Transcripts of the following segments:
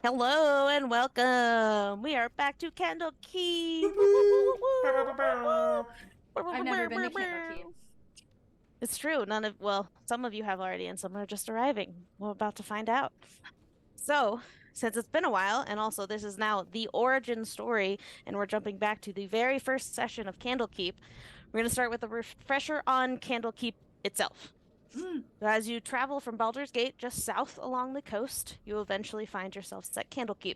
Hello and welcome. We are back to Candlekeep. Boop, Woo, woo, woo, boop. Bow, bow, woo, bow, woo, bow. woo, woo, I've woo, never woo, been to woo, Candlekeep. woo. It's true. Some of you have already, and some are just arriving. We're about to find out. So, since it's been a while, and also this is now the origin story, and we're jumping back to the very first session of Candlekeep, we're going to start with a refresher on Candlekeep itself. Mm. As you travel from Baldur's Gate just south along the coast, you eventually find yourselves at Candlekeep.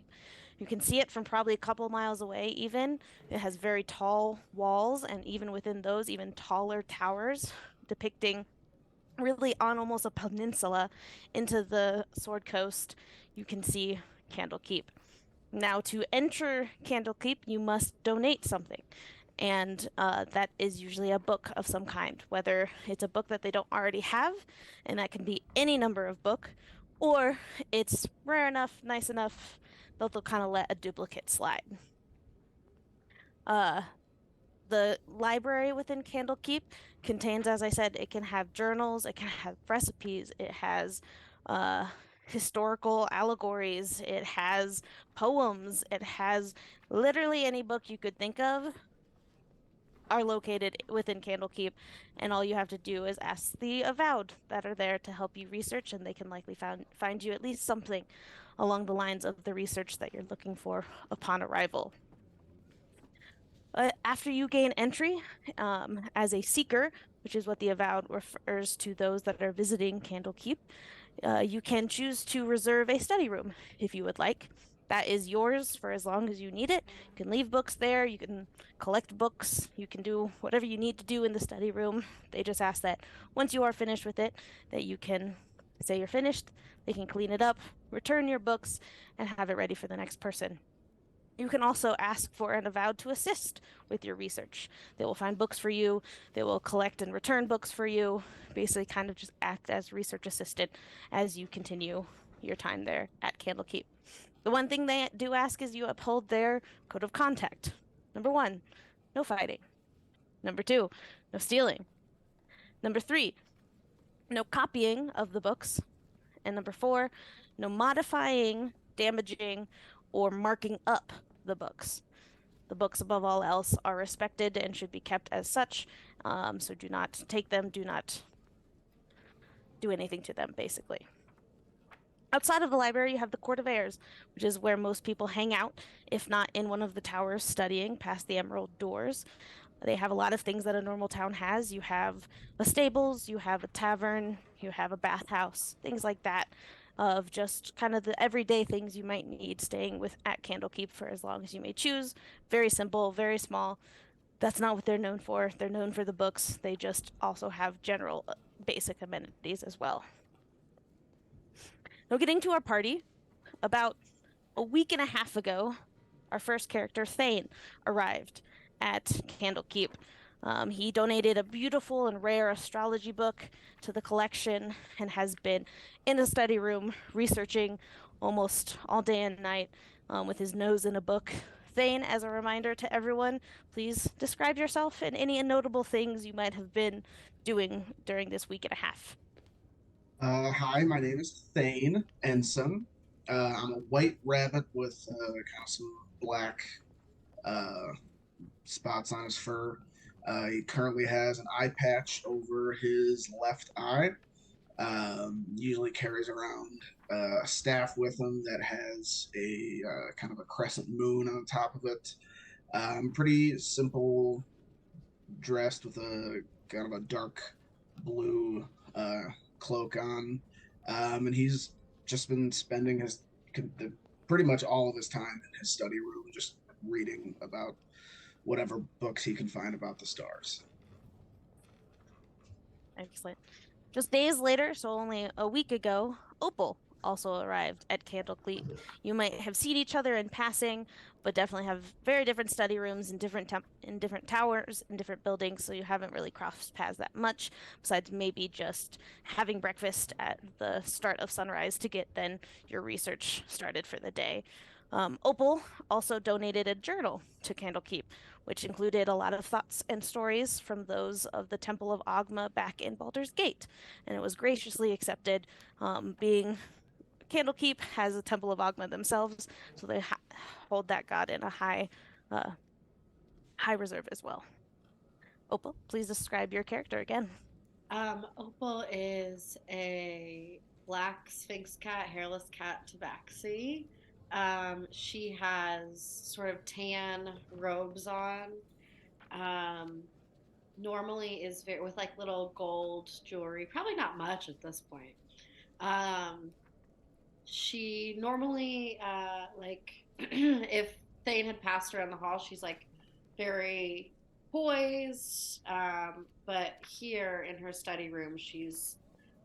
You can see it from probably a couple miles away, even. It has very tall walls, and even within those, even taller towers, depicting really on almost a peninsula into the Sword Coast. You can see Candlekeep. Now, to enter Candlekeep, you must donate something. And that is usually a book of some kind, whether it's a book that they don't already have, and that can be any number of book, or it's rare enough, nice enough, they'll kind of let a duplicate slide. Uh, the library within Candlekeep contains, as I said, it can have journals, it can have recipes, it has uh, historical allegories, it has poems, it has literally any book you could think of are located within Candlekeep, and all you have to do is ask the Avowed that are there to help you research, and they can likely find you at least something along the lines of the research that you're looking for upon arrival. After you gain entry as a seeker, which is what the Avowed refers to those that are visiting Candlekeep, you can choose to reserve a study room if you would like. That is yours for as long as you need it. You can leave books there, you can collect books, you can do whatever you need to do in the study room. They just ask that once you are finished with it, that you can say you're finished, they can clean it up, return your books, and have it ready for the next person. You can also ask for an avowed to assist with your research. They will find books for you, they will collect and return books for you, basically, kind of just act as research assistant as you continue your time there at Candlekeep. The one thing they do ask is you uphold their code of conduct. Number one, no fighting. Number two, no stealing. Number three, no copying of the books. And number four, no modifying, damaging, or marking up the books. The books, above all else, are respected and should be kept as such. So do not take them, do not do anything to them, basically. Outside of the library, you have the Court of Airs, which is where most people hang out, if not in one of the towers studying past the Emerald Doors. They have a lot of things that a normal town has. You have a stables, you have a tavern, you have a bathhouse, things like that, of just kind of the everyday things you might need staying with at Candlekeep for as long as you may choose. Very simple, very small. That's not what they're known for. They're known for the books. They just also have general basic amenities as well. Now, getting to our party, about a week and a half ago, our first character, Thane, arrived at Candlekeep. He donated a beautiful and rare astrology book to the collection and has been in the study room researching almost all day and night with his nose in a book. Thane, as a reminder to everyone, please describe yourself and any notable things you might have been doing during this week and a half. Hi, my name is Thane Ensign. I'm a white rabbit with kind of some black uh, spots on his fur. He currently has an eye patch over his left eye. Usually carries around a staff with him that has a kind of a crescent moon on top of it. Pretty simple, dressed with a kind of a dark blue cloak on, and he's just been spending pretty much all of his time in his study room, just reading about whatever books he can find about the stars. Excellent. Just days later, so only a week ago, Opal also arrived at Candlekeep. You might have seen each other in passing, but definitely have very different study rooms in different towers in different buildings, so you haven't really crossed paths that much, besides maybe just having breakfast at the start of sunrise to get then your research started for the day. Opal also donated a journal to Candlekeep, which included a lot of thoughts and stories from those of the Temple of Ogma back in Baldur's Gate, and it was graciously accepted, being Candlekeep has a Temple of Agma themselves, so they hold that god in a uh, high reserve as well. Opal, please describe your character again. Opal is a black Sphinx cat, hairless cat tabaxi. She has sort of tan robes on. Um, Normally is very with like little gold jewelry, probably not much at this point. Um, she normally like if Thane had passed around the hall, she's like very poised. But here in her study room, she's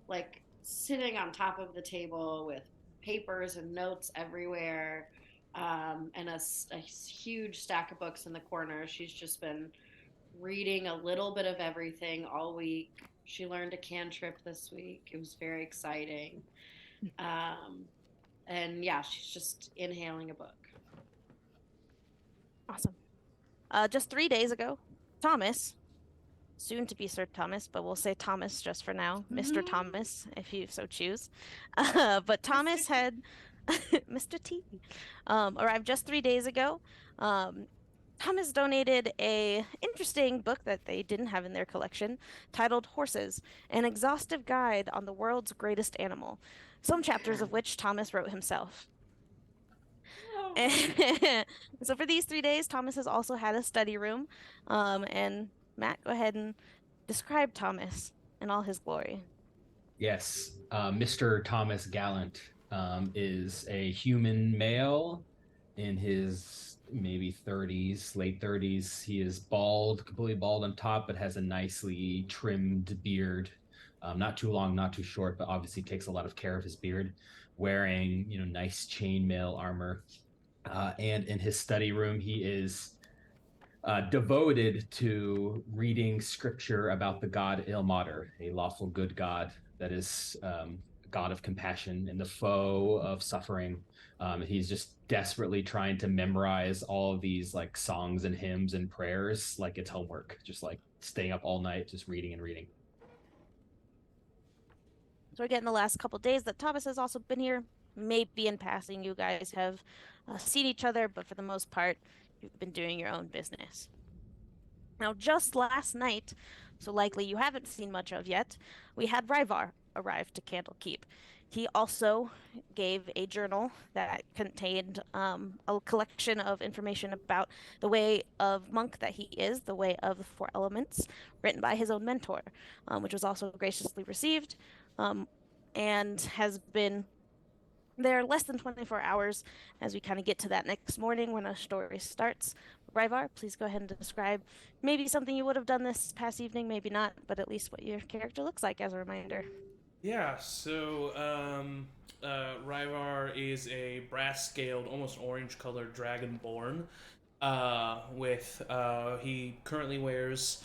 like sitting on top of the table with papers and notes everywhere, and a huge stack of books in the corner. She's just been reading a little bit of everything all week. She learned a cantrip this week. It was very exciting. Um, and yeah, she's just inhaling a book. Awesome. Just 3 days ago, Thomas, soon to be Sir Thomas, but we'll say Thomas just for now, Mr. Thomas, if you so choose. But Mr. Thomas T. had Mr. T arrived just 3 days ago. Um, Thomas donated a interesting book that they didn't have in their collection, titled Horses, an exhaustive guide on the world's greatest animal, some chapters of which Thomas wrote himself. Oh. And so for these 3 days, Thomas has also had a study room. And Matt, go ahead and describe Thomas in all his glory. Yes, Mr. Thomas Gallant is a human male in his maybe 30s, late 30s. He is bald, completely bald on top, but has a nicely trimmed beard. Not too long, not too short, but obviously takes a lot of care of his beard. Wearing, nice chainmail armor. And in his study room, he is devoted to reading scripture about the god Ilmater, a lawful good god that is a god of compassion and the foe of suffering. He's just desperately trying to memorize all of these like songs and hymns and prayers like it's homework, just like staying up all night, just reading and reading. So again, the last couple days that Thomas has also been here, maybe in passing, you guys have seen each other, but for the most part, you've been doing your own business. Now, just last night, so likely you haven't seen much of yet, we had Ryvar arrive to Candlekeep. He also gave a journal that contained a collection of information about the way of monk that he is, the way of the four elements, written by his own mentor, which was also graciously received, um, and has been there less than 24 hours as we kind of get to that next morning when our story starts. Ryvar, please go ahead and describe maybe something you would have done this past evening, maybe not, but at least what your character looks like as a reminder. Yeah, so Ryvar is a brass scaled, almost orange colored dragonborn. He currently wears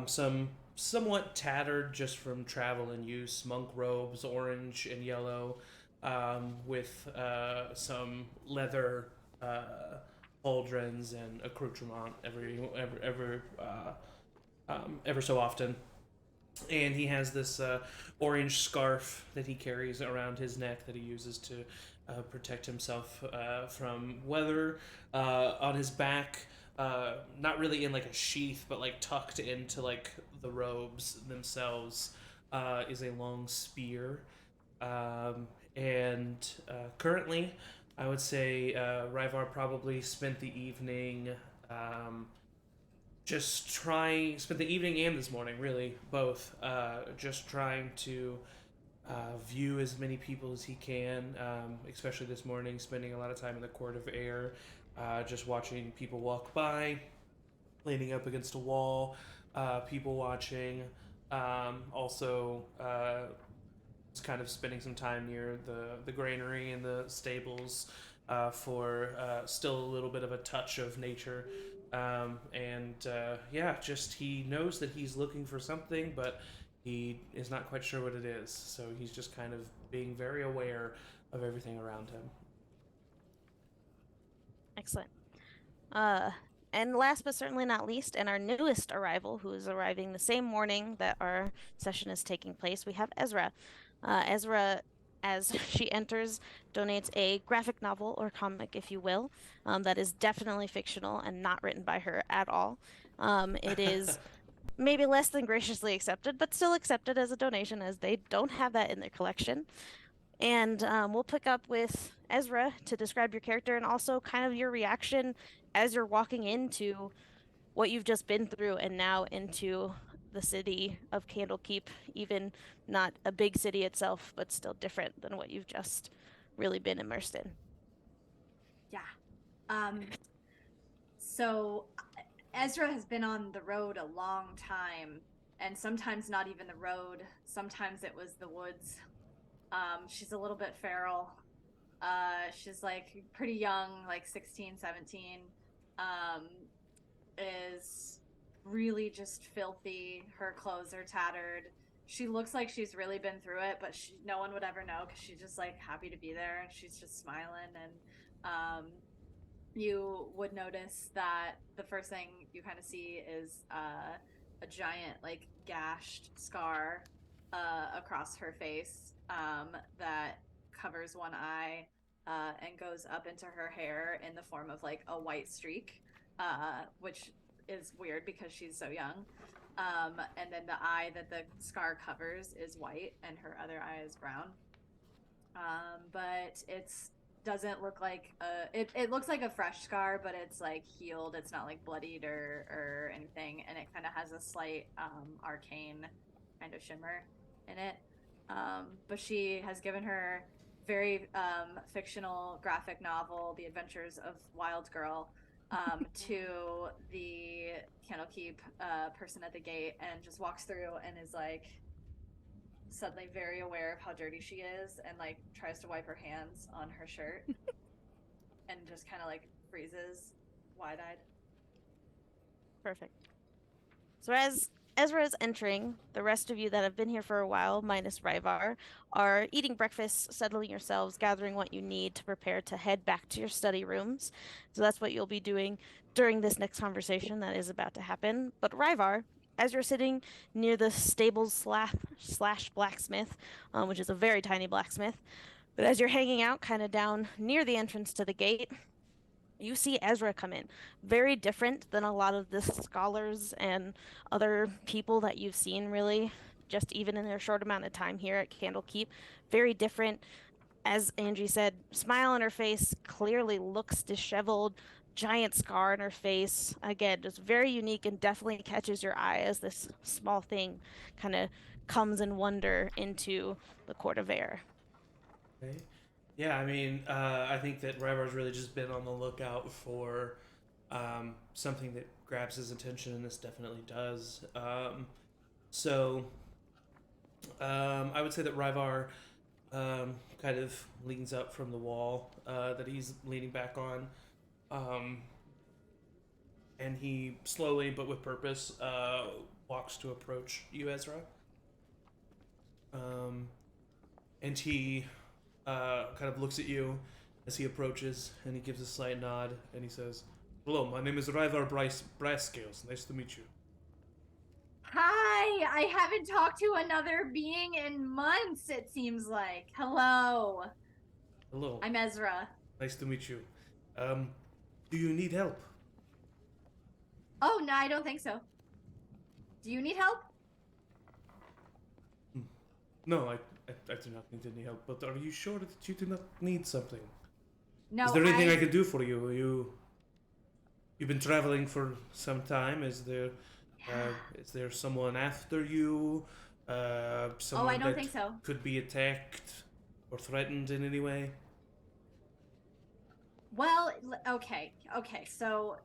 some somewhat tattered, just from travel and use, monk robes, orange and yellow, with some leather pauldrons and accoutrement ever so often. And he has this orange scarf that he carries around his neck that he uses to protect himself from weather. On his back, not really in like a sheath, but like tucked into like the robes themselves, is a long spear. And currently, I would say Ryvar probably spent the evening spent the evening and this morning, really both, just trying to view as many people as he can, especially this morning, spending a lot of time in the court of air, just watching people walk by, leaning up against a wall, people watching, also just kind of spending some time near the granary and the stables, for still a little bit of a touch of nature. Yeah, just he knows that he's looking for something, but he is not quite sure what it is. So he's just kind of being very aware of everything around him. Excellent. Uh, and last but certainly not least, and our newest arrival, who is arriving the same morning that our session is taking place, we have Ezra. Ezra as she enters, donates a graphic novel or comic, if you will, that is definitely fictional and not written by her at all. It is maybe less than graciously accepted, but still accepted as a donation, as they don't have that in their collection. And we'll pick up with Ezra to describe your character and also kind of your reaction as you're walking into what you've just been through and now into the city of Candlekeep, even not a big city itself, but still different than what you've just really been immersed in. Yeah. So Ezra has been on the road a long time, and sometimes not even the road. Sometimes it was the woods. She's a little bit feral. She's like pretty young, like 16, 17. Um, is really just filthy. Her clothes are tattered. She looks like she's really been through it, but no one would ever know because she's just like happy to be there and she's just smiling. And you would notice that the first thing you kind of see is a giant, like, gashed scar across her face that covers one eye and goes up into her hair in the form of like a white streak, which is weird because she's so young. And then the eye that the scar covers is white, and her other eye is brown. But it's doesn't look like it looks like a fresh scar, but it's like healed. It's not like bloodied or anything, and it kind of has a slight arcane kind of shimmer in it. But she has given her very fictional graphic novel, The Adventures of Wild Girl, to the Candlekeep person at the gate, and just walks through and is like suddenly very aware of how dirty she is, and like tries to wipe her hands on her shirt and just kind of like freezes wide-eyed. Perfect. So as Ezra is entering, the rest of you that have been here for a while, minus Ryvar, are eating breakfast, settling yourselves, gathering what you need to prepare to head back to your study rooms. So that's what you'll be doing during this next conversation that is about to happen. But Ryvar, as you're sitting near the stables slash blacksmith, which is a very tiny blacksmith, but as you're hanging out kind of down near the entrance to the gate, you see Ezra come in. Very different than a lot of the scholars and other people that you've seen, really, just even in their short amount of time here at Candlekeep. Very different. As Angie said, smile on her face, clearly looks disheveled, giant scar on her face. Again, just very unique and definitely catches your eye as this small thing kind of comes in wonder into the court of air. Okay. Yeah, I mean, I think that Ryvar's really just been on the lookout for something that grabs his attention, and this definitely does. I would say that Ryvar kind of leans up from the wall that he's leaning back on, and he slowly but with purpose walks to approach you, Ezra. And he kind of looks at you as he approaches, and he gives a slight nod, and he says, "Hello, my name is Ryvar Brascales. Nice to meet you." Hi, I haven't talked to another being in months, it seems like. Hello. Hello. I'm Ezra. Nice to meet you. Do you need help? Oh, no, I don't think so. Do you need help? No, I do not need any help, but are you sure that you do not need something? No, Is there anything I can do for you? You've been traveling for some time. Is there someone after you? Someone I don't think so. Could be attacked or threatened in any way? Well, okay, so,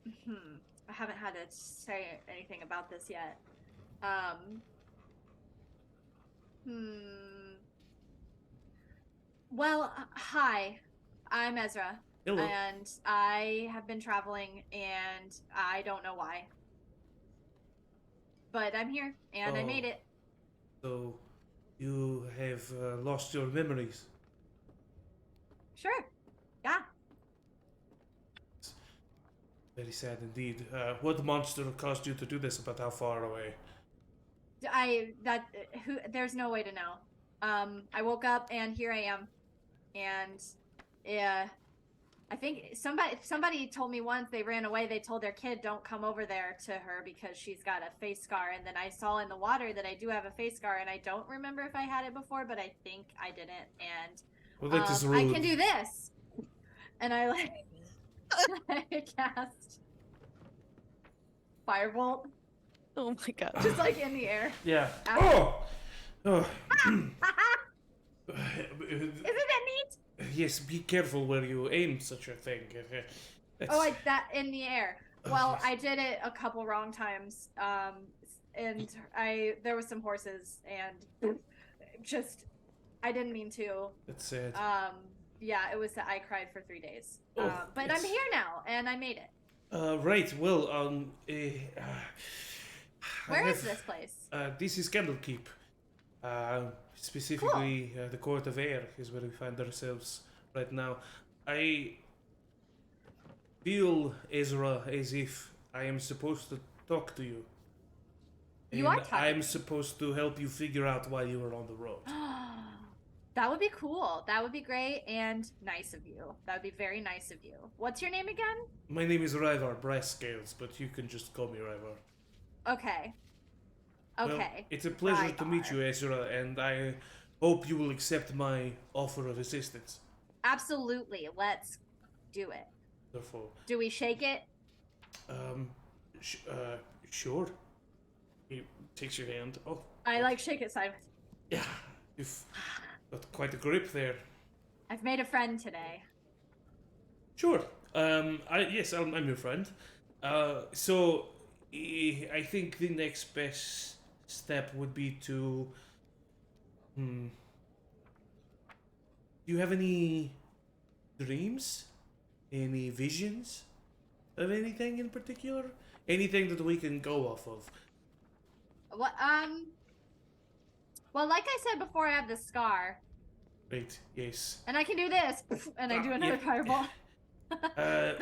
I haven't had to say anything about this yet. Well, hi, I'm Ezra. Hello. And I have been traveling, and I don't know why. But I'm here, and I made it. So, you have lost your memories. Sure. Yeah. Very sad indeed. What monster caused you to do this? About how far away? There's no way to know. I woke up and here I am. And I think somebody told me once they ran away. They told their kid, "Don't come over there to her because she's got a face scar." And then I saw in the water that I do have a face scar, and I don't remember if I had it before, but I think I didn't. And Well, that is I rude. can do this, and I I cast firebolt, Oh my god. just like in the air. Yeah. After- Oh. Isn't that neat? Yes, be careful where you aim such a thing. Oh, that in the air. Well, yes. I did it a couple wrong times. And there was some horses, and just I didn't mean to. That's sad. Yeah, it was that I cried for 3 days. Oh, but yes. I'm here now, and I made it. Right. Well, Where is this place? This is Candlekeep. Specifically, the Court of Air is where we find ourselves right now. I feel, Ezra, as if I am supposed to talk to you. You are talking I'm to me. supposed to help you figure out why you were on the road. That would be cool. That would be great and nice of you. That would be very nice of you. What's your name again? My name is Ryvar Brass Scales, but you can just call me Ryvar. Okay. Well, Okay. it's a pleasure to meet Ryvar. you, Ezra, and I hope you will accept my offer of assistance. Absolutely. Let's do it. Therefore, Do we shake it? sure. He takes your hand. Oh, I shake it sideways. yeah, you've got quite a grip there. I've made a friend today. Sure. I'm your friend. So I think the next best step would be to. Do you have any dreams? Any visions of anything in particular? Anything that we can go off of? What? Well, like I said before, I have this scar, Right. Yes. and I can do this, and I do another yeah. fireball. Perhaps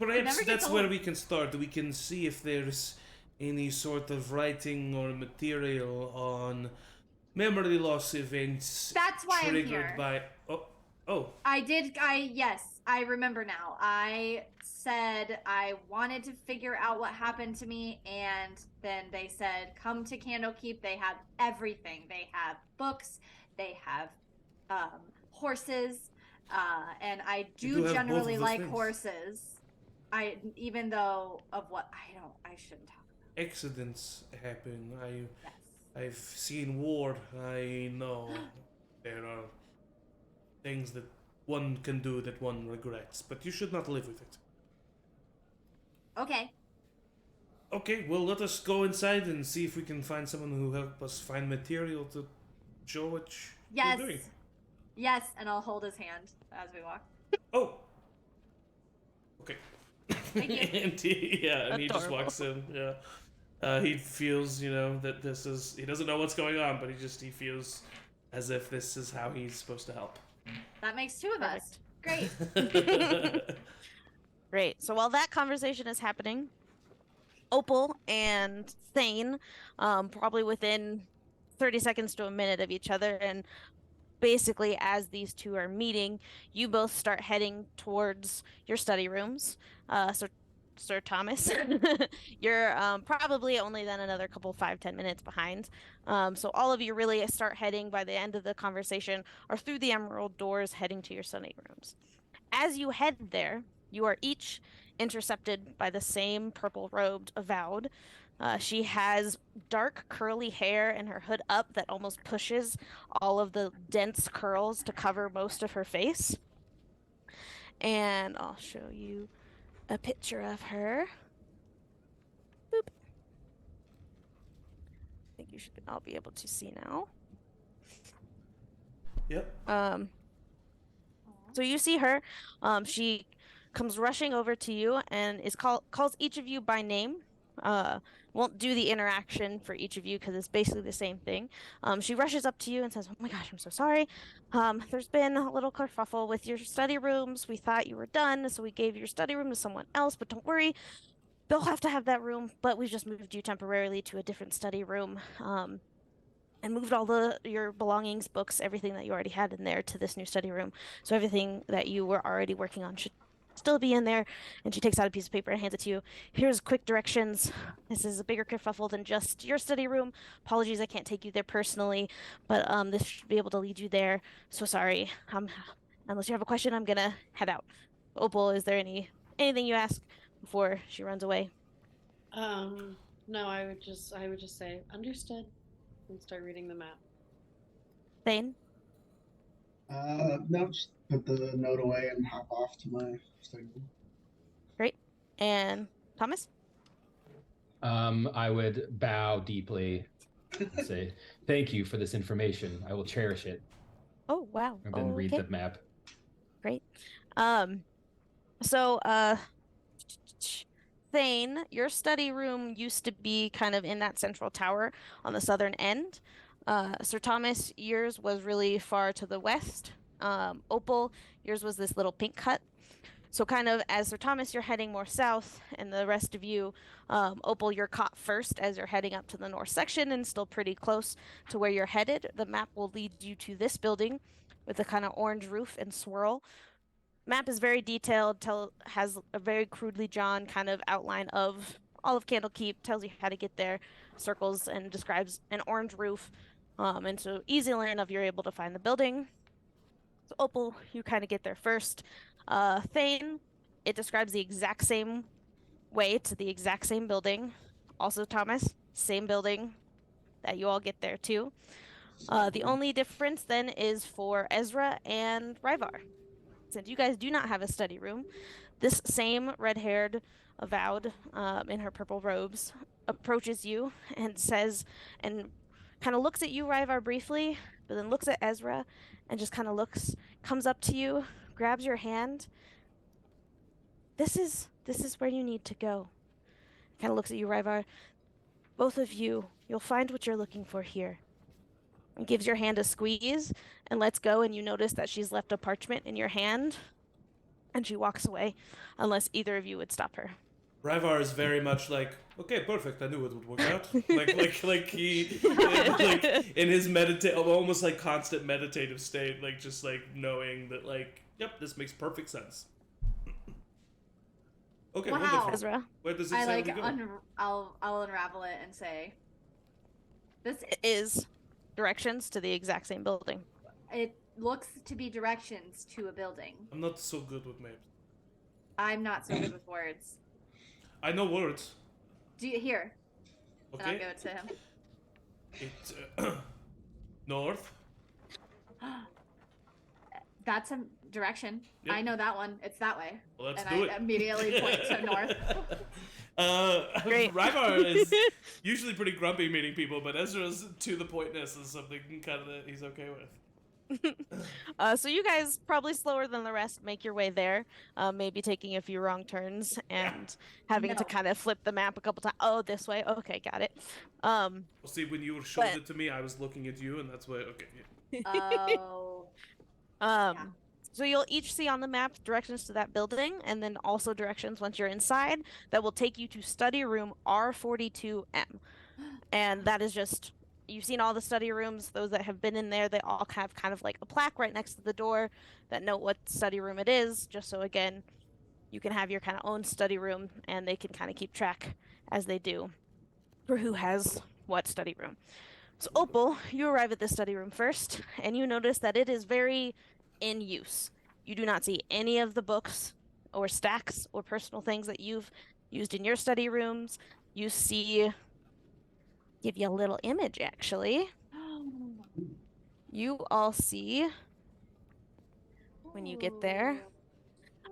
never gets that's where old. we can start. We can see if there's any sort of writing or material on memory loss events That's why I'm triggered here. by. Oh. Yes, I remember now. I said I wanted to figure out what happened to me, and then they said, come to Candlekeep. They have everything. They have books, they have horses, and I You do do have both of generally those like things. horses. Even though of what I shouldn't talk about. Accidents happen. Yes. I've seen war. I know there are things that one can do that one regrets, but you should not live with it. Okay. Okay, well, let us go inside and see if we can find someone who help us find material to show what Yes. you're doing. Yes, and I'll hold his hand as we walk. Oh. Okay. Thank you. And he just Adorable. walks in. Yeah. He feels, that this is. He doesn't know what's going on, but he feels as if this is how he's supposed to help. That makes two of us. Great. Great. So while that conversation is happening, Opal and Thane, probably within 30 seconds to a minute of each other, and basically as these two are meeting, you both start heading towards your study rooms. Sir Thomas, you're probably only then another couple 5-10 minutes behind. So all of you really start heading by the end of the conversation or through the emerald doors heading to your study rooms. As you head there, you are each intercepted by the same purple-robed Avowed. She has dark curly hair and her hood up that almost pushes all of the dense curls to cover most of her face. And I'll show you a picture of her. Boop. I think you should all be able to see now. Yep. So you see her. She comes rushing over to you and calls each of you by name. Won't do the interaction for each of you because it's basically the same thing. She rushes up to you and says, "Oh my gosh, I'm so sorry. There's been a little kerfuffle with your study rooms. We thought you were done, so we gave your study room to someone else, but don't worry. They'll have to have that room, but we've just moved you temporarily to a different study room. and moved all your belongings, books, everything that you already had in there to this new study room. So everything that you were already working on should still be in there. And she takes out a piece of paper and hands it to you. Here's quick directions. This is a bigger kerfuffle than just your study room. Apologies, I can't take you there personally, but this should be able to lead you there. So sorry. Unless you have a question, I'm gonna head out. Opal, is there anything you ask before she runs away? No, I would just say understood and start reading the map. Thane? No, just put the note away and hop off to my station. Great. And Thomas? I would bow deeply and say, "Thank you for this information. I will cherish it." Oh, wow. And then read Okay. the map. Great. So, Thane, your study room used to be kind of in that central tower on the southern end. Sir Thomas, yours was really far to the west. Opal, yours was this little pink hut. So kind of as Sir Thomas, you're heading more south, and the rest of you, Opal, you're caught first as you're heading up to the north section and still pretty close to where you're headed. The map will lead you to this building with a kind of orange roof and swirl. Map is very detailed, has a very crudely drawn kind of outline of all of Candlekeep, tells you how to get there, circles and describes an orange roof. And so easily enough, you're able to find the building. So Opal, you kind of get there first. Thane, it describes the exact same way to the exact same building. Also, Thomas, same building that you all get there too. The only difference then is for Ezra and Ryvar. Since you guys do not have a study room, this same red-haired avowed in her purple robes approaches you and says, and kind of looks at you, Ryvar, briefly, but then looks at Ezra and just kind of comes up to you, grabs your hand. This is where you need to go. Kind of looks at you, Ryvar. Both of you, you'll find what you're looking for here. And gives your hand a squeeze and lets go, and you notice that she's left a parchment in your hand, and she walks away, unless either of you would stop her. Ryvar is very much like, okay, perfect. I knew it would work out. like he, like in his almost like constant meditative state, like just like knowing that, like, yep, this makes perfect sense. Okay, Wow. wonderful. Ezra, Where does it I say like we go? I'll unravel it and say this. is directions to the exact same building. It looks to be directions to a building. I'm not so good with maps. I'm not so good with words. I know words. Do you hear? Okay. And I'll go to him. It's north. That's a direction. Yep. I know that one. It's that way. Well, let's and do I it. immediately point to north. Great. Ryvar is usually pretty grumpy meeting people, but Ezra's to the pointness is something kind of that he's okay with. So you guys, probably slower than the rest, make your way there, maybe taking a few wrong turns and having to kind of flip the map a couple times. Oh, this way. Okay, got it. Well, see, when you showed it to me, I was looking at you, and that's why. Okay. Oh. Yeah. So you'll each see on the map directions to that building, and then also directions once you're inside that will take you to study room R42M. And that is just, you've seen all the study rooms, those that have been in there, they all have kind of like a plaque right next to the door that note what study room it is, just so again, you can have your kind of own study room and they can kind of keep track as they do for who has what study room. So Opal, you arrive at the study room first, and you notice that it is very in use. You do not see any of the books or stacks or personal things that you've used in your study rooms. You see, give you a little image actually. You all see, when you get there,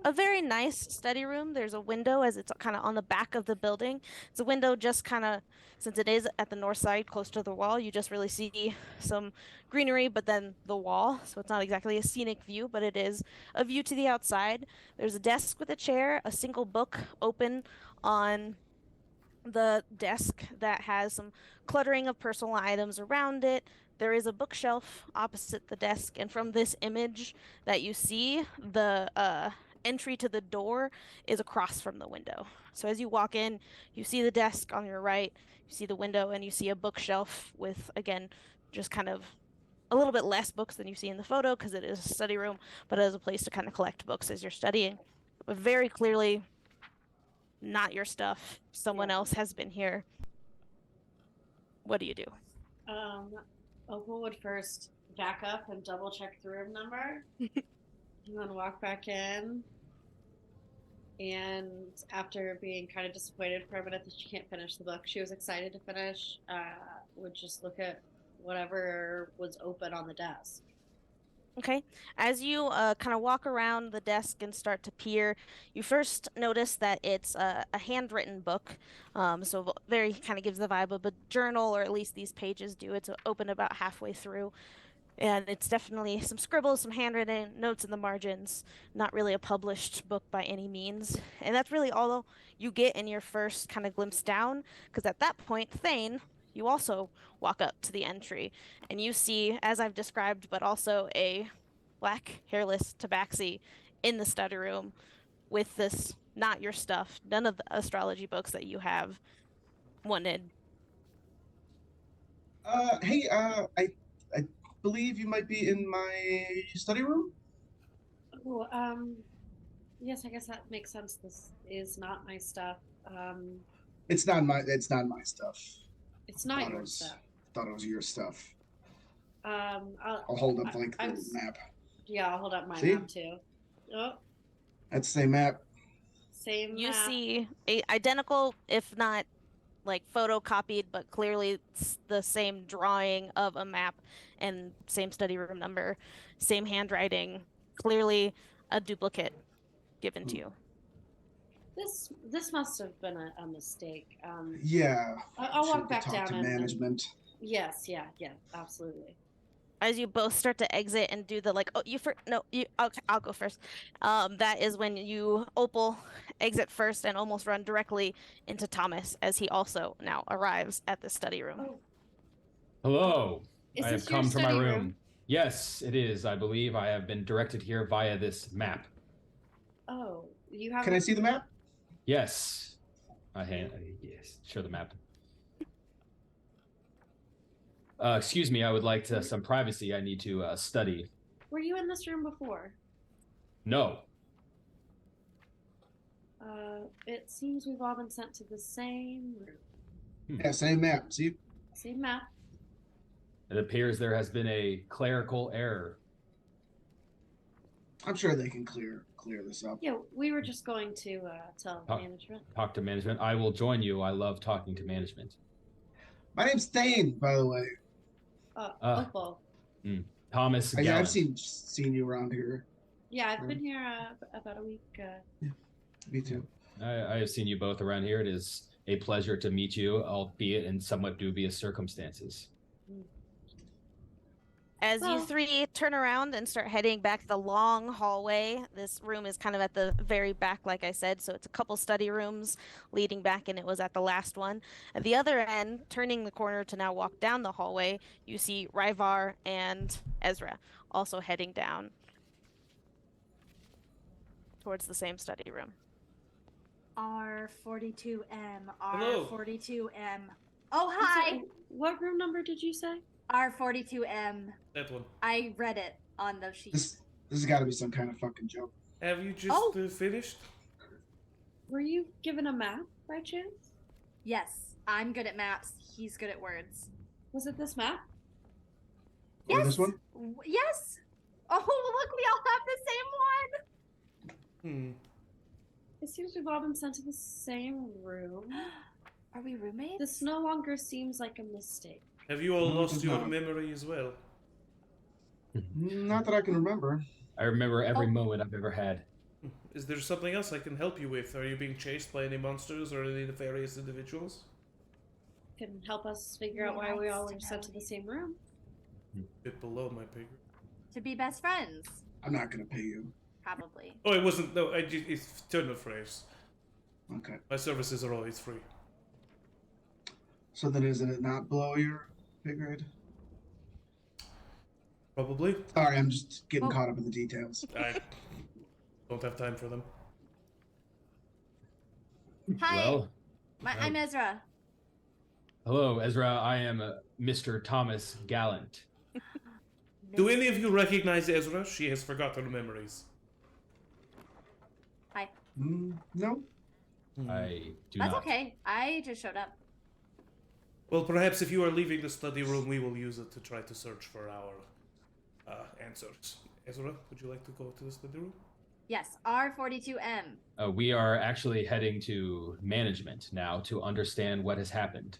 a very nice study room. There's a window as it's kind of on the back of the building. It's a window just kind of, since it is at the north side close to the wall, you just really see some greenery, but then the wall. So it's not exactly a scenic view, but it is a view to the outside. There's a desk with a chair, a single book open on the desk that has some cluttering of personal items around it. There is a bookshelf opposite the desk, and from this image that you see, the entry to the door is across from the window. So as you walk in, you see the desk on your right, you see the window, and you see a bookshelf with, again, just kind of a little bit less books than you see in the photo because it is a study room, but as a place to kind of collect books as you're studying. But very clearly, not your stuff. Someone Yeah. else has been here. What do you do? Opal would first back up and double check the room number, and then walk back in. And after being kind of disappointed for a minute that she can't finish the book, she was excited to finish. Would just look at whatever was open on the desk. Okay. As you kind of walk around the desk and start to peer, you first notice that it's a handwritten book. So very kind of gives the vibe of a journal, or at least these pages do. It's open about halfway through. And it's definitely some scribbles, some handwritten notes in the margins. Not really a published book by any means. And that's really all you get in your first kind of glimpse down, because at that point, Thane, you also walk up to the entry, and you see, as I've described, but also a black, hairless tabaxi in the study room with this not your stuff, none of the astrology books that you have wanted. Hey, I believe you might be in my study room. Oh, yes, I guess that makes sense. This is not my stuff. It's not my stuff. It's not Thought it your was- stuff. Thought it was your stuff. I'll I'll hold up like the I'm map. Yeah, I'll hold up my See? map too. Oh, That's the same map. same You map. see a identical, if not like photocopied, but clearly it's the same drawing of a map and same study room number, same handwriting, clearly a duplicate given to you. This must have been a mistake. Yeah. I'll Should walk back talk down to and management. yes, yeah, absolutely. As you both start to exit and do the like, oh, no, you, okay, I'll go first. That is when you, Opal, exit first and almost run directly into Thomas as he also now arrives at the study room. Oh, Hello. is I this have your come to my study room. Yes, it is. I believe I have been directed here via this map. Oh, you have. Can I see the map? Yes. Yes, show the map. Excuse me, I would like some privacy. I need to study. Were you in this room before? No. It seems we've all been sent to the same room. Yeah, same map. See? Same map. It appears there has been a clerical error. I'm sure they can clear this up. Yeah, we were just going to tell management. Talk to management. I will join you. I love talking to management. My name's Thane, by the way. Opal. Thomas Yeah, I've Gallant. seen you around here. Yeah, I've been here about a week. Me too. I have seen you both around here. It is a pleasure to meet you, albeit in somewhat dubious circumstances. As you three turn around and start heading back the long hallway, this room is kind of at the very back, like I said, so it's a couple study rooms leading back, and it was at the last one. At the other end, turning the corner to now walk down the hallway, you see Ryvar and Ezra also heading down towards the same study room. R42M, Hello. R42M. Oh, hi! What room number did you say? R42M. That one. I read it on the sheet. This has got to be some kind of fucking joke. Have you just finished? Were you given a map by chance? Yes, I'm good at maps. He's good at words. Was it this map? Or Yes. this one? Yes. Oh, look, we all have the same one. It seems we've all been sent to the same room. Are we roommates? This no longer seems like a mistake. Have you all No, it lost does your not. memory as well? Not that I can remember. I remember every moment I've ever had. Is there something else I can help you with? Are you being chased by any monsters or any nefarious individuals? Can help us figure out why we all were sent to the same room. Bit below my pay grade. To be best friends. I'm not gonna pay you. Probably. Oh, it wasn't. No, it's turn of phrase. Okay. My services are always free. So then, isn't it not below your pay grade? Probably. Sorry, I'm just getting caught up in the details. I don't have time for them. Hi. Well, I'm Ezra. Hello, Ezra. I am Mr. Thomas Gallant. Do any of you recognize Ezra? She has forgotten memories. Hi. No. I do That's not. okay. I just showed up. Well, perhaps if you are leaving the study room, we will use it to try to search for our answers. Ezra, would you like to go to the study room? Yes, R42M. We are actually heading to management now to understand what has happened.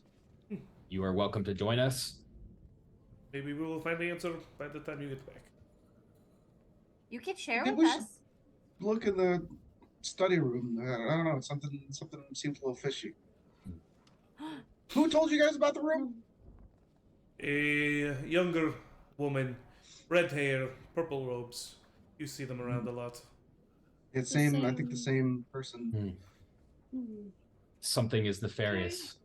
You are welcome to join us. Maybe we will find the answer by the time you get back. You can share Maybe with we should us. look in the study room. I don't know. Something seems a little fishy. Who told you guys about the room? A younger woman, red hair, purple robes. You see them around a lot. It's The same. I think the same- same person. Something is nefarious.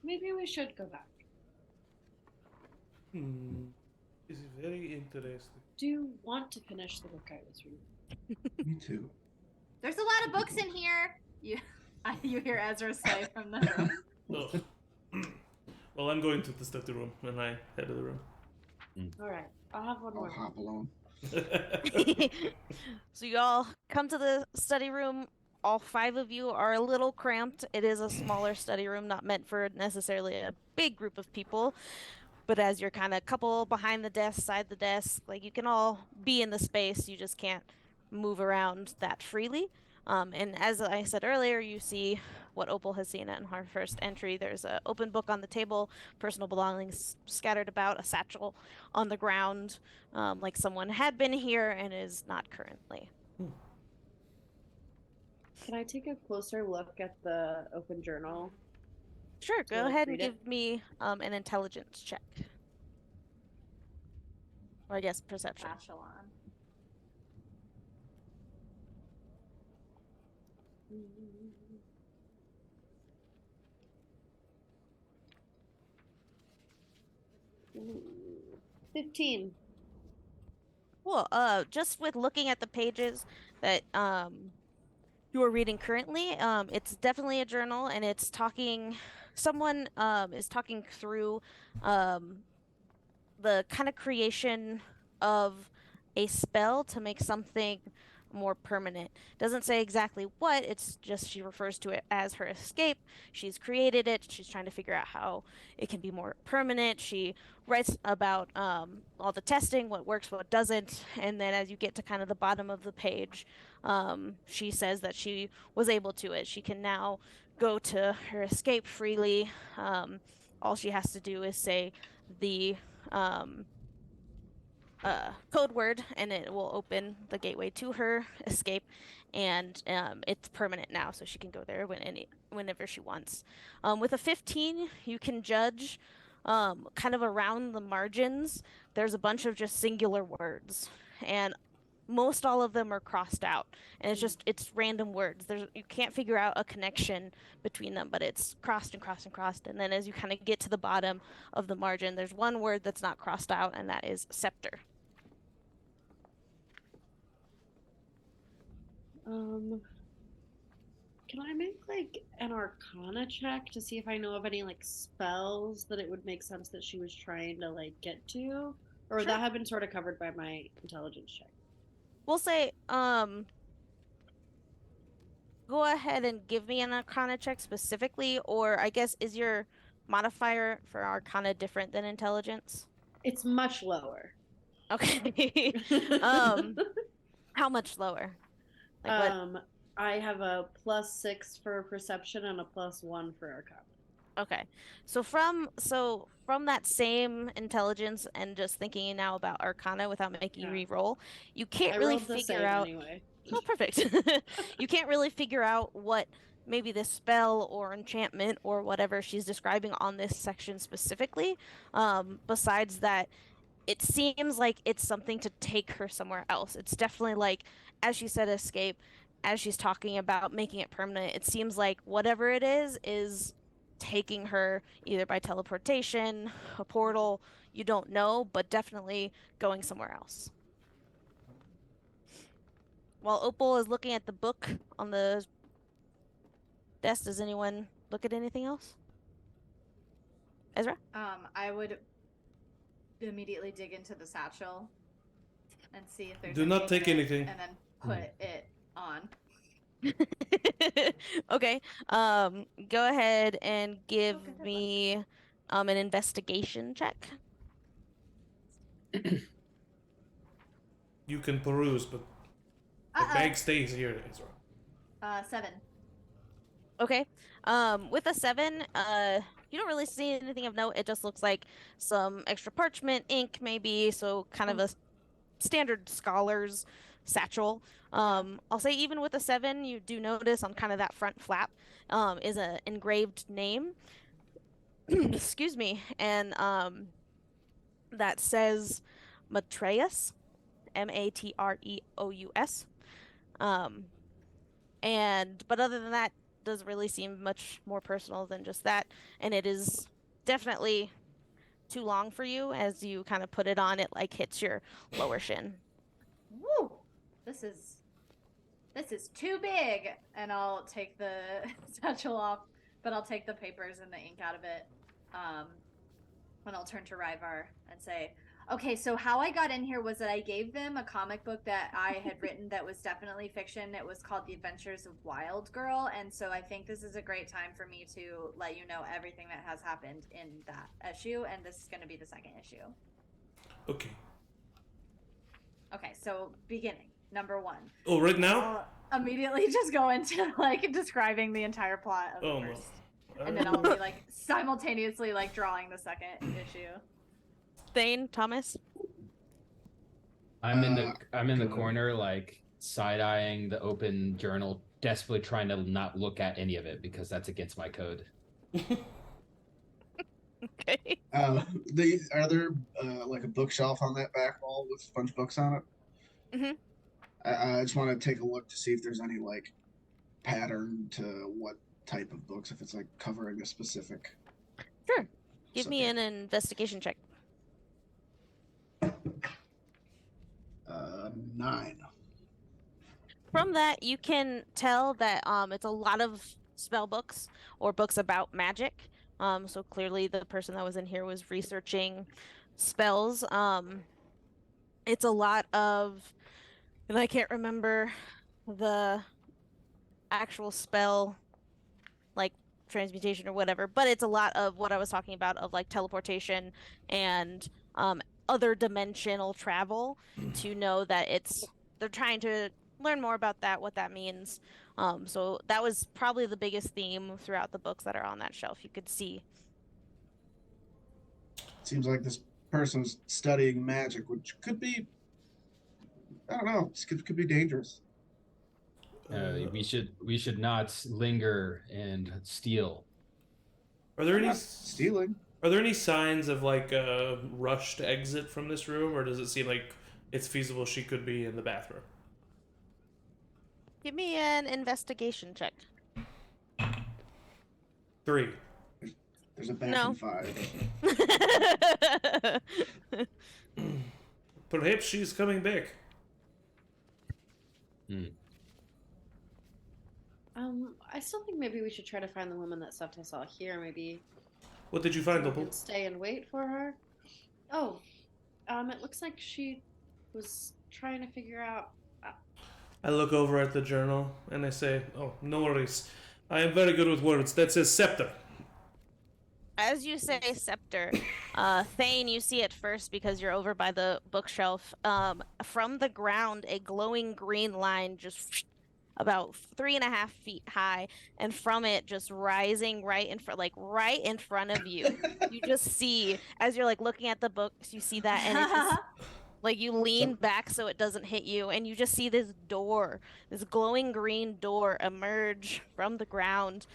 Maybe we should go back. This is very interesting. Do you want to finish the book I was reading? Me too. There's a lot of books in here. You hear Ezra say from the room. Oh. Well, I'm going to the study room, and I head to the room. All right, I'll have one I'll more. hop along. So you all come to the study room. All 5 of you are a little cramped. It is a smaller study room, not meant for necessarily a big group of people. But as you're kind of couple behind the desk, side the desk, like you can all be in the space. You just can't move around that freely. And as I said earlier, you see what Opal has seen in her first entry. There's an open book on the table, personal belongings scattered about, a satchel on the ground, like someone had been here and is not currently. Can I take a closer look at the open journal? Sure, go like, ahead and read it? give me an intelligence check. Or I guess perception. Echelon. Ooh, 15. Cool. Just with looking at the pages that you are reading currently, it's definitely a journal, and it's talking. Someone is talking through the kind of creation of a spell to make something more permanent. Doesn't say exactly what, it's just she refers to it as her escape. She's created it. She's trying to figure out how it can be more permanent. She writes about all the testing, what works, what doesn't, and then as you get to kind of the bottom of the page, she says that she was able to it. She can now go to her escape freely. All she has to do is say the code word, and it will open the gateway to her escape, and it's permanent now, so she can go there whenever she wants. With a 15, you can judge kind of around the margins. There's a bunch of just singular words, and most all of them are crossed out, and it's random words. You can't figure out a connection between them, but it's crossed and crossed and crossed. And then as you kind of get to the bottom of the margin, there's one word that's not crossed out, and that is scepter. Can I make like an arcana check to see if I know of any like spells that it would make sense that she was trying to like get to? Or would Sure. that have been sort of covered by my intelligence check? We'll say, go ahead and give me an arcana check specifically, or I guess is your modifier for arcana different than intelligence? It's much lower. Okay. How much lower? Like what? I have a +6 for perception and a +1 for arcana. Okay. So from that same intelligence and just thinking now about arcana without making you Yeah. re-roll, you can't I really rolled the figure same out. anyway. Oh, perfect. You can't really figure out what maybe this spell or enchantment or whatever she's describing on this section specifically. Besides that, it seems like it's something to take her somewhere else. It's definitely like, as she said, escape. As she's talking about making it permanent, it seems like whatever it is taking her either by teleportation, a portal, you don't know, but definitely going somewhere else. While Opal is looking at the book on the desk, does anyone look at anything else? Ezra? I would immediately dig into the satchel and see if there's Do not anything take in it, anything. and then put it on. Okay. Go ahead and give Okay, good one. me an investigation check. You can peruse, but the bag stays here, Ezra. 7. Okay. With a 7, you don't really see anything of note. It just looks like some extra parchment, ink, maybe, so kind of a standard scholar's satchel. I'll say even with a 7, you do notice on kind of that front flap, is an engraved name. Excuse me, and that says Matreus, Matreous. Um, but other than that, doesn't really seem much more personal than just that, and it is definitely too long for you. As you kind of put it on, it like hits your lower shin. Woo! This is too big. And I'll take the satchel off, but I'll take the papers and the ink out of it. And I'll turn to Ryvar and say, okay, so how I got in here was that I gave them a comic book that I had written that was definitely fiction. It was called The Adventures of Wild Girl, and so I think this is a great time for me to let you know everything that has happened in that issue, and this is going to be the second issue. Okay. Okay, so beginning, number 1. Oh, right now? I'll immediately just go into like describing the entire plot of the first. And then I'll be like simultaneously like drawing the second issue. Thane, Thomas? I'm in the corner, like side-eyeing the open journal, desperately trying to not look at any of it because that's against my code. Okay. Are there like a bookshelf on that back wall with a bunch of books on it? Mm-hmm. I just want to take a look to see if there's any like pattern to what type of books, if it's like covering a specific. Sure. Give me an investigation check. 9. From that, you can tell that it's a lot of spell books or books about magic. So clearly the person that was in here was researching spells. It's a lot of, and I can't remember the actual spell, like transmutation or whatever, but it's a lot of what I was talking about of like teleportation and other dimensional travel, to know that they're trying to learn more about that, what that means. So that was probably the biggest theme throughout the books that are on that shelf. You could see. Seems like this person's studying magic, which could be, I don't know, could be dangerous. We should not linger and steal. Are there any stealing? Are there any signs of like a rushed exit from this room, or does it seem like it's feasible she could be in the bathroom? Give me an investigation check. 3. There's a back in 5. Perhaps she's coming back. I still think maybe we should try to find the woman that sent us all here. Maybe. What did you find, we Opal? can stay and wait for her. Oh, it looks like she was trying to figure out. I look over at the journal and I say, "Oh, no worries. I am very good with words. That says scepter." As you say scepter, Thane, you see it first because you're over by the bookshelf. From the ground, a glowing green line just about 3.5 feet high, and from it just rising right in front, like right in front of you. You just see, as you're like looking at the books, you see that, and it's just like you lean back so it doesn't hit you, and you just see this door, this glowing green door emerge from the ground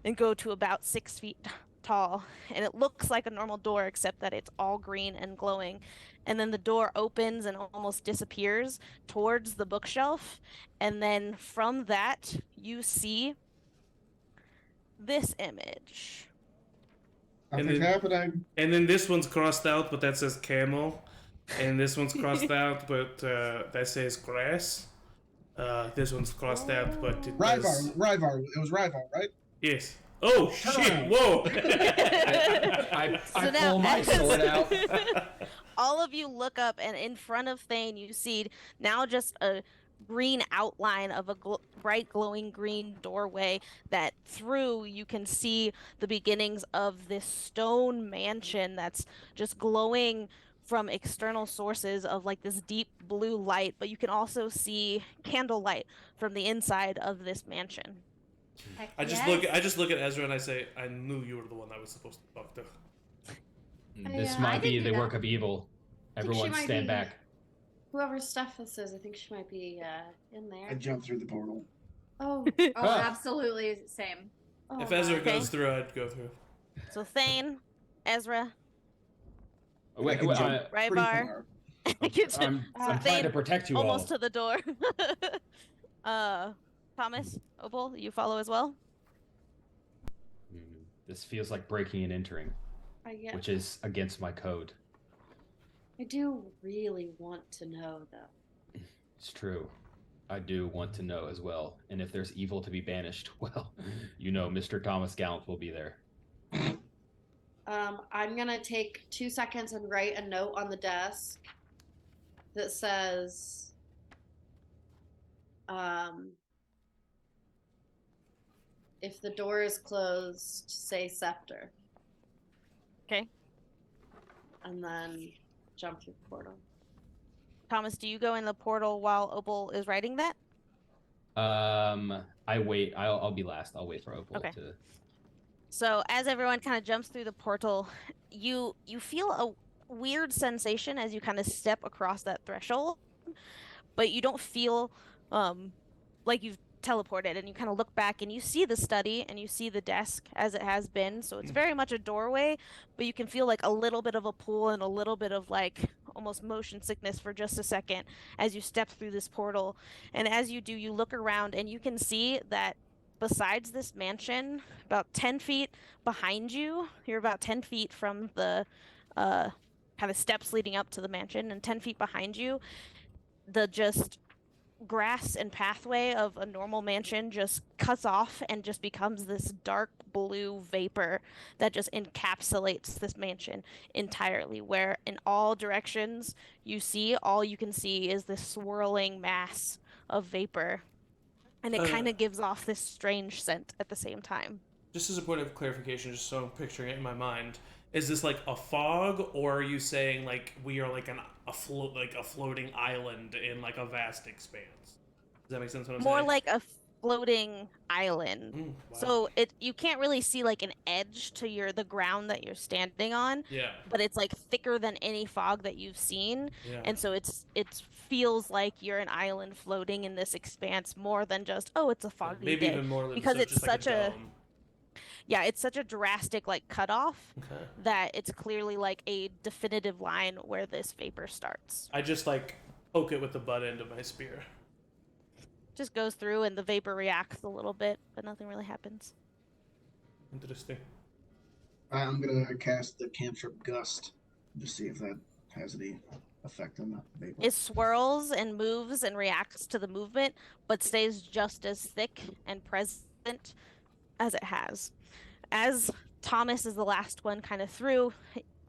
and go to about 6 feet tall, and it looks like a normal door except that it's all green and glowing. And then the door opens and almost disappears towards the bookshelf, and then from that you see this image. Nothing's happening. And then this one's crossed out, but that says camel. And this one's crossed out, but that says grass. This one's crossed out, but it Ryvar. It was Ryvar, right? Yes. Oh shit! Whoa! I So now, pull my as- sword out. all of you look up, and in front of Thane, you see now just a green outline of a bright glowing green doorway that through you can see the beginnings of this stone mansion that's just glowing from external sources of like this deep blue light, but you can also see candlelight from the inside of this mansion. Heck I just yes. look at Ezra and I say, I knew you were the one I was supposed to talk to. This I might can be do the that. work of evil. I think she Everyone might stand be- back. Whoever's stuff this is, I think she might be in I there. jumped through the portal. Oh, Oh, Ah. absolutely same. oh If Ezra my. goes through, I'd go through. So Thane, Ezra, I can jump pretty Ryvar. far. I'm trying to protect you almost all. to the door. Thomas, Opal, you follow as well? This feels like breaking and entering, which is against my code. I do really want to know, though. It's true. I do want to know as well. And if there's evil to be banished, well, you know, Mr. Thomas Gallant will be there. I'm gonna take 2 seconds and write a note on the desk that says, if the door is closed, say scepter. Okay. And then jump through the portal. Thomas, do you go in the portal while Opal is writing that? I wait. I'll be last. I'll wait for Opal Okay. to. So as everyone kind of jumps through the portal, you feel a weird sensation as you kind of step across that threshold, but you don't feel like you've teleported, and you kind of look back and you see the study and you see the desk as it has been. So it's very much a doorway, but you can feel like a little bit of a pull and a little bit of like almost motion sickness for just a second as you step through this portal. And as you do, you look around and you can see that besides this mansion, about 10 feet behind you, you're about 10 feet from the kind of steps leading up to the mansion, and 10 feet behind you, the just grass and pathway of a normal mansion just cuts off and just becomes this dark blue vapor that just encapsulates this mansion entirely, where in all directions all you can see is this swirling mass of vapor, and it kind of gives off this strange scent at the same time. Just as a point of clarification, just so I'm picturing it in my mind, is this like a fog, or are you saying like we are like a floating island in like a vast expanse? Does that make sense? What I'm More saying? like a floating island. Wow. So you can't really see like an edge to the ground that you're standing on. Yeah. But it's like thicker than any fog that you've seen. Yeah. And so it feels like you're an island floating in this expanse more than just, oh, it's a foggy Maybe day. even more than Because so it's just like such a a dome. yeah, it's such a drastic like cutoff Okay. that it's clearly like a definitive line where this vapor starts. I just like poke it with the butt end of my spear. Just goes through and the vapor reacts a little bit, but nothing really happens. Interesting. I'm gonna cast the cantrip gust to see if that has any effect on the vapor. It swirls and moves and reacts to the movement, but stays just as thick and present as it has. As Thomas is the last one kind of through,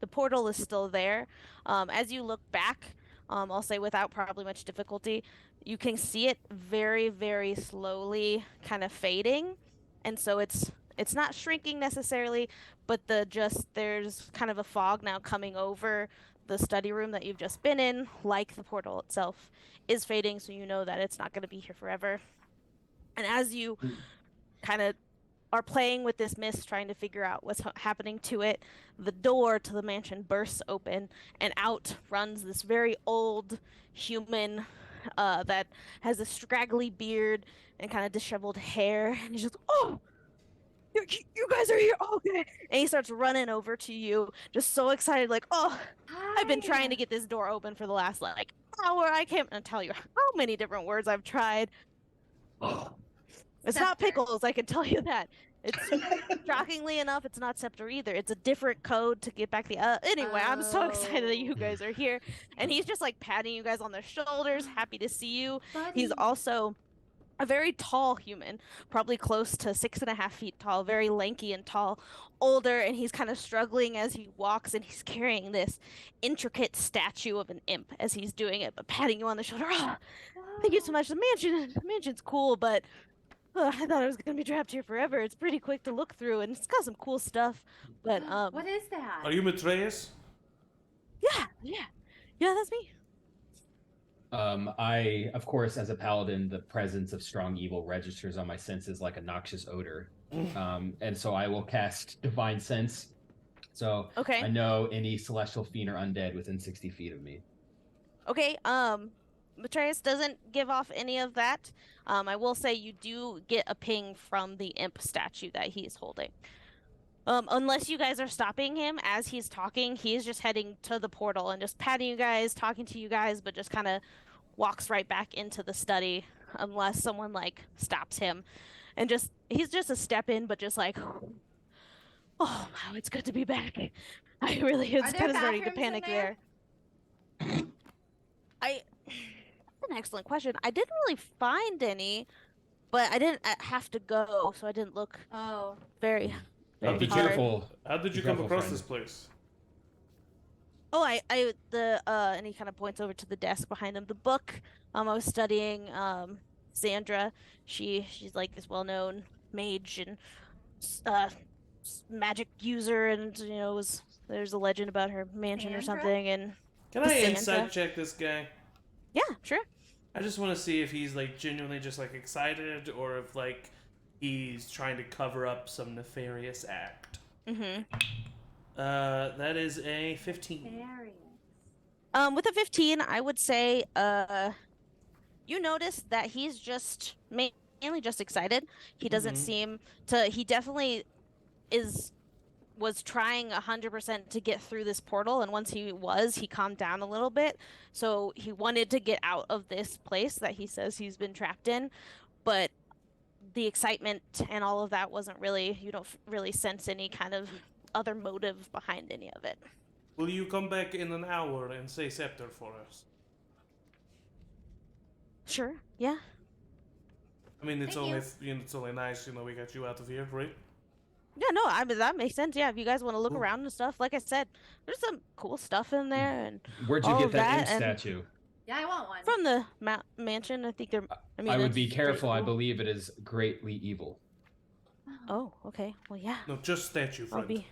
the portal is still there. As you look back, I'll say without probably much difficulty, you can see it very, very slowly kind of fading. And so it's not shrinking necessarily, but there's kind of a fog now coming over the study room that you've just been in, like the portal itself is fading, so you know that it's not going to be here forever. And as you kind of are playing with this mist, trying to figure out what's happening to it, the door to the mansion bursts open, and out runs this very old human that has a straggly beard and kind of disheveled hair. And he's just, oh, you guys are here, okay. And he starts running over to you, just so excited, like, oh, I've been trying to get this door open for the last like hour. I can't tell you how many different words I've tried. It's not pickles, I can tell you that. It's shockingly enough, it's not scepter either. It's a different code to get back the anyway, I'm so excited that you guys are here. And he's just like patting you guys on the shoulders, happy to see you. Buddy. He's also a very tall human, probably close to 6.5 feet tall, very lanky and tall, older, and he's kind of struggling as he walks, and he's carrying this intricate statue of an imp as he's doing it, but patting you on the shoulder. Oh, thank you so much. The mansion's cool, but I thought I was gonna be trapped here forever. It's pretty quick to look through, and it's got some cool stuff. But What is that? Are you Matreus? yeah, that's me. I, of course, as a paladin, the presence of strong evil registers on my senses like a noxious odor. And so I will cast Divine Sense. So Okay. I know any celestial fiend or undead within 60 feet of me. Okay, Matreus doesn't give off any of that. I will say you do get a ping from the imp statue that he's holding. Unless you guys are stopping him as he's talking, he's just heading to the portal and just patting you guys, talking to you guys, but just kind of walks right back into the study unless someone like stops him. And he's just a step in, but just like, oh, wow, it's good to be back. It's there kind of starting to bathrooms in panic there? That's an excellent question. I didn't really find any, but I didn't have to go, so I didn't look Oh. very, Hey, very be hard. careful. How did you Be come careful, across friend. this place? Oh, and he kind of points over to the desk behind him. The book, I was studying, Sandra. She's like this well-known mage and uh magic user, and there's a legend about her mansion or Sandra? something. And Can I Sandra. insight check this guy? Yeah, sure. I just want to see if he's like genuinely just like excited or if like he's trying to cover up some nefarious act. Mm-hmm. That is a 15. With a 15, I would say, you notice that he's just mainly just excited. He doesn't seem to. He definitely was trying 100% to get through this portal, and once he calmed down a little bit. So he wanted to get out of this place that he says he's been trapped in, but the excitement and all of that wasn't really. You don't really sense any kind of other motive behind any of it. Will you come back in an hour and say scepter for us? Sure. Yeah. I mean, it's Thank only you. it's only nice, we got you out of here, right? Yeah, no, that makes sense. Yeah, if you guys want to look around and stuff, like I said, there's some cool stuff in there, and Where'd you all get of that imp and statue? Yeah, I want one. from the mansion. I think they're. I mean, I would it's be pretty careful. I cool. believe it is greatly evil. Oh, okay. Well, yeah. No, just statue, I'll friend. be.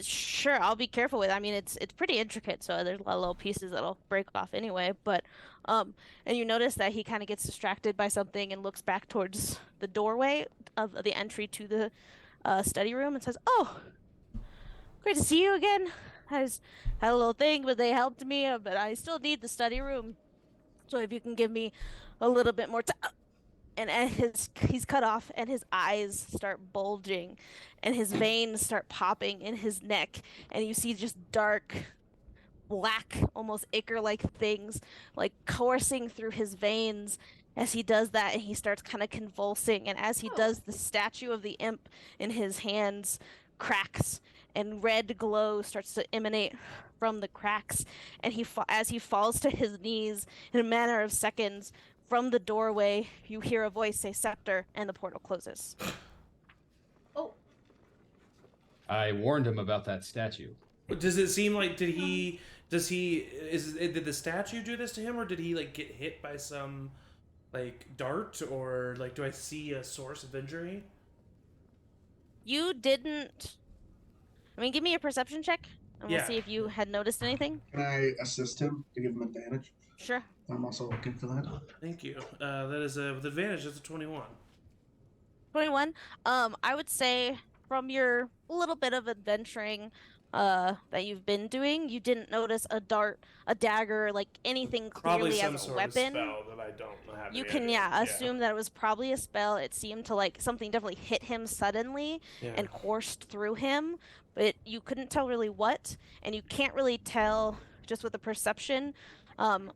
Sure, I'll be careful with it. I mean, it's pretty intricate, so there's a lot of little pieces that'll break off anyway. But, and you notice that he kind of gets distracted by something and looks back towards the doorway of the entry to the study room and says, "Oh, great to see you again. I just had a little thing, but they helped me. But I still need the study room. So if you can give me a little bit more time." And he's cut off, and his eyes start bulging, and his veins start popping in his neck, and you see just dark, black, almost ichor-like things like coursing through his veins as he does that, and he starts kind of convulsing, and as he does, the statue of the imp in his hands cracks, and red glow starts to emanate from the cracks, and as he falls to his knees in a matter of seconds. From the doorway, you hear a voice say "Scepter," and the portal closes. Oh, I warned him about that statue. Does it seem like did the statue do this to him, or did he like get hit by some like dart, or like do I see a source of injury? You didn't. I mean, give me a perception check, and we'll Yeah. see if you had noticed anything. Can I assist him to give him advantage? Sure. I'm also looking for that. Thank you. That is with advantage. That's a 21. 21. I would say from your little bit of adventuring that you've been doing, you didn't notice a dart, a dagger, like anything Probably clearly some as a sort weapon. of spell that I don't have. You any can, idea. assume that it was probably a spell. It seemed to like something definitely hit him suddenly Yeah. and coursed through him, but you couldn't tell really what, and you can't really tell just with the perception.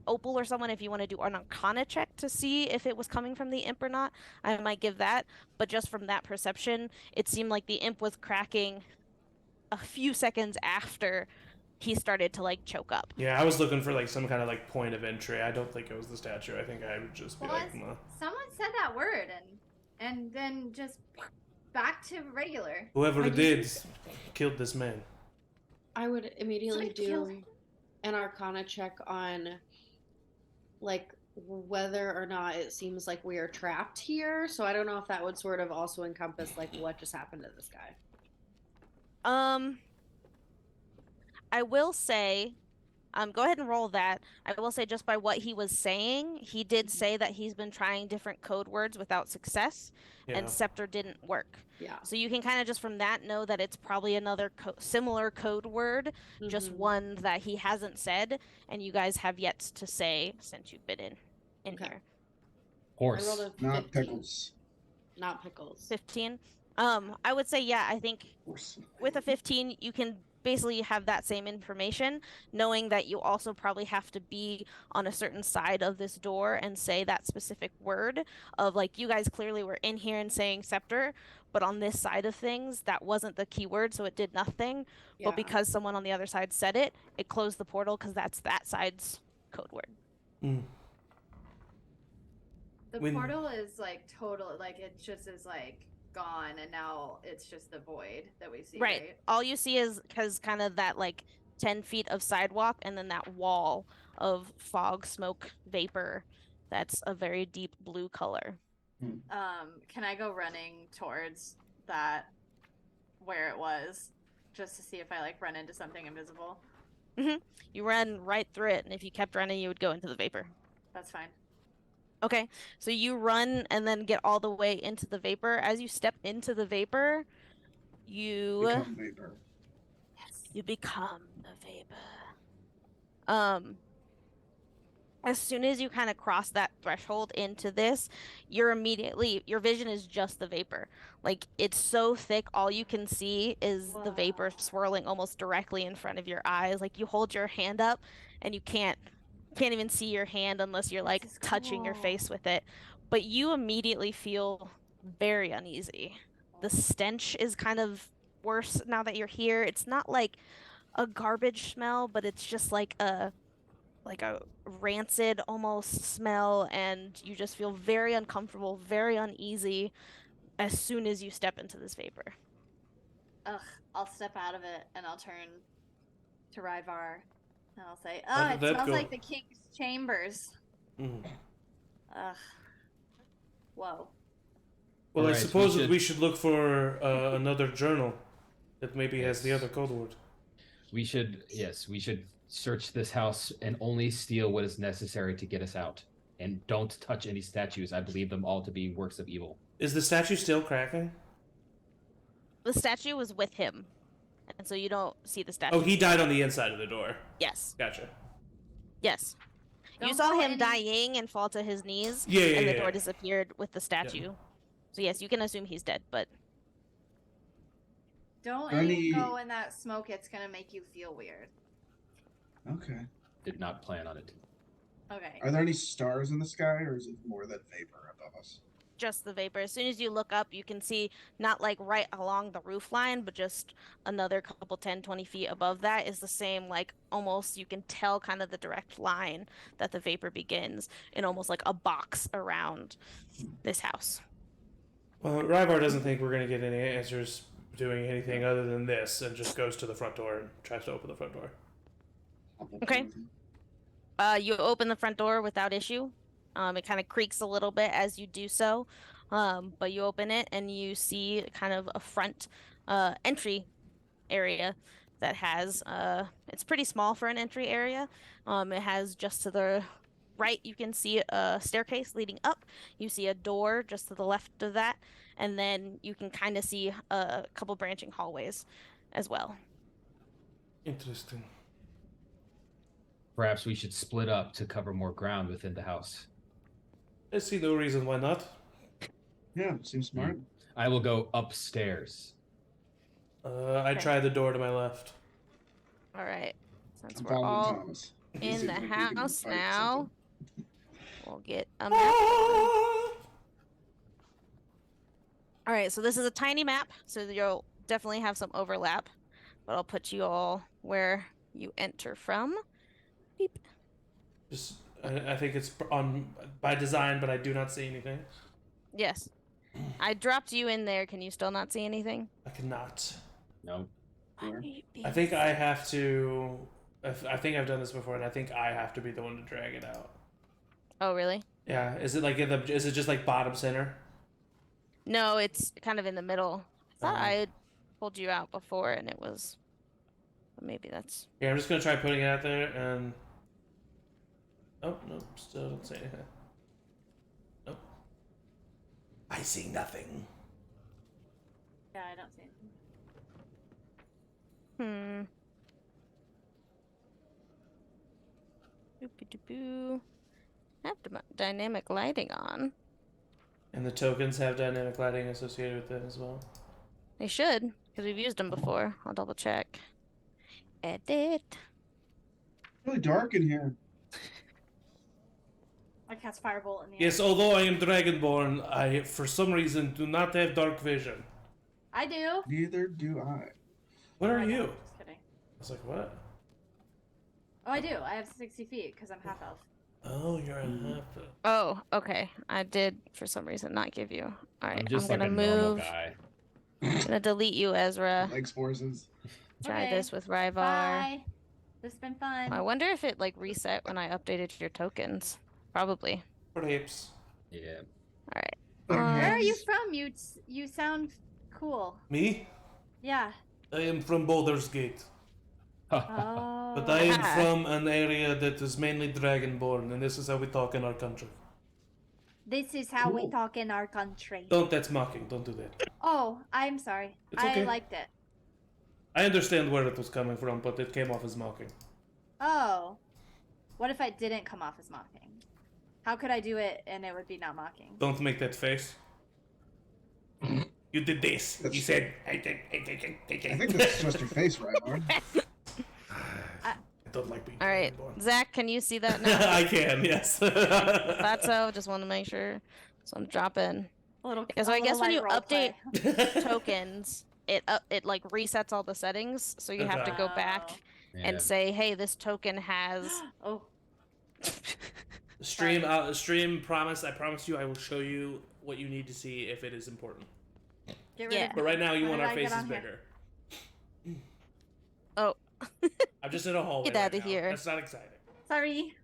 Opal or someone, if you want to do an Arcana check to see if it was coming from the imp or not, I might give that. But just from that perception, it seemed like the imp was cracking a few seconds after he started to like choke up. Yeah, I was looking for like some kind of like point of entry. I don't think it was the statue. I think I would just be like, nah. Someone said that word and then just back to regular. Whoever I it do did killed this man. I would immediately Someone killed do him. an Arcana check on, like, whether or not it seems like we are trapped here. So I don't know if that would sort of also encompass like what just happened to this guy. I will say, go ahead and roll that. I will say just by what he was saying, he did say that he's been trying different code words without success, Yeah. and Scepter didn't work. Yeah. So you can kind of just from that know that it's probably another similar code word, just one that he hasn't said, and you guys have yet to say since you've been in Okay. here. I rolled Horse. a 15. Not pickles. Not pickles. 15. I would say, yeah, I think Horse. with a 15, you can basically have that same information, knowing that you also probably have to be on a certain side of this door and say that specific word of like, you guys clearly were in here and saying scepter, but on this side of things, that wasn't the keyword, so it did nothing. Yeah. But because someone on the other side said it, it closed the portal because that's that side's code word. Mm. The When- portal is like total, like it just is like gone, and now it's just the void that we see. Right. All you see is because kind of that like 10 feet of sidewalk and then that wall of fog, smoke, vapor that's a very deep blue color. Can I go running towards that where it was, just to see if I like run into something invisible? You run right through it, and if you kept running, you would go into the vapor. That's fine. Okay, so you run and then get all the way into the vapor. As you step into the vapor, you Become vapor. Yes. you become the vapor. As soon as you kind of cross that threshold into this, your vision is just the vapor. Like, it's so thick, all you can see is the vapor swirling almost directly in front of your eyes. Like, you hold your hand up and you can't even see your hand unless you're like touching your face with it. But you immediately feel very uneasy. The stench is kind of worse now that you're here. It's not like a garbage smell, but it's just like a rancid almost smell, and you just feel very uncomfortable, very uneasy as soon as you step into this vapor. Ugh, I'll step out of it and I'll turn to Ryvar and I'll say, How "Oh, did it that smells go?" like the king's chambers." Mm. Ugh. Whoa. Well, I Alright, suppose that we should look for another journal that maybe has the Yes. other code word. We should search this house and only steal what is necessary to get us out. And don't touch any statues. I believe them all to be works of evil. Is the statue still cracking? The statue was with him, and so you don't see the statue. Oh, he died on the inside of the door. Yes. Gotcha. Yes. You Don't saw go him any- dying and fall to his knees, Yeah, and the yeah. door disappeared with the statue. So yes, you can assume he's dead, but Don't Are any- go in that smoke. It's gonna make you feel weird. Okay. Did not plan on it. Okay. Are there any stars in the sky, or is it more that vapor above us? just the vapor. As soon as you look up, you can see not like right along the roof line, but just another couple 10, 20 feet above that is the same, like almost you can tell kind of the direct line that the vapor begins in almost like a box around this house. Well, Ryvar doesn't think we're going to get any answers doing anything other than this and just goes to the front door and tries to open the front door. Okay. You open the front door without issue. It kind of creaks a little bit as you do so, but you open it and you see kind of a front entry area that has, it's pretty small for an entry area. It has just to the right, you can see a staircase leading up. You see a door just to the left of that, and then you can kind of see a couple branching hallways as well. Interesting. Perhaps we should split up to cover more ground within the house. I see no reason why not. Yeah, seems smart. I will go upstairs. I Okay. try the door to my left. All right, since I'm we're following all Thomas. He in seems the like he's gonna house fight now, something. we'll get a map. All right, so this is a tiny map, so you'll definitely have some overlap, but I'll put you all where you enter from. Beep. Just, I think it's on by design, but I do not see anything. Yes. I dropped you in there. Can you still not see anything? I cannot. Nope. I think I have to. I think I've done this before, and I think I have to be the one to drag it out. Oh, really? Yeah. Is it like in the? Is it just like bottom center? No, it's kind of in the middle. I thought I had pulled you out before, and it was. Maybe that's. Yeah, I'm just gonna try putting it out there, and. Oh no! Still don't say anything. Nope. I see nothing. Yeah, I don't see anything. Doopy-doo-boo. Have dynamic lighting on. And the tokens have dynamic lighting associated with them as well. They should, because we've used them before. I'll double check. Edit. Really dark in here. I cast Firebolt in the Yes, air. although I am Dragonborn, I for some reason do not have dark vision. I do. Neither do I. What are I you? know, just kidding. I was like, what? Oh, I do. I have 60 feet because I'm half elf. Oh, you're a half. Oh, okay. I did, for some reason, not give you. All right, I'm just gonna like a normal move. guy. I'm gonna delete you, Ezra. Legs forces. Try Okay. this with Ryvar. Bye. This has been fun. I wonder if it like reset when I updated your tokens. Probably. Perhaps. Yeah. All right. Where are you from? You sound cool. Me? Yeah. I am from Baldur's Gate. Oh. But I am from an area that is mainly Dragonborn, and this is how we talk in our country. This is how we Cool. talk in our country. That's mocking. Don't do that. Oh, I'm sorry. It's okay. I liked it. I understand where it was coming from, but it came off as mocking. Oh. What if I didn't come off as mocking? How could I do it and it would be not mocking? Don't make that face. You did this. You said. I think that's just your face, Ryvar. I don't like being All right, Dragonborn. Zach, can you see that now? I can, yes. Thought so. Just want to make sure. So I'm dropping. A little. So I guess when you role update play. tokens, it like resets all the settings. So you have to go back Oh. and say, hey, this token has. Oh. Stream promise. I promise you, I will show you what you need to see if it is important. Get rid Yeah. of But right now, you How want did our I get faces on here? bigger. Oh. I'm just in a hallway. Get outta right now. here. That's not exciting. Sorry.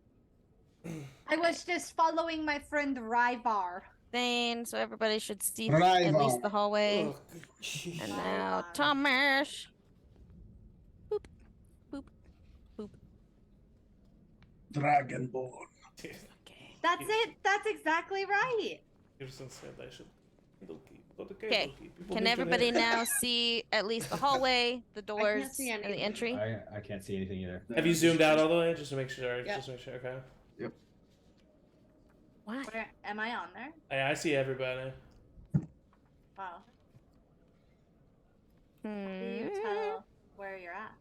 I was just following my friend Ryvar. Thane, so everybody should see Ryvar. at least the hallway. Ugh. And now Ryvar. Thomas. Boop, boop, boop. Dragonborn. Okay. That's it. That's exactly right. Kirsten said I should. Go to Okay. Candlekeep. People Can need to everybody know. now see at least the hallway, the doors, see and the anything. entry? I can't see anything either. Have you zoomed out all the way just to make sure? Yeah. Just to make sure. Okay. What? Where am I on there? Hey, I see everybody. Wow. Hmm. Do you tell where you're at?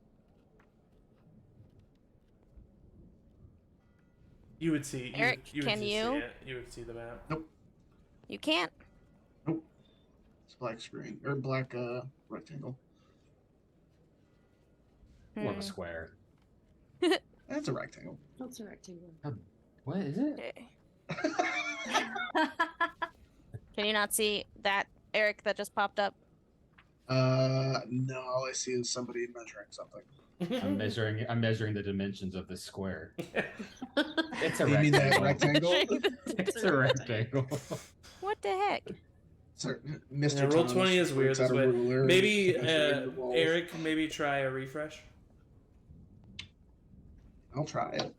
You would see. Eric, you can would you? See it. You would see the map. You can't. It's black screen or black rectangle. More of Hmm. a square. That's a rectangle. That's a rectangle. What is it? Okay. Can you not see that, Eric, that just popped up? No, all I see is somebody measuring something. I'm measuring the dimensions of this square. It's a You mean that rectangle. rectangle? It's a rectangle. What the heck? Sir, Mr. Yeah, roll Thomas 20 is weird breaks out this a way. ruler, Maybe measuring the walls. Eric, maybe try a refresh. I'll try it.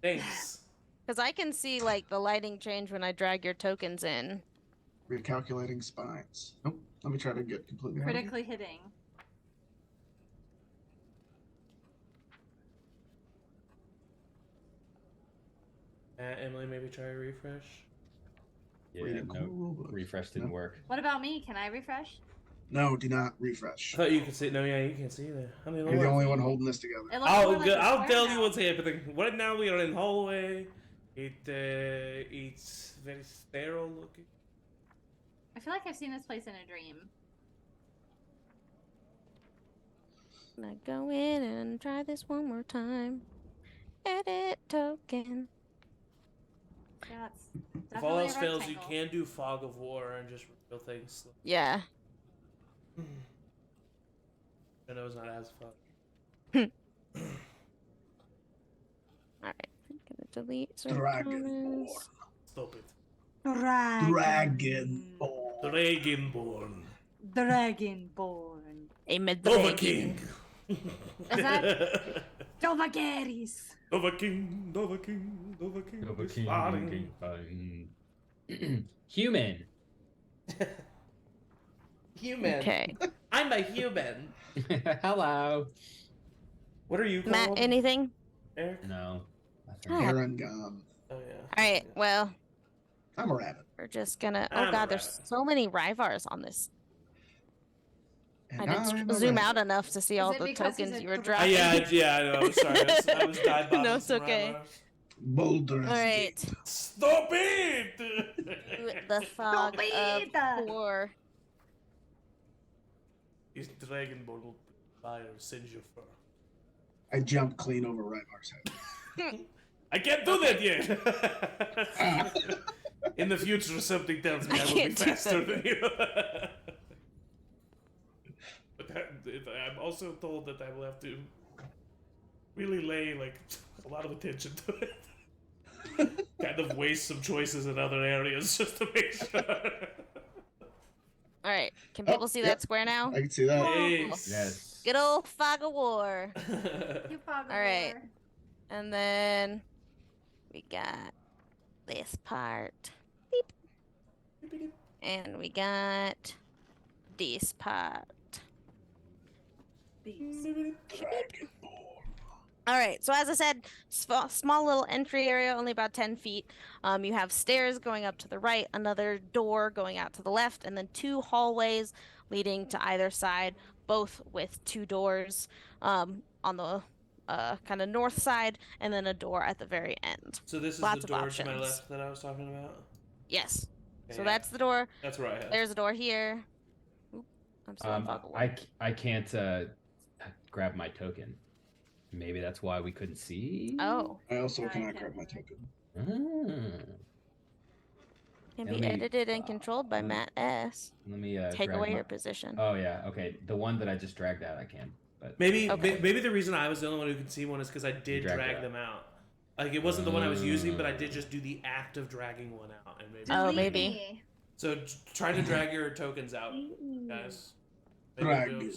Thanks. Because I can see like the lighting change when I drag your tokens in. Recalculating spines. Nope. Let me try to get completely out of it. Critically hitting. Emily, maybe try a refresh. Yeah, Read a cool no, rulebook. refresh didn't No. work. What about me? Can I refresh? No, do not refresh. I thought you could see. No, yeah, you can see there. I mean, You're the only one holding this together. It looks more like a I'll square tell now. you what's happening. Right now we are in hallway. It's very sterile looking. I feel like I've seen this place in a dream. Gonna go in and try this one more time. Edit token. Yeah, it's If all definitely else a fails, you rectangle. can do Fog of War and just reveal things. Yeah. I know it's not as fun. Alright. I'm gonna delete Sir Dragonborn. Thomas. Stop it. Dragonborn. Dragonborn. Dragonborn. A Nova Medragon. King. Is that Dovageris? Nova King, Nova King, Nova King. Nova is King, fighting. Human. Human. Okay. I'm a human. Hello. What are you called? Matt, anything? Eric? No. nothing. Ah. Herringum. Oh yeah. Alright, well, I'm a rabbit. we're just gonna. I'm Oh a god, there's rabbit. so many Ryvars on this. I And didn't I'm a zoom rabbit. out enough to see Is all it the because he's tokens a you were dra- dropping. Yeah, I know. I'm sorry. I was dive bombing. No, it's some okay. Ryvars. Boulders. Alright. Stop it! The fog Stop of it! war. His Dragonborn will fire singe your fur. I jumped clean over Ryvar's head. I can't do that yet. In the future, something tells me I I will be can't do faster that. than you. But I'm also told that I will have to really lay like a lot of attention to it. Kind of waste some choices in other areas just to make sure. Alright, can Oh, people see yep. that square now? I can see that. Yes. Yes. Good old fog of war. You fog of Alright. war. And then we got this part. Beep. And we got this part. Dragonborn. All right, so as I said, small little entry area, only about 10 feet. You have stairs going up to the right, another door going out to the left, and then 2 hallways leading to either side, both with 2 doors on the kind of north side, and then a door at the very end. So this is Lots the of door to my options. left that I was talking about? Yes. Okay, So yeah. that's the door. That's where I have. There's a door here. Oop, I'm still in fog of war. I can't grab my token. Maybe that's why we couldn't see. Oh, I also I cannot can't grab my either. token. can Let be me- edited and controlled by let me- Matt S. Let me Take drag away my- your position. Oh yeah, okay. The one that I just dragged out, I can. But Maybe Okay. maybe the reason I was the only one who could see one is because I did dragged drag it out. them out. Like it wasn't the one I was using, but I did just do the act of dragging one out, and maybe. Oh, Delete maybe. me. So try to drag your tokens out, guys. Maybe you'll be able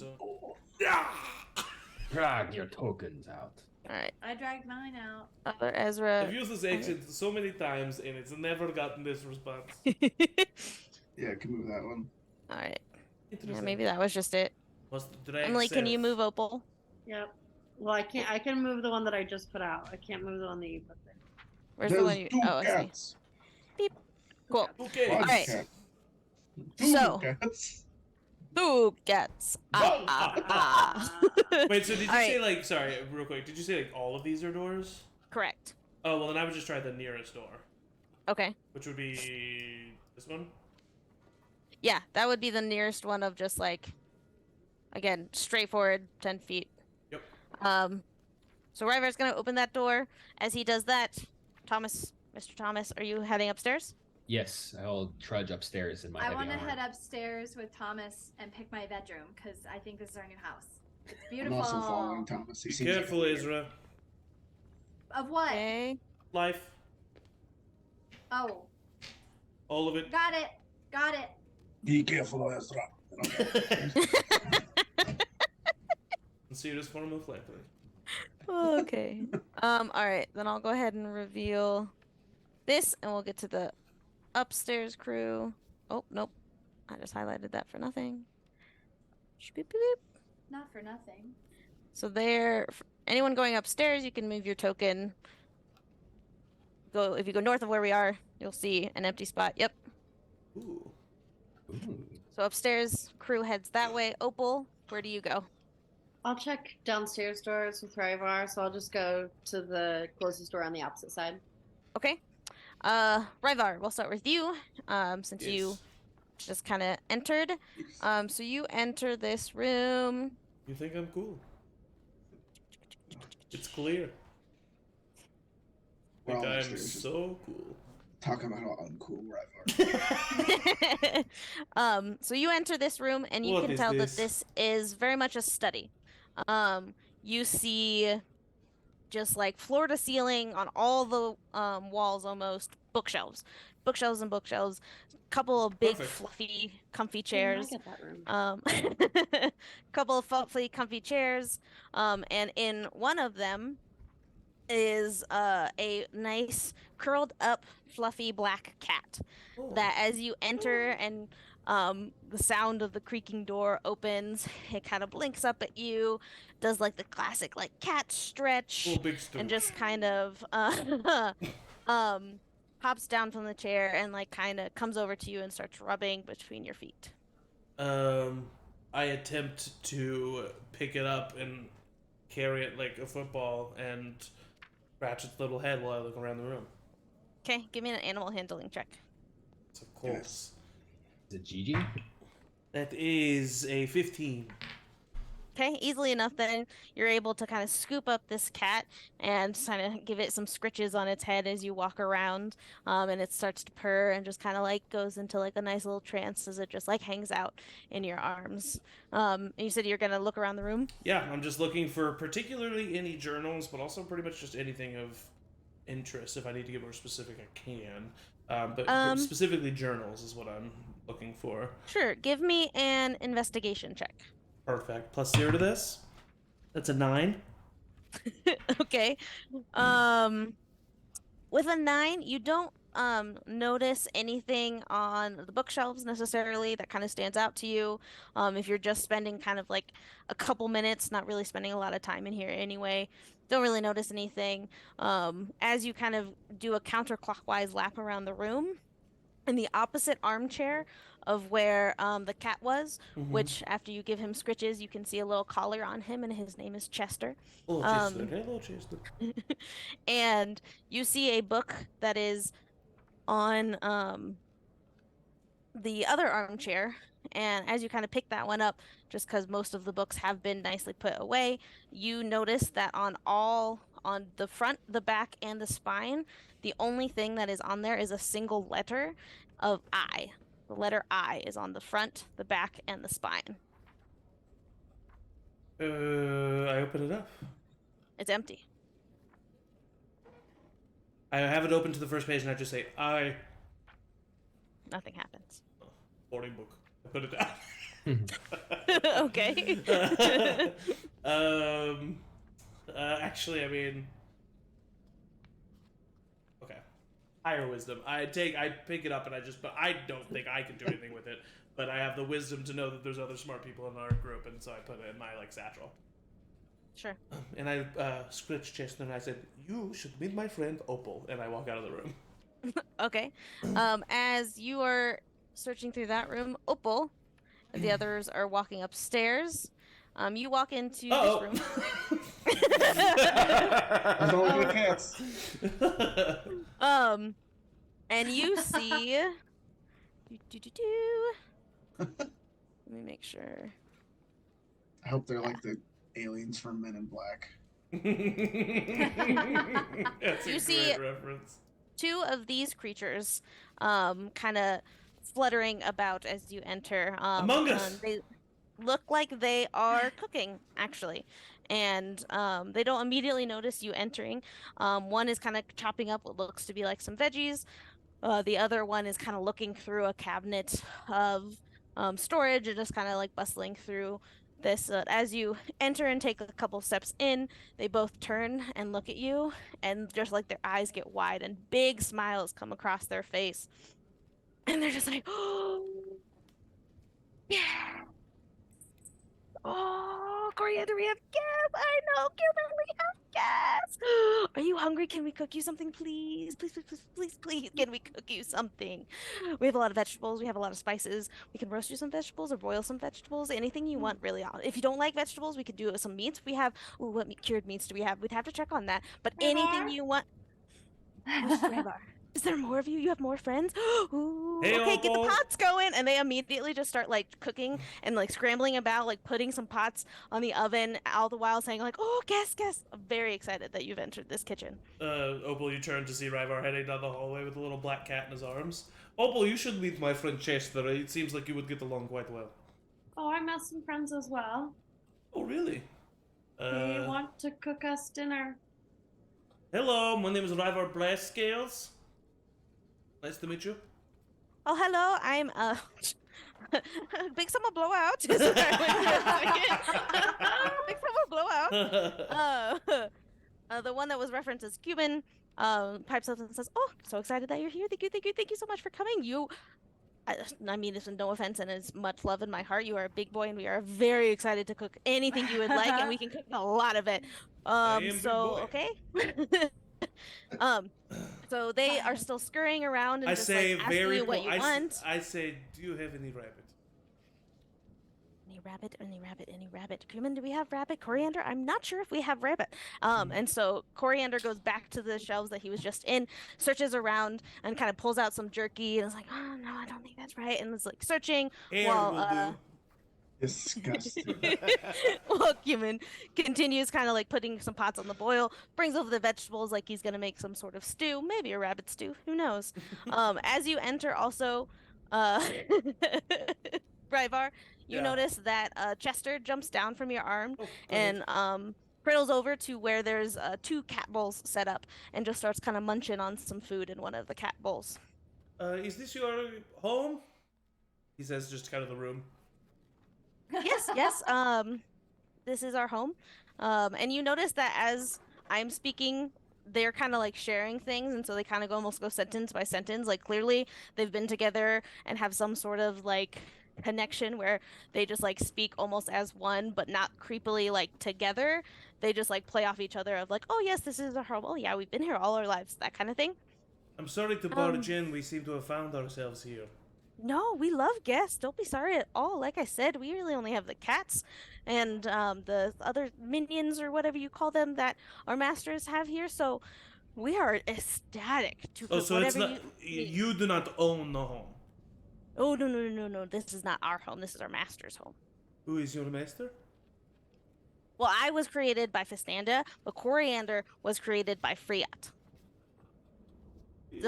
to- Dragonborn. drag your tokens out. All right, I dragged mine out. other Ezra. I've used this action so many times, and it's never gotten this response. Yeah, I can move that one. All right. Yeah, Interesting. maybe that was just it. Must drag Emily, can you self. move Opal? Yep. Well, I can't. I can move the one that I just put out. I can't move the one that you put there. Where's There's the one you? 2 Oh, I see. cats. Cool. Okay. One Alright. cat. 2 So- cats. Who gets? Ah. Wait, so did you All say right. like? Sorry, real quick. Did you say like all of these are doors? Correct. Oh well, then I would just try the nearest door, Okay. which would be this one. Yeah, that would be the nearest one of just like, again, straightforward, 10 feet. Yep. So Ryver's gonna open that door. As he does that, Mr. Thomas, are you heading upstairs? Yes, I'll trudge upstairs in my I heavy want to armor. head upstairs with Thomas and pick my bedroom because I think this is our new house. It's I'm beautiful. also following Thomas. He Be seems like careful, a weird- Ezra. Of what? Okay. Life, Oh, all of it. got it. Got it. Be careful, Ezra. Serious form of flattery. Okay. All right, then I'll go ahead and reveal this, and we'll get to the upstairs crew. Oh, nope. I just highlighted that for nothing. Beep, beep, beep. Not for nothing. So there, for anyone going upstairs, you can move your token. If you go north of where we are, you'll see an empty spot. Yep. Ooh. Ooh. So upstairs, crew heads that way. Opal, where do you go? I'll check downstairs doors with Ryvar, so I'll just go to the closest door on the opposite side. Okay. Ryvar, we'll start with you. Since you Yes. just kind of entered. So you enter this room. You think I'm cool? clear. I We're all think I am upstairs just so cool. talking about how uncool Rev are. So you enter this room and you What can is tell that this? this is very much a study. You see just like floor to ceiling on all the walls almost bookshelves and bookshelves, couple of big Perfect. fluffy comfy I chairs, get that room. couple of fluffy comfy chairs, and in one of them is a nice curled up fluffy black cat Oh. that as you enter and the sound of the creaking door opens, it kind of blinks up at you, does like the classic like cat stretch, Oh, big and stretch. just kind of um hops down from the chair and like kind of comes over to you and starts rubbing between your feet. I attempt to pick it up and carry it like a football and scratch its little head while I look around the room. Okay, give me an animal handling check. It's of course. Is it Gigi? That is a 15. Okay, easily enough then you're able to kind of scoop up this cat and kind of give it some scritches on its head as you walk around, and it starts to purr and just kind of like goes into like a nice little trance as it just like hangs out in your arms. And you said you're gonna look around the room? Yeah, I'm just looking for particularly any journals, but also pretty much just anything of interest. If I need to get more specific, I can. But specifically journals is what I'm looking for. Sure, give me an investigation check. Perfect. +0 to this. That's a 9. Okay. With a 9, you don't notice anything on the bookshelves necessarily that kind of stands out to you. If you're just spending kind of like a couple minutes, not really spending a lot of time in here anyway, don't really notice anything. As you kind of do a counterclockwise lap around the room, in the opposite armchair of where the cat was, which after you give him scritches, you can see a little collar on him, and his name is Chester. Oh, Chester. Hello, Chester. And you see a book that is on the other armchair. And as you kind of pick that one up, just because most of the books have been nicely put away, you notice that on the front, the back, and the spine, the only thing that is on there is a single letter of I. The letter I is on the front, the back, and the spine. I open it up. It's empty. I have it open to the first page and I just say, I. Nothing happens. Boarding book. I put it down. Okay. Actually, I mean, okay. Higher wisdom. I pick it up and but I don't think I can do anything with it. But I have the wisdom to know that there's other smart people in our group, and so I put it in my like satchel. Sure. And I scratched Chester and I said, "You should meet my friend Opal," and I walk out of the room. Okay. As you are searching through that room, Opal and the others are walking upstairs. You walk into this room. There's only good cats. And you see. Let me make sure. I hope they're like the aliens from Men in Black. That's You a see- great reference. 2 of these creatures kind of fluttering about as you enter. Among Us! They look like they are cooking, actually. And they don't immediately notice you entering. One is kind of chopping up what looks to be like some veggies. The other one is kind of looking through a cabinet of storage and just kind of like bustling through this. As you enter and take a couple steps in, they both turn and look at you, and just like their eyes get wide and big smiles come across their face. And they're just like, oh, yeah. Oh, Coriander, we have gas. I know, Gilbert, we have gas. Are you hungry? Can we cook you something, please? Please, please, please, please, please. Can we cook you something? We have a lot of vegetables. We have a lot of spices. We can roast you some vegetables or boil some vegetables. Anything you want, really. If you don't like vegetables, we could do some meats. We have, what cured meats do we have? We'd have to check on that. But anything you want. Where's Grandma? Is there more of you? You have more friends? Ooh, Hey, okay, get the Opal. pots going. And they immediately just start like cooking and like scrambling about, like putting some pots on the oven, all the while saying like, "Oh, guess." I'm very excited that you've entered this kitchen. Opal, you turn to see Ryvar heading down the hallway with a little black cat in his arms. Opal, you should meet my friend Chester. It seems like you would get along quite well. Oh, I met some friends as well. Oh, really? They want to cook us dinner. Hello, my name is Ryvar Blast-Scales. Nice to meet you. Oh, hello. I'm Big Summer Blowout. Sorry, wait a second. Big Summer Blowout. The one that was referenced as Cuban, pipes up and says, "Oh, so excited that you're here. Thank you so much for coming. I mean this with no offense and as much love in my heart. You are a big boy, and we are very excited to cook anything you would like, and we can cook a lot of it. I am So big boy. okay." So they are still scurrying around and I just say like asking very you what you want. I say, do you have any rabbit? Any rabbit. Cumin, do we have rabbit? Coriander? I'm not sure if we have rabbit. And so Coriander goes back to the shelves that he was just in, searches around, and kind of pulls out some jerky, and is like, "Oh no, I don't think that's right," and is like searching Air while will do. Disgusting. well, Cumin continues kind of like putting some pots on the boil, brings over the vegetables like he's gonna make some sort of stew, maybe a rabbit stew, who knows. As you enter also, Ryvar, you Yeah. notice that Chester jumps down from your arm Oh, and hurtles over to where there's 2 cat bowls set up and just starts kind of munching on some food in one of the cat bowls. Is this your home? He says, just kind of the room. Yes. This is our home. And you notice that as I'm speaking, they're kind of like sharing things, and so they kind of almost go sentence by sentence. Like clearly they've been together and have some sort of like connection where they just like speak almost as one, but not creepily like together. They just like play off each other of like, "Oh yes, this is our home. Oh yeah, we've been here all our lives," that kind of thing. I'm sorry to barge in. We seem to have found ourselves here. No, we love guests. Don't be sorry at all. Like I said, we really only have the cats and the other minions or whatever you call them that our masters have here. So we are ecstatic to Oh, cook so it's whatever not you need. you do not own the home. Oh no! This is not our home. This is our master's home. Who is your master? Well, I was created by Festanda, but Coriander was created by Friat.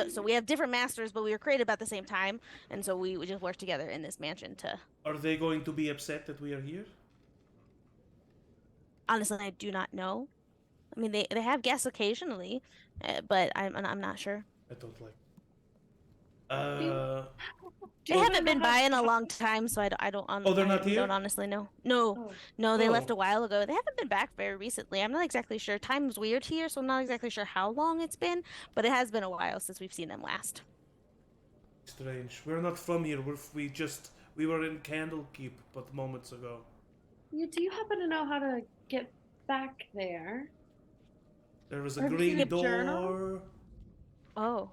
So we have different masters, but we were created about the same time, and so we just work together in this mansion to. Are they going to be upset that we are here? Honestly, I do not know. I mean, they have guests occasionally, but I'm not sure. I don't like. They haven't been by in a long time, so I don't. Oh, they're not I here? don't honestly know. No, Oh. no, they left Oh. a while ago. They haven't been back very recently. I'm not exactly sure. Time's weird here, so I'm not exactly sure how long it's been, but it has been a while since we've seen them last. Strange. We're not from here. We were in Candlekeep but moments ago. Do you happen to know how to get back there? There was a Have you green seen a door. journal? Oh,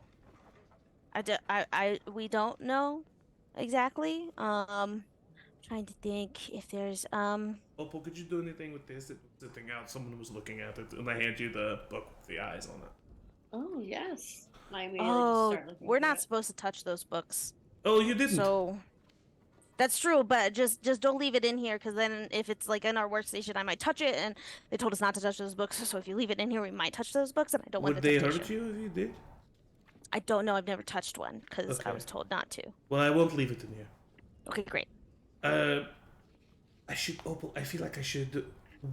we don't know exactly. Trying to think if there's Opal, could you do anything with this? It was sitting out. Someone was looking at it, and I hand you the book with the eyes on it. Oh yes. I immediately just Oh, start looking we're through not it. supposed to touch those books. Oh, you didn't. So that's true, but just don't leave it in here, because then if it's like in our workstation, I might touch it, and they told us not to touch those books. So if you leave it in here, we might touch those books, and I don't want Would the they temptation. hurt you if you did? I don't know. I've never touched one because I Okay. was told not to. Well, I won't leave it in here. Okay, great. I should. Opal, I feel like I should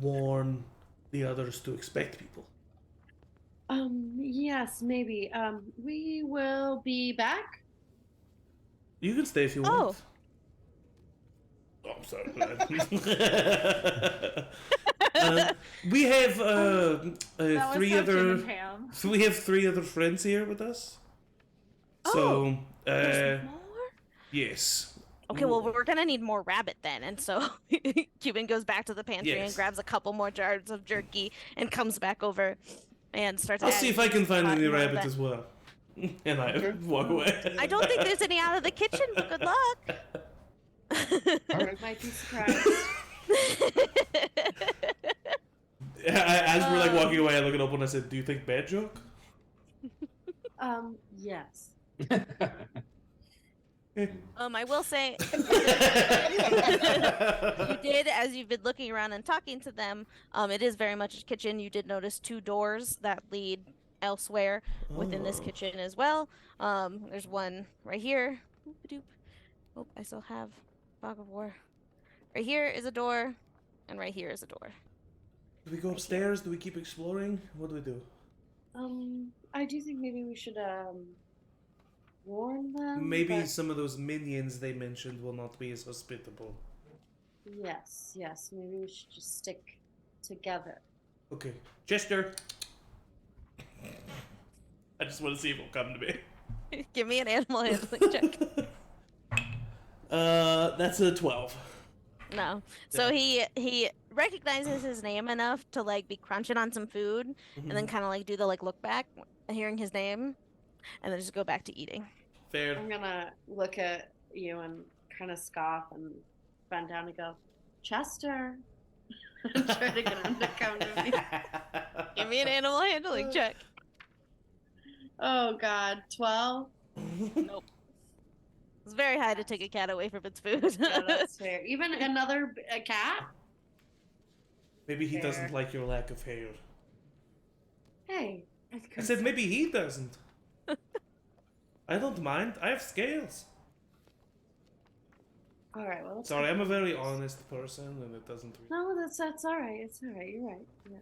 warn the others to expect people. Yes, maybe. We will be back. You can stay if you Oh. want. Oh, I'm sorry. We have That was three so other. Jim and Pam. So we have 3 other friends here with us. So, There's more? yes. Okay, well, we're gonna need more rabbit then, and so Cuban goes back to the pantry and Yes. grabs a couple more jars of jerky and comes back over and starts. I'll see if I can find adding any more of rabbit that. as well. And I walk away. I don't think there's any out of the kitchen, but good luck. All right. Might be surprised. As we're like walking away, I look at Opal and I said, "Do you think bad joke?" Yes. I will say you did, as you've been looking around and talking to them, it is very much a kitchen. You did notice two doors that lead elsewhere within this kitchen as well. There's one right here. Oop-a-doop. Oh, I still have Fog of War. Right here is a door, and right here is a door. Do we go upstairs? Do we keep exploring? What do we do? I do think maybe we should warn them. Maybe but some of those minions they mentioned will not be as hospitable. yes, maybe we should just stick together. Okay. Chester! I just want to see if it'll come to me. Give me an animal handling check. That's a 12. No. So he recognizes his name enough to like be crunching on some food and then kind of like do the like look back hearing his name and then just go back to eating. Fair. I'm gonna look at you and kind of scoff and bend down and go, Chester. And try to get him to come to me. Give me an animal handling check. Oh God, 12. Nope. It's very high to take a cat away from its food. Yeah, that's fair. Even a cat. Maybe he Fair. doesn't like your lack of hair. Hey, I said maybe he doesn't. I don't mind. I have scales. all right. Well, let's Sorry, go. I'm a very honest person, and it doesn't. No, that's all right. It's all right. You're right. Yeah.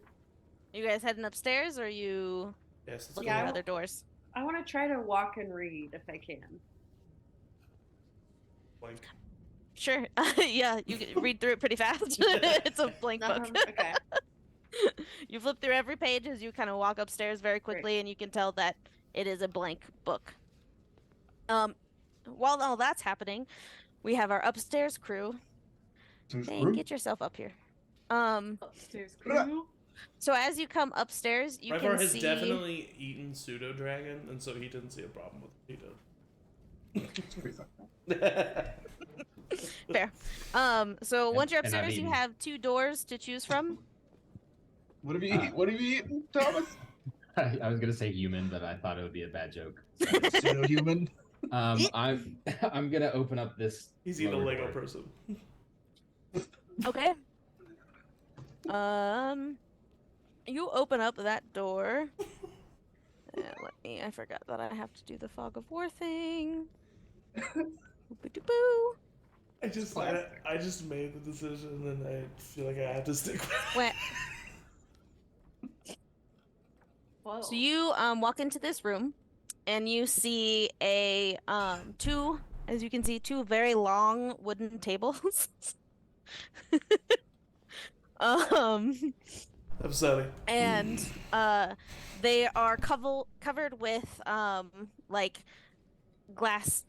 You guys heading upstairs or are you Yes, it's looking Yeah, at I other doors? I want to try to walk and read if I can. like Sure. Yeah, you can read through it pretty fast. It's a blank book. Okay. You flip through every page as you kind of walk upstairs very quickly, and you can tell that it is a blank book. While all that's happening, we have our upstairs crew. Dang, get yourself up here. Upstairs crew. So as you come upstairs, you Ryvar can has see. definitely eaten pseudo dragon, and so he didn't see a problem with it. It's pretty fun. He did. Fair. So once you're and I've upstairs, you eaten. have two doors to choose from. What have you eaten? What have you eaten, Thomas? I was gonna say human, but I thought it would be a bad joke. Pseudo-human. I'm gonna open up this. He's eating a lower Lego door. person. Okay. You open up that door. I forgot that I have to do the Fog of War thing. Boop-a-doo-boo. I just made the decision, and I feel like I have to stick with it. Wait. Whoa. So you walk into this room, and you see two, as you can see, two very long wooden tables. Upsetting. And they are covered with like glass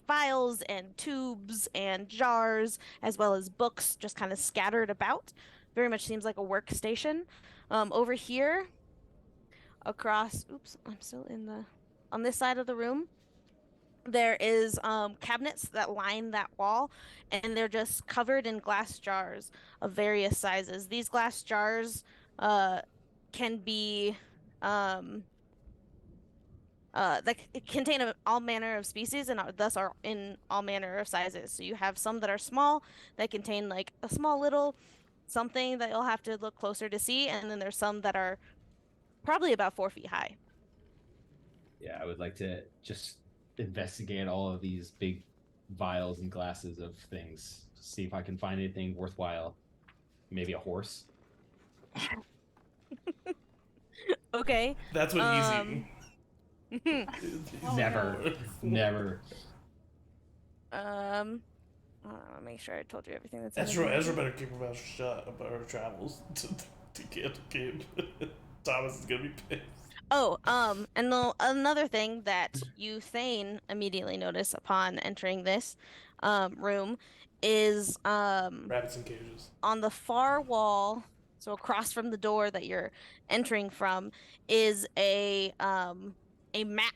vials and tubes and jars, as well as books just kind of scattered about. Very much seems like a workstation. Over here, across, oops, I'm still on this side of the room, there is cabinets that line that wall, and they're just covered in glass jars of various sizes. These glass jars can be that contain all manner of species and thus are in all manner of sizes. So you have some that are small that contain like a small little something that you'll have to look closer to see, and then there's some that are probably about 4 feet high. Yeah, I would like to just investigate all of these big vials and glasses of things. See if I can find anything worthwhile. Maybe a horse. Okay. That's what he's eating. Oh, Never, never. I want to make sure I told you everything that's That's in right. here. Ezra better keep her mouth shut about her travels to Candlekeep. Thomas is gonna be pissed. Oh, and another thing that you, Thane, immediately notice upon entering this room is Rabbits in cages. on the far wall, so across from the door that you're entering from, is a map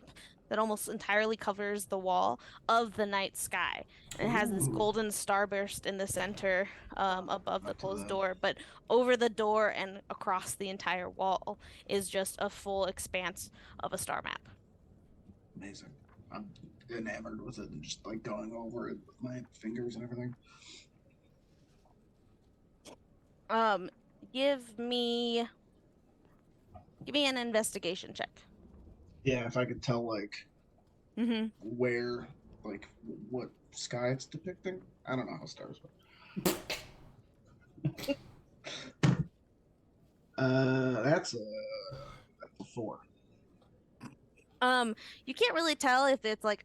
that almost entirely covers the wall of the night sky. And it has this Ooh. golden starburst in the center above the Up to closed that. door, but over the door and across the entire wall is just a full expanse of a star map. Amazing. I'm enamored with it and just like going over it with my fingers and everything. Um, give me an investigation check. Yeah, if I could tell like Mm-hmm. where, like what sky it's depicting. I don't know how stars work. That's a 4. You can't really tell if it's like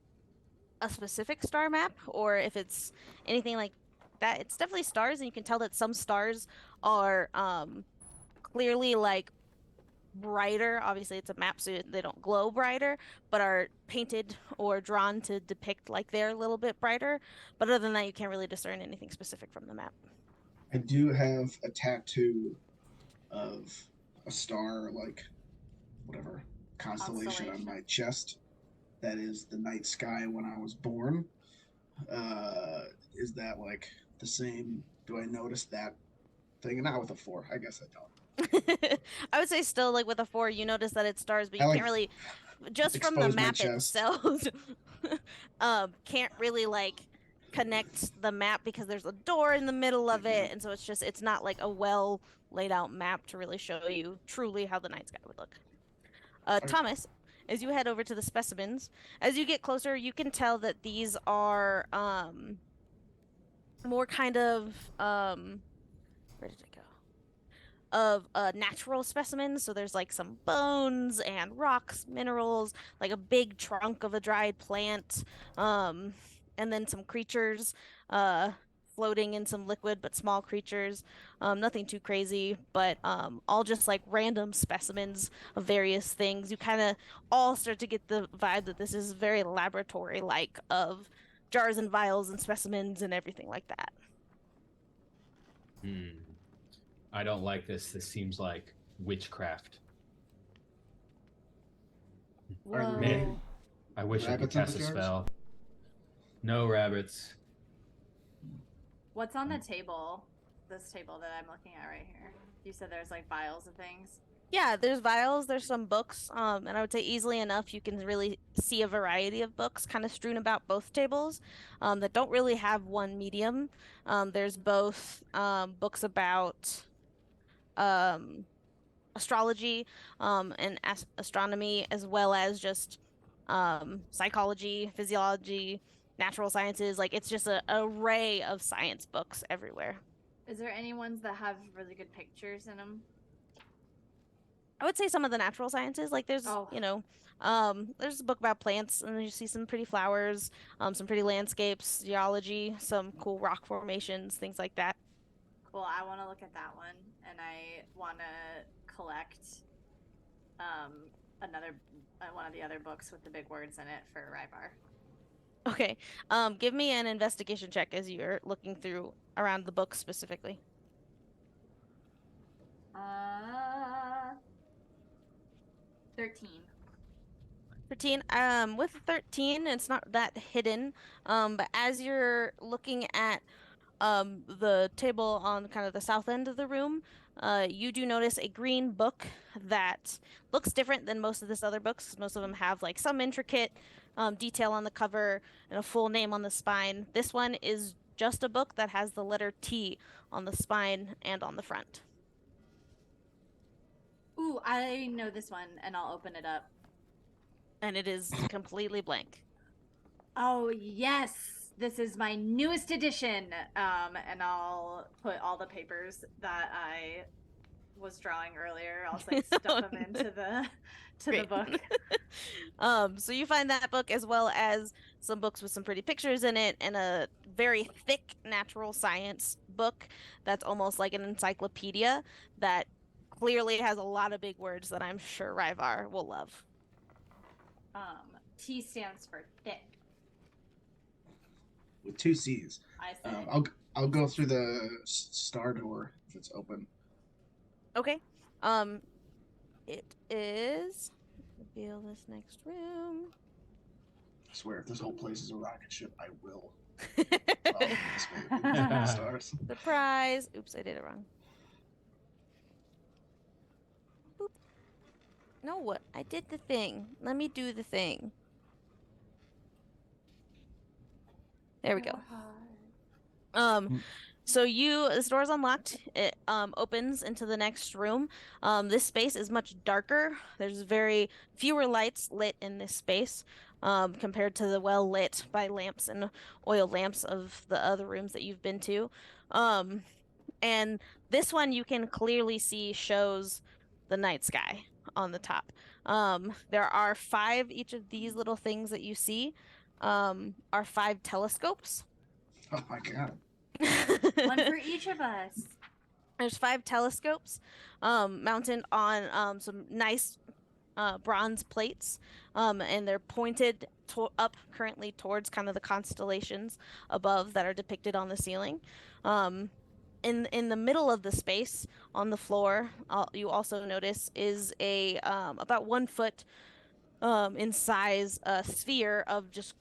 a specific star map or if it's anything like that. It's definitely stars, and you can tell that some stars are clearly like brighter. Obviously, it's a map, so they don't glow brighter, but are painted or drawn to depict like they're a little bit brighter. But other than that, you can't really discern anything specific from the map. I do have a tattoo of a star, like whatever constellation on my chest. That is the night sky when I was born. Is that like the same? Do I notice that thing? Not with a 4. I guess I don't. I would say still like with a 4, you notice that it's stars, but I you like can't really just from the expose my map chest. itself can't really like connect the map because there's a door in the middle of Yeah. it, and so it's not like a well laid out map to really show you truly how the night sky would look. Okay. Thomas, as you head over to the specimens, as you get closer, you can tell that these are more kind of where did it go? Of natural specimens. So there's like some bones and rocks, minerals, like a big trunk of a dried plant, um, and then some creatures uh, floating in some liquid, but small creatures. Nothing too crazy, but all just like random specimens of various things. You kind of all start to get the vibe that this is very laboratory-like of jars and vials and specimens and everything like that. I don't like this. This seems like witchcraft. Are there Whoa. any Man, I wish I could rabbits in the cast a jars? spell. No rabbits. What's on the table? This table that I'm looking at right here. You said there's like vials of things. Yeah, there's vials, there's some books, and I would say easily enough you can really see a variety of books kind of strewn about both tables, that don't really have one medium. There's both books about um, astrology and astronomy, as well as just psychology, physiology, natural sciences. Like it's just an array of science books everywhere. Is there any ones that have really good pictures in them? I would say some of the natural sciences, like there's, Oh. there's a book about plants, and then you see some pretty flowers, some pretty landscapes, geology, some cool rock formations, things like that. Cool. I want to look at that one, and I want to collect another one of the other books with the big words in it for Ryvar. Okay. Give me an investigation check as you're looking through around the book specifically. 13. 13. With 13, it's not that hidden. But as you're looking at the table on kind of the south end of the room, you do notice a green book that looks different than most of this other books. Most of them have like some intricate detail on the cover and a full name on the spine. This one is just a book that has the letter T on the spine and on the front. Ooh, I know this one, and I'll open it up. And it is completely blank. Oh, yes. This is my newest edition. And I'll put all the papers that I was drawing earlier. I'll like stuff them into the book. So you find that book as well as some books with some pretty pictures in it and a very thick natural science book that's almost like an encyclopedia that clearly has a lot of big words that I'm sure Ryvar will love. T stands for thick. With 2 C's. I say. I'll go through the star door if it's open. Okay. It is. Reveal this next room. I swear, if this whole place is a rocket ship, I will. The stars. Surprise! Oops, I did it wrong. Boop. No, what? I did the thing. Let me do the thing. There we go. Mm. So this door's unlocked. It opens into the next room. This space is much darker. There's very fewer lights lit in this space, compared to the well lit by lamps and oil lamps of the other rooms that you've been to. And this one you can clearly see shows the night sky on the top. There are 5 each of these little things that you see, are 5 telescopes. Oh my god. One for each of us. There's 5 telescopes, mounted on some nice bronze plates, and they're pointed up currently towards kind of the constellations above that are depicted on the ceiling. In the middle of the space on the floor, you also notice is a about 1 foot in size sphere of just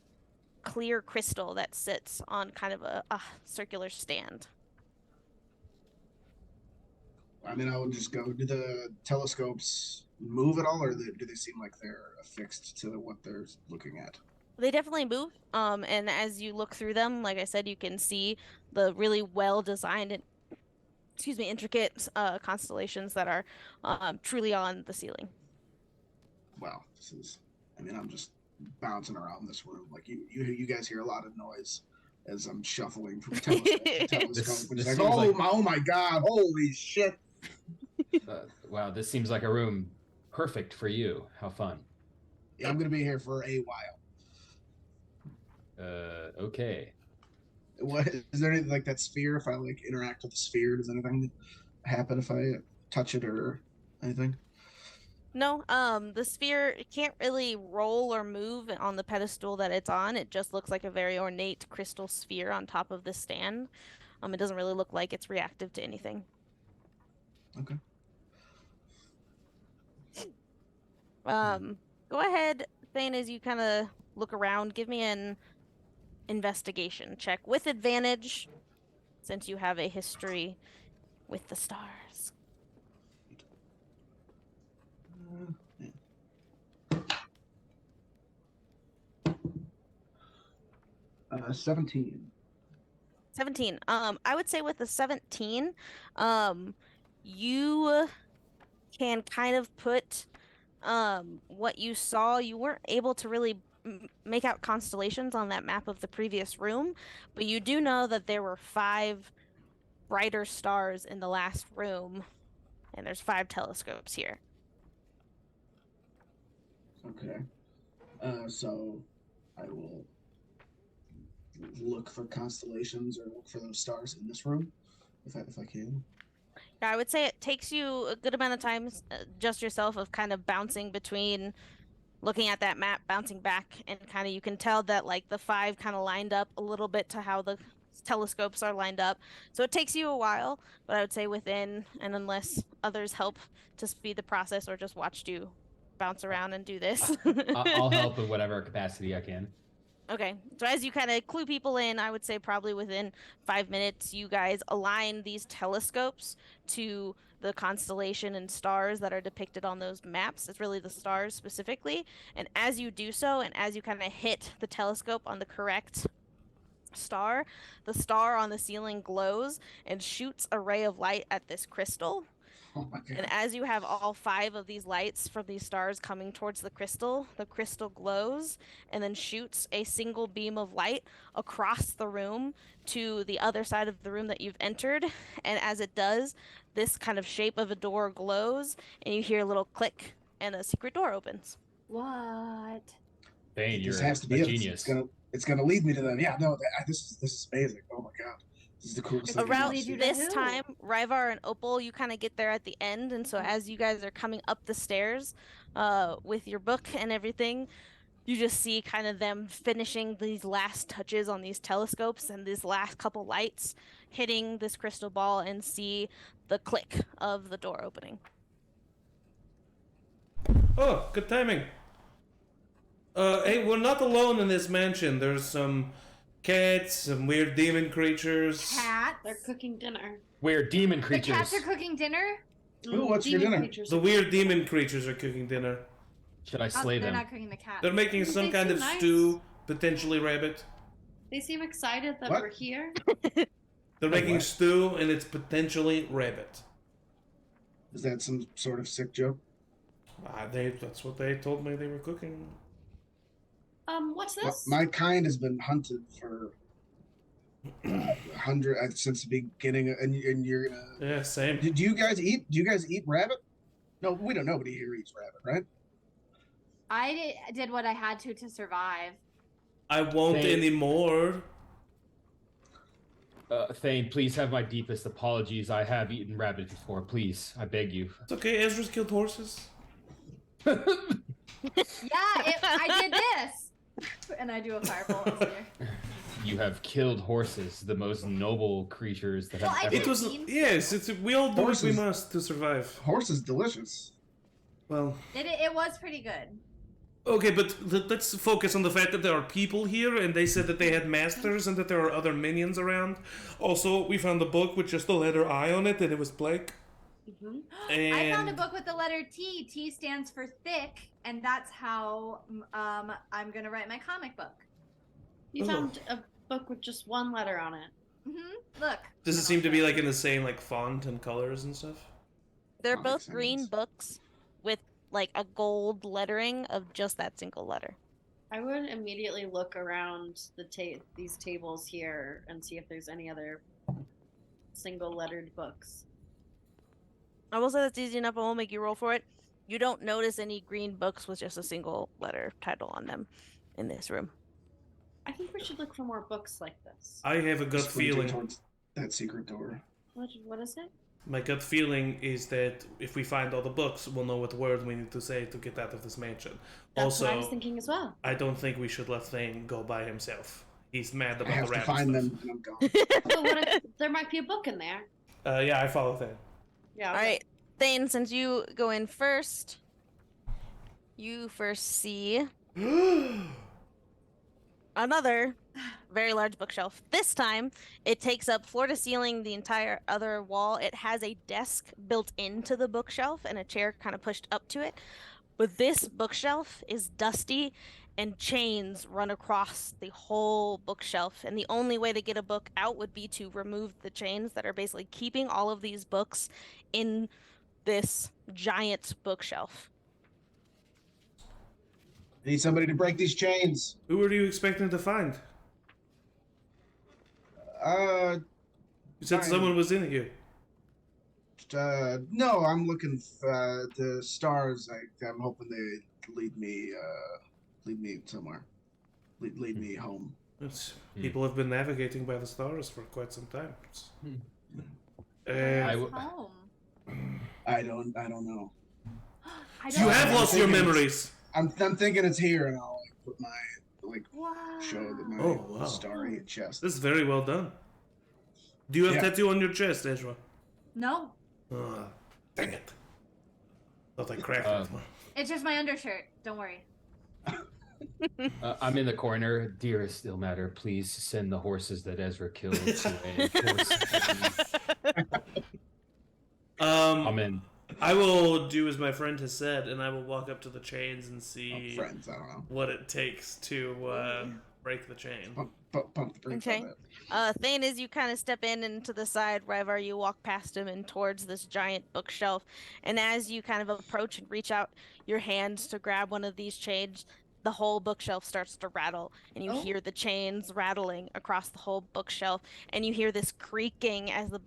clear crystal that sits on kind of a circular stand. I mean, I would just go. Do the telescopes move at all, or do they seem like they're affixed to what they're looking at? They definitely move. And as you look through them, like I said, you can see the really well designed and intricate constellations that are truly on the ceiling. Wow, this is. I mean, I'm just bouncing around this room. Like you guys hear a lot of noise as I'm shuffling from telescope to telescope. This Like, seems like- oh my god, holy shit! Wow, this seems like a room perfect for you. How fun. Yeah, I'm gonna be here for a while. Okay. What is there anything like that sphere? If I like interact with the sphere, does anything happen if I touch it or anything? No, the sphere can't really roll or move on the pedestal that it's on. It just looks like a very ornate crystal sphere on top of this stand. It doesn't really look like it's reactive to anything. Okay. Go ahead, Thane, as you kind of look around, give me an investigation check with advantage, since you have a history with the stars. 17. 17. I would say with the 17, you can kind of put what you saw. You weren't able to really make out constellations on that map of the previous room, but you do know that there were 5 brighter stars in the last room, and there's 5 telescopes here. Okay. So I will look for constellations or look for those stars in this room, if I can. Yeah, I would say it takes you a good amount of time, just yourself, of kind of bouncing between looking at that map, bouncing back, and kind of you can tell that like the 5 kind of lined up a little bit to how the telescopes are lined up. So it takes you a while, but I would say within, and unless others help to speed the process or just watched you bounce around and do this. I'll help in whatever capacity I can. Okay, so as you kind of clue people in, I would say probably within 5 minutes, you guys align these telescopes to the constellation and stars that are depicted on those maps. It's really the stars specifically. And as you do so, and as you kind of hit the telescope on the correct star, the star on the ceiling glows and shoots a ray of light at this crystal. Oh my god. And as you have all 5 of these lights from these stars coming towards the crystal glows and then shoots a single beam of light across the room to the other side of the room that you've entered. And as it does, this kind of shape of a door glows, and you hear a little click, and a secret door opens. What? Thane, This you're has to be a it. genius. It's gonna lead me to them. Yeah, no, this is amazing. Oh my god, this is the coolest thing. I've Around ever lead you seen. to this who? time, Ryvar and Opal, you kind of get there at the end, and so as you guys are coming up the stairs, with your book and everything, you just see kind of them finishing these last touches on these telescopes and these last couple lights hitting this crystal ball, and see the click of the door opening. Oh, good timing. Hey, we're not alone in this mansion. There's some cats, some weird demon creatures. Cats? They're cooking dinner. We're demon The creatures. cats are cooking dinner? Ooh, what's your Demon dinner? creatures The are weird demon creatures are cooking dinner. Should I Oh, slay they're them? not cooking the cat. They're making some They kind seem of nice. stew, potentially rabbit. They seem excited that What? we're here. They're making what? stew, and it's potentially rabbit. Is that some sort of sick joke? That's what they told me they were cooking. What's Well, this? my kind has been hunted for 100 since the beginning, and you're gonna. Yeah, same. Do you guys eat? Do you guys eat rabbit? No, we don't. Nobody here eats rabbit, right? I did what I had to survive. I won't They- anymore. Thane, please have my deepest apologies. I have eaten rabbit before. Please, I beg you. It's okay, Ezra's killed horses. Yeah, I did this. And I do a fireball this year. You have killed horses, the most noble creatures that Well, have I ever. It was Seems- yes. We all do what we Horses. must to survive. Horse is delicious. Well, It was pretty good. okay, but let's focus on the fact that there are people here, and they said that they had masters and that there are other minions around. Also, we found a book with just the letter I on it, and it was blank. Mm-hmm. And I found a book with the letter T. T stands for thick, and that's how I'm gonna write my comic book. You Oh. found a book with just one letter on it. Look. Does it seem to be like in the same like font and colors and stuff? They're That makes both green sense. books with like a gold lettering of just that single letter. I would immediately look around these tables here and see if there's any other single-lettered books. I will say that's easy enough. I won't make you roll for it. You don't notice any green books with just a single letter title on them in this room. I think we should look for more books like this. I have a gut Squinting feeling. towards that secret door. What is it? My gut feeling is that if we find all the books, we'll know what word we need to say to get out of this mansion. That's what I Also, was thinking as well. I don't think we should let Thane go by himself. He's mad I about have the to rabbit find stuff. them, and I'm gone. But what if there might be a book in there? Yeah, I follow Thane. Yeah. All right, Thane, since you go in first, you first see another very large bookshelf. This time, it takes up floor to ceiling the entire other wall. It has a desk built into the bookshelf and a chair kind of pushed up to it. But this bookshelf is dusty and chains run across the whole bookshelf. And the only way to get a book out would be to remove the chains that are basically keeping all of these books in this giant bookshelf. Need somebody to break these chains. Who are you expecting to find? Uh, You said Fine. someone was in here. no, I'm looking for the stars. I'm hoping they lead me somewhere. Lead me home. People have been navigating by the stars for quite some time. Where's I w- home? I don't know. I You don't have I'm lost your thinking memories. I'm thinking it's here, and I'll put my Wow. show that my Oh, wow. starry chest. This is very well done. Do you have Yeah. tattoo on your chest, Ezra? No, Dang it. Thought I cracked Uh, it. it's just my undershirt. Don't worry. I'm in the corner. Dearest Ilmater, please send the horses that Ezra killed to a horse. I'm in. I will do as my friend has said, and I will walk up to the chains and Oh, see friends, I don't know. what it takes to break the chain. Pump the brakes Okay. on that. Thane, as you kind of step in and to the side, Ryvar, you walk past him and towards this giant bookshelf. And as you kind of approach and reach out your hands to grab one of these chains, the whole bookshelf starts to rattle, and you Oh. hear the chains rattling across the whole bookshelf, and you hear this creaking as the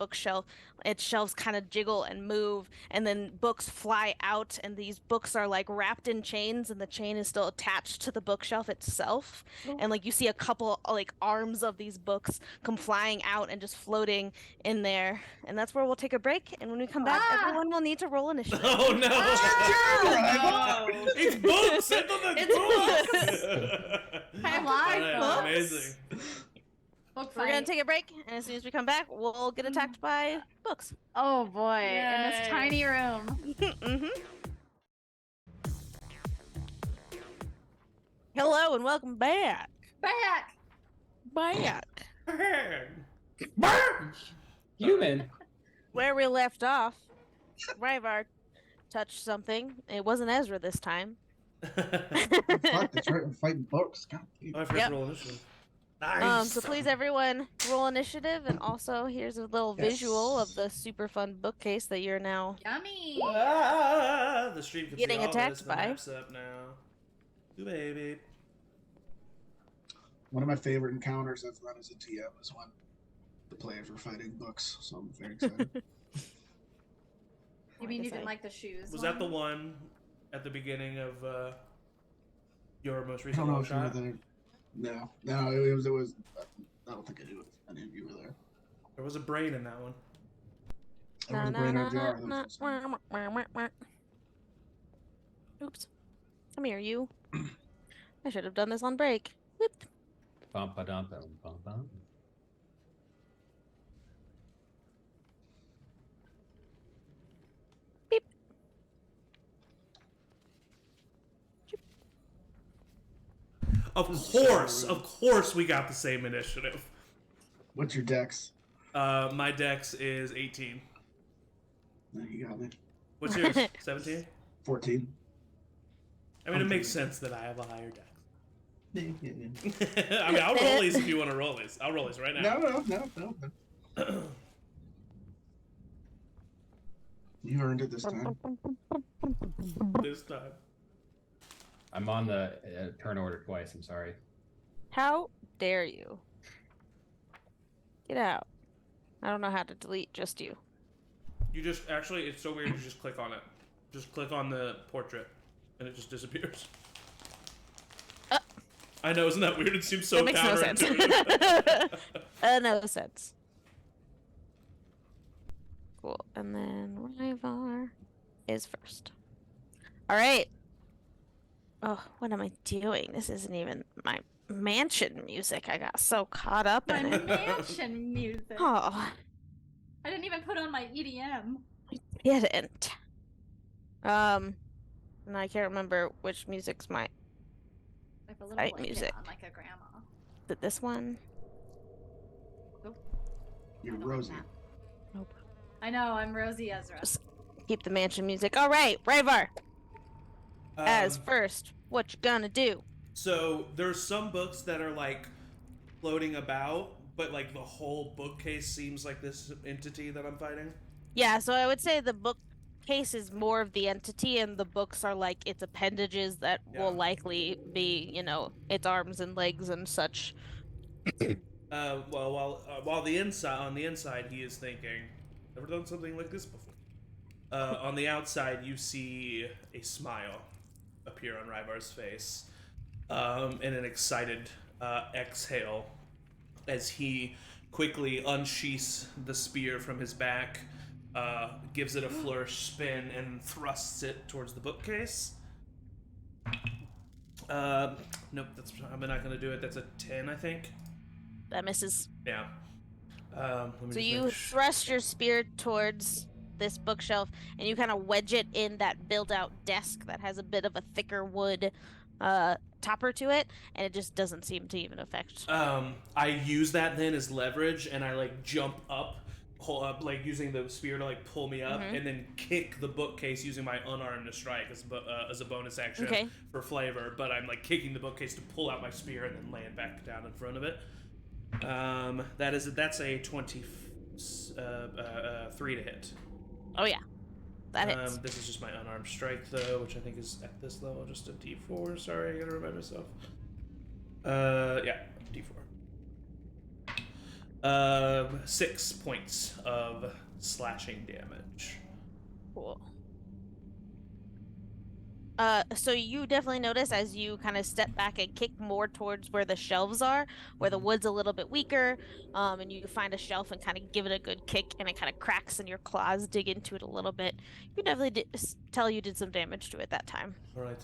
its shelves kind of jiggle and move, and then books fly out, and these books are like wrapped in chains, and the chain is still attached to the bookshelf itself, Oh. and like you see a couple like arms of these books come flying out and just floating in there, and that's where we'll take a break, and when we come back, Ah! everyone will need to roll initiative. Oh no! Oh, no. It's books! Send them the It's books! I like Yeah, books. amazing. Book We're gonna fight. take a break, and as soon as we come back, we'll get attacked by books. Oh boy, in Yay. this tiny room. Mm-hmm. Hello and welcome back. Back. Human. Where we left off, Ryvar touched something. It wasn't Ezra this time. Fuck, that's right. We're fighting books. God damn. I forgot Yep. to roll initiative. Nice. So please, everyone, roll initiative, and also here's a little visual of the super fun bookcase that you're now Yummy. The stream can getting see all attacked this. The by. map's up now. Ooh, baby. One of my favorite encounters I've run as a TM is when the players were fighting books, so I'm very excited. You mean you didn't like the shoes? Was that the one at the beginning of your most I recent don't know if you were Longshot? there. No, it was. I don't think I knew any of you were there. There was a brain in that one. There was a brain in a jar. That was insane. Oops. Come here, you. I should have done this on break. Whoop. Bum, ba-dum, bum, bum, bum. Beep. Of course we got the same initiative. What's your dex? My dex is 18. No, you got me. What's yours? 17? 14. I mean, it makes sense that I have a higher dex. Yeah. I mean, I'll roll these if you want to roll these. I'll roll these right now. No. You earned it this time. This time. I'm on the turn order twice. I'm sorry. How dare you? Get out. I don't know how to delete just you. You just, actually, it's so weird, you just click on it. Just click on the portrait, and it just disappears. I know, isn't that weird? It seems so That makes no sense. No sense. Cool. And then Ryvar is first. All right. Oh, what am I doing? This isn't even my mansion music. I got so caught up My in it. mansion music. Oh, I didn't even put on my EDM. I didn't. And I can't remember which music's my. I have a little Fight blanket music. on like a grandma. Is it this one? You're Rosie. Nope. I know, I'm Rosie Ezra. Just keep the mansion music. All right, Ryvar, as first, what you gonna do? So, there's some books that are, like, floating about, but, like, the whole bookcase seems like this entity that I'm fighting. Yeah, so I would say the bookcase is more of the entity, and the books are like its appendages that will likely be, you know, its arms and legs and such. While the inside, on the inside, he is thinking, never done something like this before. On the outside, you see a smile appear on Ryvar's face, and an excited exhale as he quickly unsheaths the spear from his back, gives it a flourish spin, and thrusts it towards the bookcase. Nope, I'm not going to do it. That's a 10, I think. That misses. Yeah. So you thrust your spear towards this bookshelf, and you kind of wedge it in that built-out desk that has a bit of a thicker wood topper to it, and it just doesn't seem to even affect. I use that then as leverage, and I like jump up, pull up, like using the spear to like pull me up, and then kick the bookcase using my unarmed to strike as a bonus action for flavor. But I'm like kicking the bookcase to pull out my spear and then lay it back down in front of it. That's a 23 to hit. Oh yeah, that hits. This is just my unarmed strike though, which I think is at this level just a D4. Sorry, I gotta remind myself. Yeah, D4. 6 points of slashing damage. Cool. So you definitely notice as you kind of step back and kick more towards where the shelves are, where the wood's a little bit weaker, and you find a shelf and kind of give it a good kick, and it kind of cracks, and your claws dig into it a little bit. You definitely tell you did some damage to it that time. All right,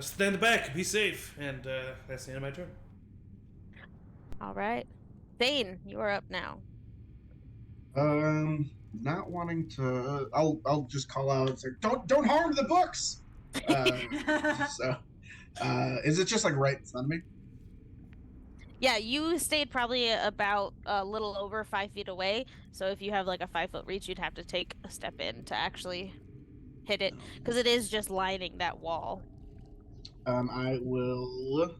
stand back, be safe, and that's the end of my turn. All right, Thane, you are up now. Not wanting to. I'll just call out and say, "Don't harm the books." Is it just like right in front of me? Yeah, you stayed probably about a little over 5 feet away. So if you have like a 5-foot reach, you'd have to take a step in to actually hit it, because it is just lining that wall. I will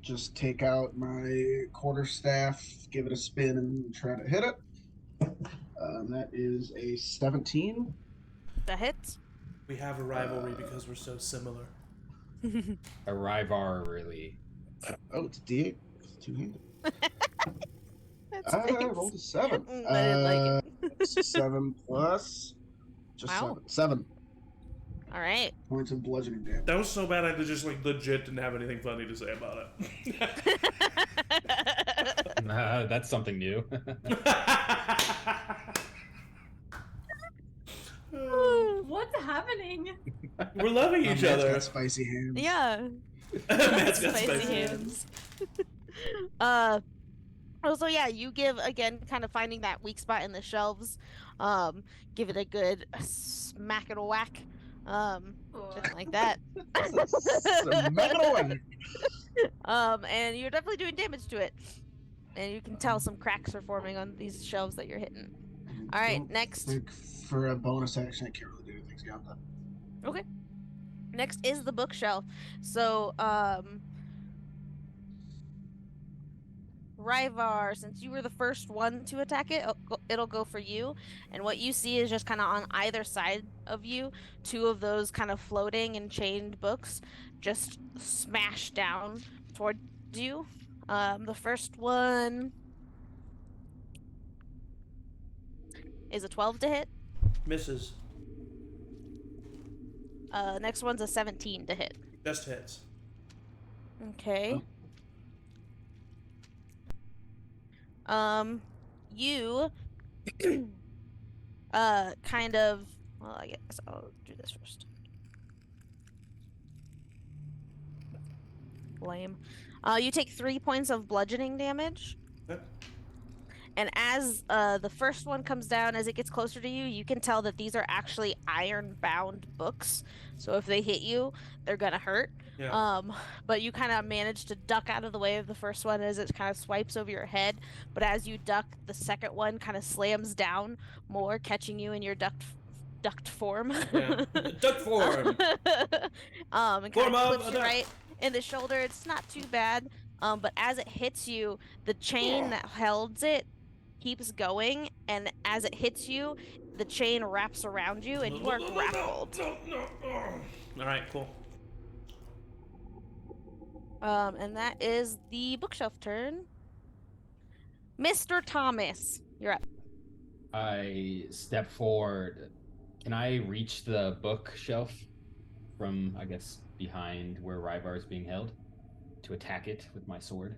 just take out my quarterstaff, give it a spin, and try to hit it. That is a 17. That hits. We have a rivalry because we're so similar. A Ryvar really. Oh, it's a D8. It's two-handed. That's I nice. rolled a 7. I didn't like it. 7 plus. Just Wow. 7. 7 All right. points of bludgeoning damage. That was so bad I just like legit didn't have anything funny to say about it. That's something new. What's happening? We're loving each Matt's other. got spicy hands. Yeah. Matt's got Spicy hands. Also, yeah, you give again, kind of finding that weak spot in the shelves. Give it a good smack and a whack. Just like that. Smack it away. And you're definitely doing damage to it. And you can tell some cracks are forming on these shelves that you're hitting. All right, Don't next. think for a bonus action, I can't really do anything beyond that. Okay. Next is the bookshelf. So, Ryvar, since you were the first one to attack it, it'll go for you. And what you see is just kind of on either side of you, two of those kind of floating and chained books just smash down towards you. The first one is a 12 to hit. Misses. Next one's a 17 to hit. Just hits. Okay. You kind of, well, I guess I'll do this first. Lame. You take 3 points of bludgeoning damage. Okay. And as the first one comes down, as it gets closer to you, you can tell that these are actually iron-bound books. So if they hit you, they're gonna hurt. Yeah. But you kind of manage to duck out of the way of the first one as it kind of swipes over your head. But as you duck, the second one kind of slams down more, catching you in your ducked form. Yeah. Duck form. And kind Form of of clips a you duck. right in the shoulder. It's not too bad. But as it hits you, the chain that holds it keeps going, and as it hits you, the chain wraps around you, and you are grappled. No. All right, cool. And that is the bookshelf turn. Mr. Thomas, you're up. I step forward. Can I reach the bookshelf from, I guess, behind where Ryvar is being held to attack it with my sword?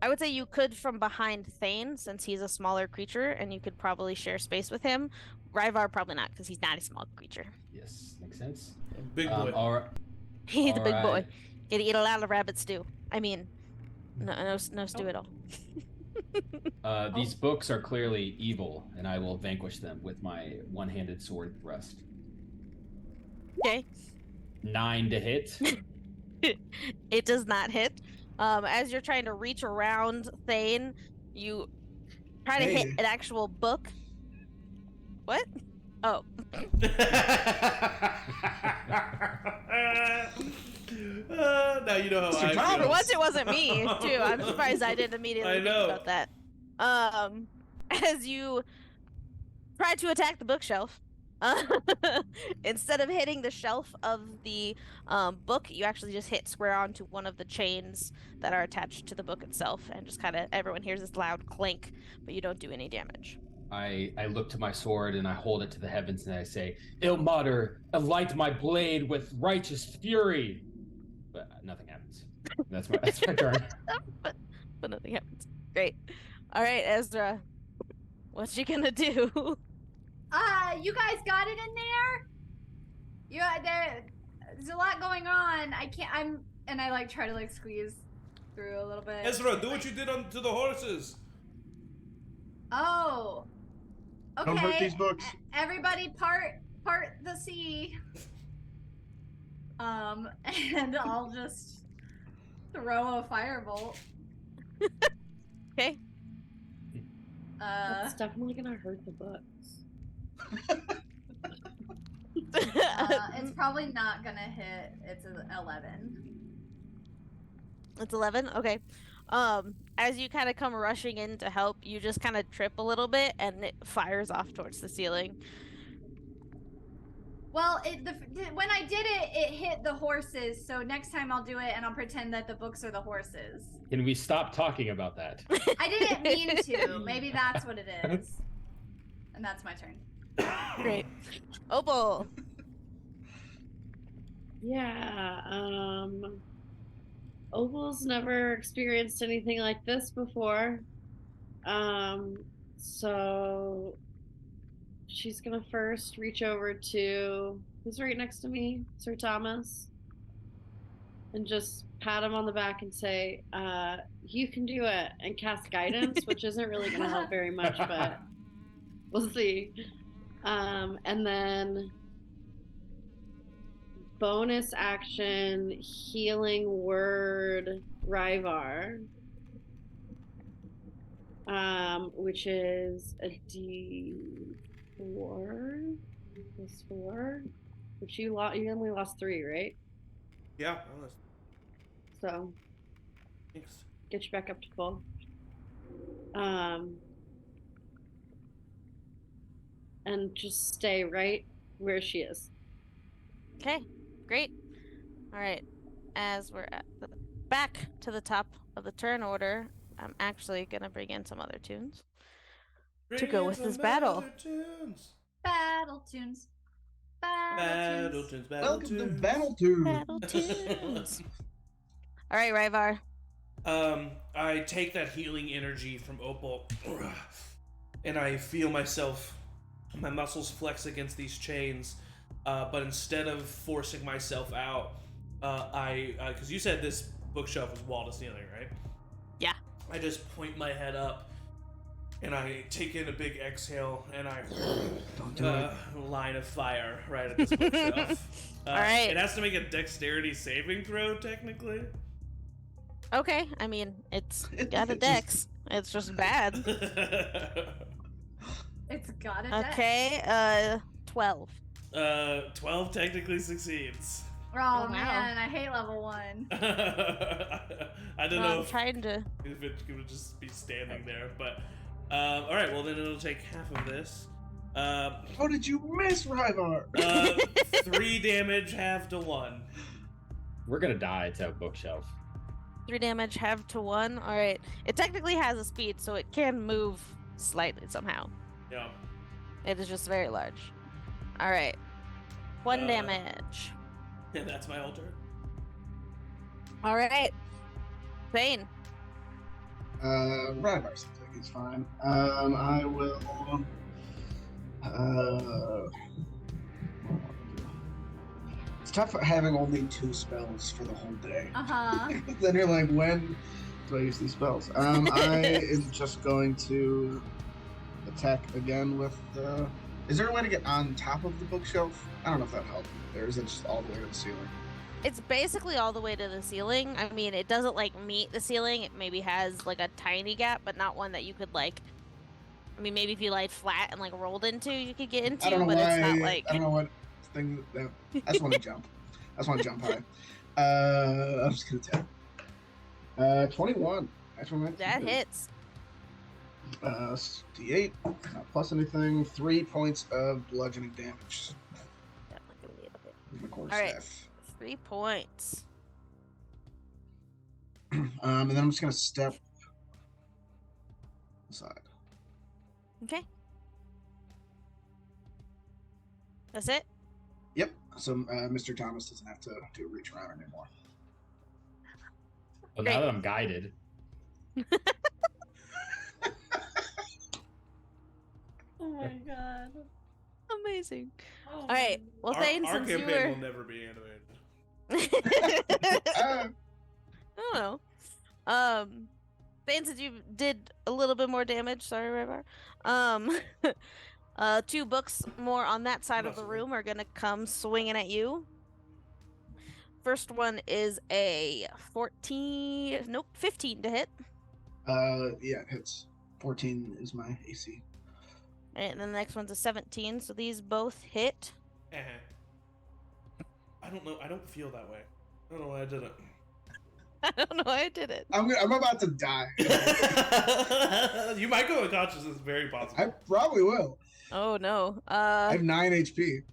I would say you could from behind Thane, since he's a smaller creature, and you could probably share space with him. Ryvar probably not, because he's not a small creature. Yes, makes sense. Big boy. He's a big boy. Alright. Gonna eat a lot of rabbit stew. I mean, no stew at all. These books are clearly evil, and I will vanquish them with my one-handed sword thrust. Okay. 9 to hit. It does not hit. As you're trying to reach around Thane, you try to hit an actual book. What? Oh. Now you know how I For feel. once it wasn't me, too. I'm surprised I didn't immediately think about that. As you try to attack the bookshelf, instead of hitting the shelf of the book, you actually just hit square onto one of the chains that are attached to the book itself, and just kind of everyone hears this loud clink, but you don't do any damage. I look to my sword and I hold it to the heavens and I say, Ilmater, alight my blade with righteous fury. But nothing happens. That's my turn. but nothing happens. Great. All right, Ezra. What's she gonna do? You guys got it in there? There's a lot going on. And I like try to like squeeze through a little bit. Ezra, do what you did to the horses. Oh. Okay. Don't hurt these books. Everybody part the sea. And I'll just throw a firebolt. Okay. That's definitely gonna hurt the books. It's probably not gonna hit. It's an 11. It's 11? Okay. As you kind of come rushing in to help, you just kind of trip a little bit and it fires off towards the ceiling. Well, when I did it, it hit the horses. So next time I'll do it and I'll pretend that the books are the horses. Can we stop talking about that? I didn't mean to. Maybe that's what it is. And that's my turn. Great. Opal. Yeah, Opal's never experienced anything like this before. So she's gonna first reach over to who's right next to me, Sir Thomas, and just pat him on the back and say, you can do it, and cast guidance, which isn't really gonna help very much, but we'll see. And then bonus action healing word Ryvar, which is a D4 plus 4, which you only lost 3, right? Yeah. So Thanks. get you back up to full. And just stay right where she is. Okay, great. All right. As we're at back to the top of the turn order, I'm actually going to bring in some other tunes to go with this battle. Battle tunes. Battle tunes. Welcome to Battle Tunes. Battle tunes. All right, Ryvar. I take that healing energy from Opal, and I feel my muscles flex against these chains. But instead of forcing myself out, because you said this bookshelf was wall to ceiling, right? Yeah. I just point my head up, and I take in a big exhale, and I line of fire right at this bookshelf. All right. It has to make a dexterity saving throw, technically. Okay, I mean, it's got a dex. It's just bad. It's got a dex. Okay, 12. 12 technically succeeds. Oh, wow. man, I hate level 1. I don't know I'm trying to... if it could just be standing there, but alright, well then it'll take half of this. How did you miss, Ryvar? 3 damage, half to 1. We're gonna die to a bookshelf. 3 damage, half to 1. All right. It technically has a speed, so it can move slightly somehow. Yeah. It is just very large. All right. 1 damage. And that's my altar. All right. Thane. Ryvar seems like he's fine. I will. It's tough having only 2 spells for the whole day. Then you're like, when do I use these spells? I am just going to attack again with the. Is there a way to get on top of the bookshelf? I don't know if that helped. Or is it just all the way to the ceiling? It's basically all the way to the ceiling. I mean, it doesn't like meet the ceiling. It maybe has like a tiny gap, but not one that you could like. I mean, maybe if you lied flat and like rolled into, you could get into. I don't know but why. It's not like. I don't know what thing. I just want to jump. I just want to jump high. I'm just gonna attack. 21. Actually, That hits. D8, not plus anything. 3 points of bludgeoning damage. Definitely gonna be a bit. With my quarter All right. staff. 3 points. And then I'm just gonna step aside. Okay. That's it? Yep. So Mr. Thomas doesn't have to do a reach around anymore. Well, now that I'm guided. Oh my god. Amazing. Oh All right. Well, Thane, Our since you campaign were... will never be animated. I don't know. Thane, since you did a little bit more damage, sorry, Ryvar. 2 books more on that side of the room are gonna come swinging at you. First one is a 15 to hit. Yeah, it hits. 14 is my AC. And then the next one's a 17, so these both hit. I don't know. I don't feel that way. I don't know why I did it. I don't know why I did it. I'm about to die. You might go unconscious. It's very possible. I probably will. Oh no. I have 9 HP.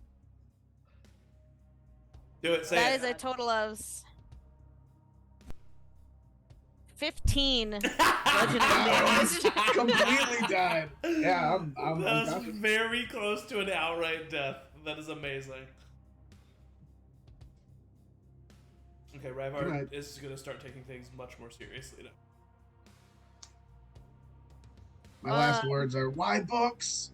Do it. Say That it. is a total of 15 bludgeoning damage. Completely died. Yeah, I'm That's unconscious. very close to an outright death. That is amazing. Okay, Ryvar Right. is going to start taking things much more seriously now. My last words are, why books?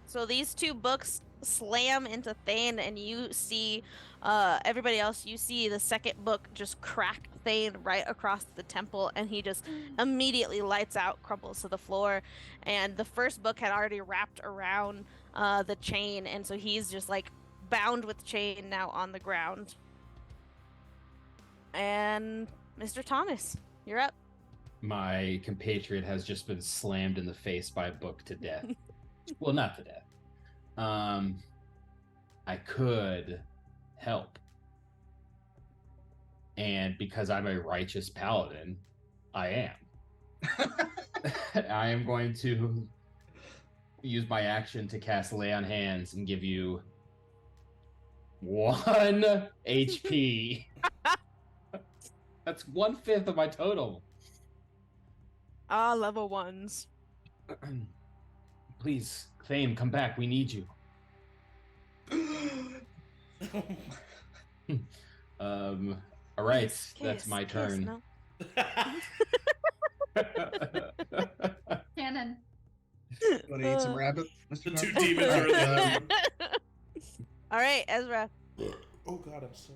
So these two books slam into Thane, and you see, everybody else, you see the second book just crack Thane right across the temple, and he just immediately lights out, crumples to the floor. And the first book had already wrapped around the chain, and so he's just like bound with chain now on the ground. And Mr. Thomas, you're up. My compatriot has just been slammed in the face by a book to death. Well, not to death. I could help. And because I'm a righteous paladin, I am. I am going to use my action to cast Lay on Hands and give you 1 HP. That's 1/5 of my total. Level 1s. Please, Thane, come back. We need you. All right, that's my turn. No. Cannon. Want to eat some rabbit, Mr. The two Carter? demons are in All right, Ezra. Oh god, I'm so.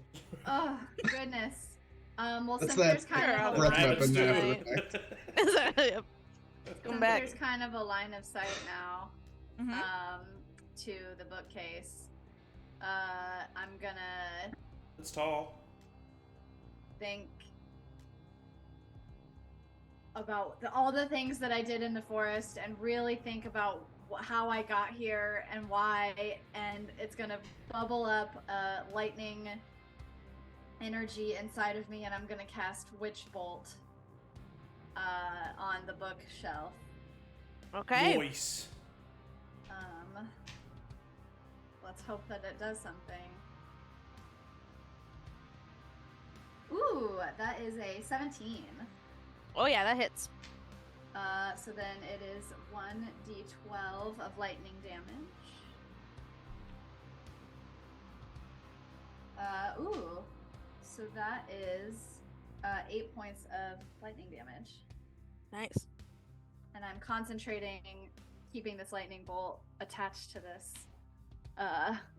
Oh goodness. Well, That's since that there's kind of breath Rabbit's weapon doing after it. effect. Yep. Come since back. there's kind of a line of sight now Mhm. to the bookcase, I'm gonna It's tall. think about all the things that I did in the forest and really think about how I got here and why, and it's gonna bubble up lightning energy inside of me, and I'm gonna cast Witch Bolt on the bookshelf. Okay. Voice. Let's hope that it does something. Ooh, that is a 17. Oh yeah, that hits. So then it is 1d12 of lightning damage. Ooh, so that is 8 points of lightning damage. Nice. And I'm concentrating keeping this lightning bolt attached to this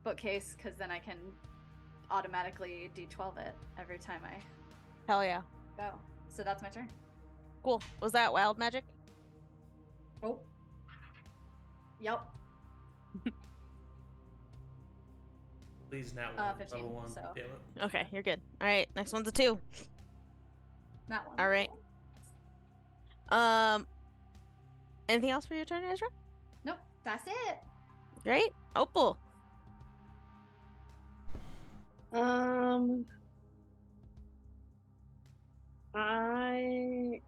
bookcase, because then I can automatically d12 it every time I Hell yeah. go. So that's my turn. Cool. Was that wild magic? Oh. Yep. Please, not one. 15, Level 1. so. Damn it. Okay, you're good. All right, next one's a 2. That one. All right. Anything else for your turn, Ezra? Nope, that's it. Great. Opal. I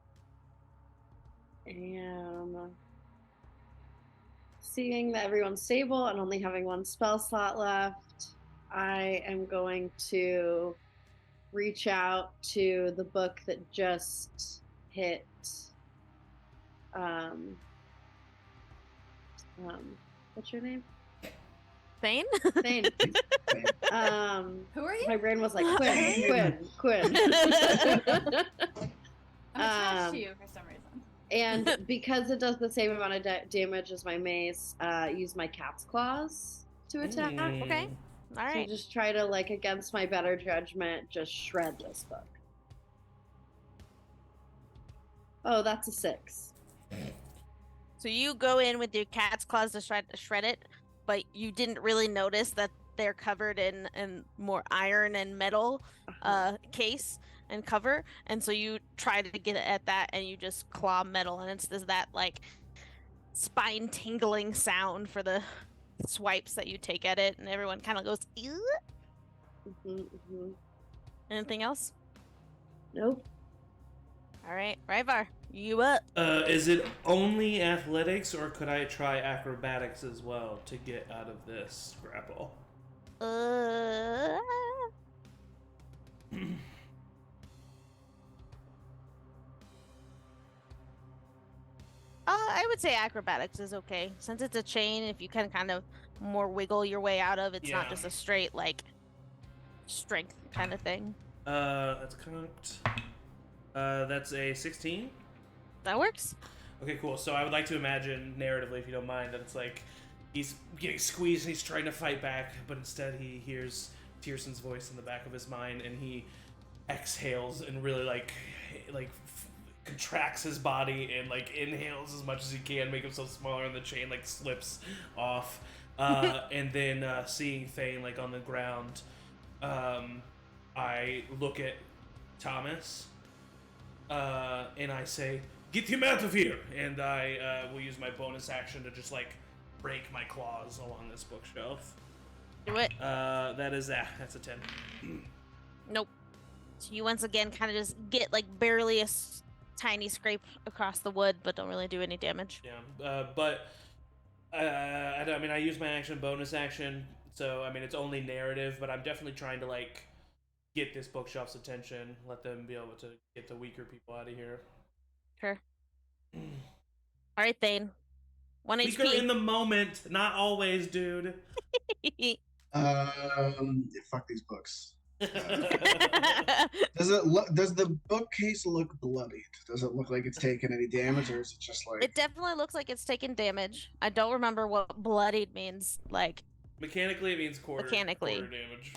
am seeing that everyone's stable and only having 1 spell slot left. I am going to reach out to the book that just hit what's your name? Thane? Thane. Who are you? My brain was like Quinn. I'm attached to you for some reason. And because it does the same amount of damage as my mace, use my cat's claws to attack. Okay. All right. So just try to, like, against my better judgment, just shred this book. Oh, that's a 6. So you go in with your cat's claws to shred it, but you didn't really notice that they're covered in more iron and metal case and cover, and so you try to get at that and you just claw metal, and it's that like spine tingling sound for the swipes that you take at it, and everyone kind of goes ew. Anything else? Nope. All right, Ryvar, you up? Is it only athletics, or could I try acrobatics as well to get out of this grapple? Uh, I would say acrobatics is okay. Since it's a chain, if you can kind of more wiggle your way out of, it's not Yeah. just a straight, like, strength kind of thing. That's cocked. That's a 16. That works. Okay, cool. So I would like to imagine, narratively, if you don't mind, that it's like he's getting squeezed and he's trying to fight back, but instead he hears Tierson's voice in the back of his mind, and he exhales and really contracts his body and like inhales as much as he can, make himself smaller, and the chain like slips off. And then seeing Thane like on the ground, I look at Thomas and I say, "Get him out of here!" And I will use my bonus action to just like break my claws along this bookshelf. Do it. That's a 10. Nope. So you once again kind of just get like barely a tiny scrape across the wood, but don't really do any damage. Yeah, but I mean, I use my action, bonus action, so I mean, it's only narrative, but I'm definitely trying to like get this bookshelf's attention, let them be able to get the weaker people out of here. Sure. All right, Thane. 1 Weaker HP. in the moment, not always, dude. Fuck these books. Does the bookcase look bloodied? Does it look like it's taken any damage, or is it just like? It definitely looks like it's taken damage. I don't remember what bloodied means. Like Mechanically, it means quarter damage.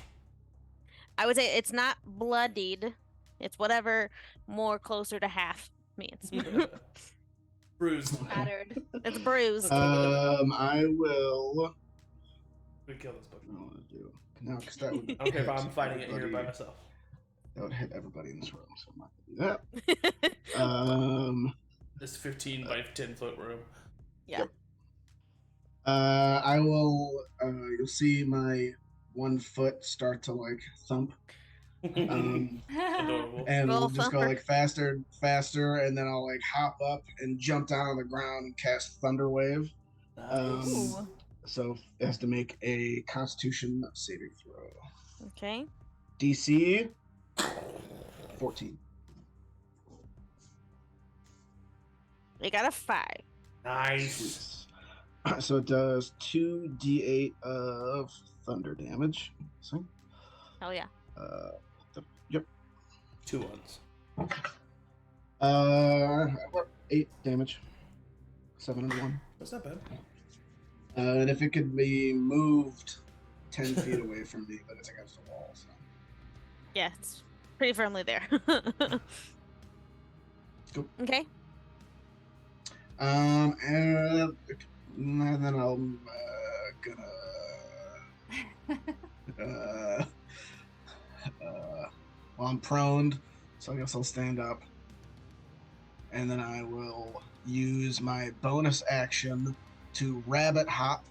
I would say it's not bloodied. It's whatever more closer to half means. Bruised. Battered. It's bruised. I will. We kill this book. No, because that would. I don't care if I'm fighting it here by myself. That would hit everybody in this room, so I'm not gonna do that. This 15 by 10 foot room. Yeah. Yep. I will. You'll see my 1 foot start to like thump. Adorable. And Roll we'll just go thumper. like faster, and then I'll like hop up and jump down on the ground and cast Thunder Wave. Nice. So it has to make a Constitution saving throw. Okay. DC 14. You got a 5. Nice. So it does 2d8 of thunder damage. So, Hell yeah. yep. 2 ones. 8 damage. 7 and 1. That's not bad. And if it could be moved 10 feet away from me, but it's against the wall. So. Yeah, it's pretty firmly there. Cool. Okay. And then I'm gonna well, I'm prone, so I guess I'll stand up, and then I will use my bonus action to rabbit hop.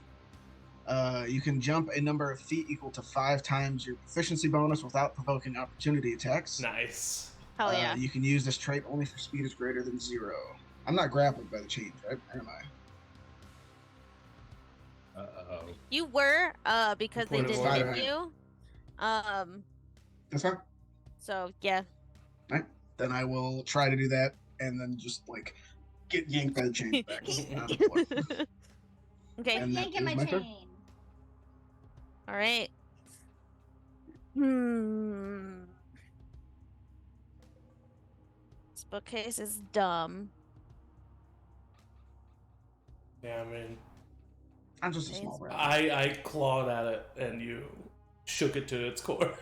You can jump a number of feet equal to 5 times your proficiency bonus without provoking opportunity attacks. Nice. Hell yeah. You can use this trait only for speed is greater than 0. I'm not grappled by the chains, right? Or am I? Uh-oh. You were, because they Point did of hit order. you. That's fine. So yeah. Right. Then I will try to do that, and then just like get yanked by the chains back. on the floor. Okay. And that Yanking my is my turn. chain. All right. This bookcase is dumb. Yeah, I mean, I'm just a small rabbit. I clawed at it and you shook it to its core.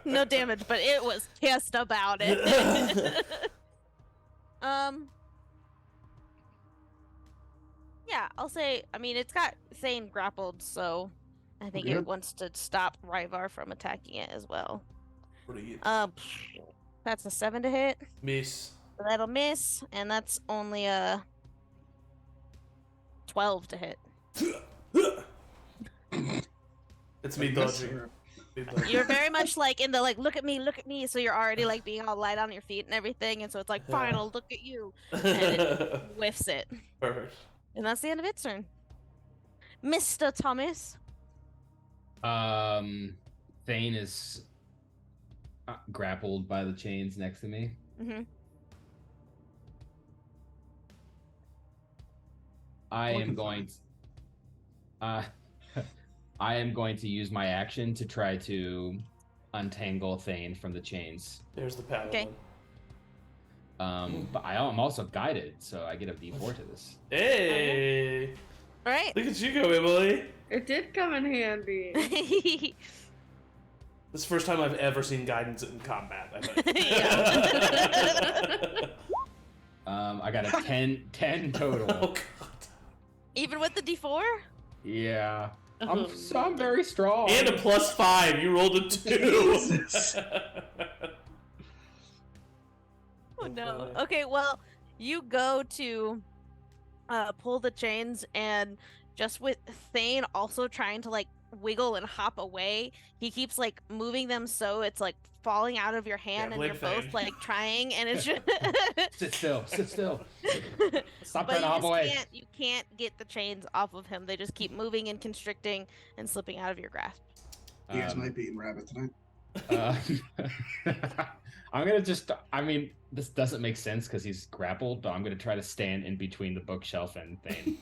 No damage, but it was pissed about it. Yeah, I'll say. I mean, it's got Thane grappled, so I think Good. it wants to stop Ryvar from attacking it as well. Pretty That's a 7 to hit. miss. So that'll miss, and that's only a 12 to hit. It's It's me Yes, dodging. sir. Me dodging. You're very much like in the like, look at me, so you're already like being all light on your feet and everything, and so it's like, fine, I'll look at you, and it whiffs it, Perfect. and that's the end of its turn. Mr. Thomas. Thane is grappled by the chains next to me. Mm-hmm. I am going to use my action to try to untangle Thane from the chains. There's the paladin. Okay. But I'm also guided, so I get a D4 to this. Hey! All right. Look at you go, Emily. It did come in handy. This is the first time I've ever seen guidance in combat, I think. I got a 10 total. Oh, God. Even with the D4? Yeah. I'm very strong. And a +5. You rolled a 2. Jesus. Oh no. Okay, well, you go to pull the chains, and just with Thane also trying to like wiggle and hop away, he keeps like moving them so it's like falling out of your hand, and Blade you're both Thane. like trying, and it's just Sit still. Stop but trying to hop away. you can't get the chains off of him. They just keep moving and constricting and slipping out of your grasp. You guys might be eating rabbit tonight. I'm gonna just. I mean, this doesn't make sense because he's grappled, but I'm gonna try to stand in between the bookshelf and Thane.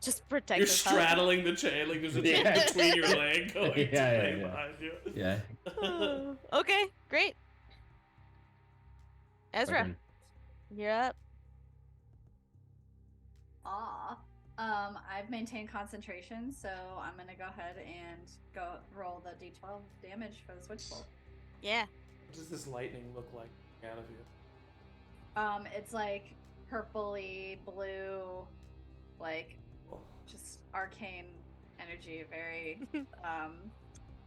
Just protect You're his hug. straddling the chain, like there's a chain Yeah. between your leg going to Yeah, Thane yeah. behind you. Yeah. Okay, great. Ezra, Okay. you're up. I've maintained concentration, so I'm gonna go ahead and go roll the d12 damage for the switch bolt. Yeah. What does this lightning look like out of you? It's like purpley blue, like just arcane energy, very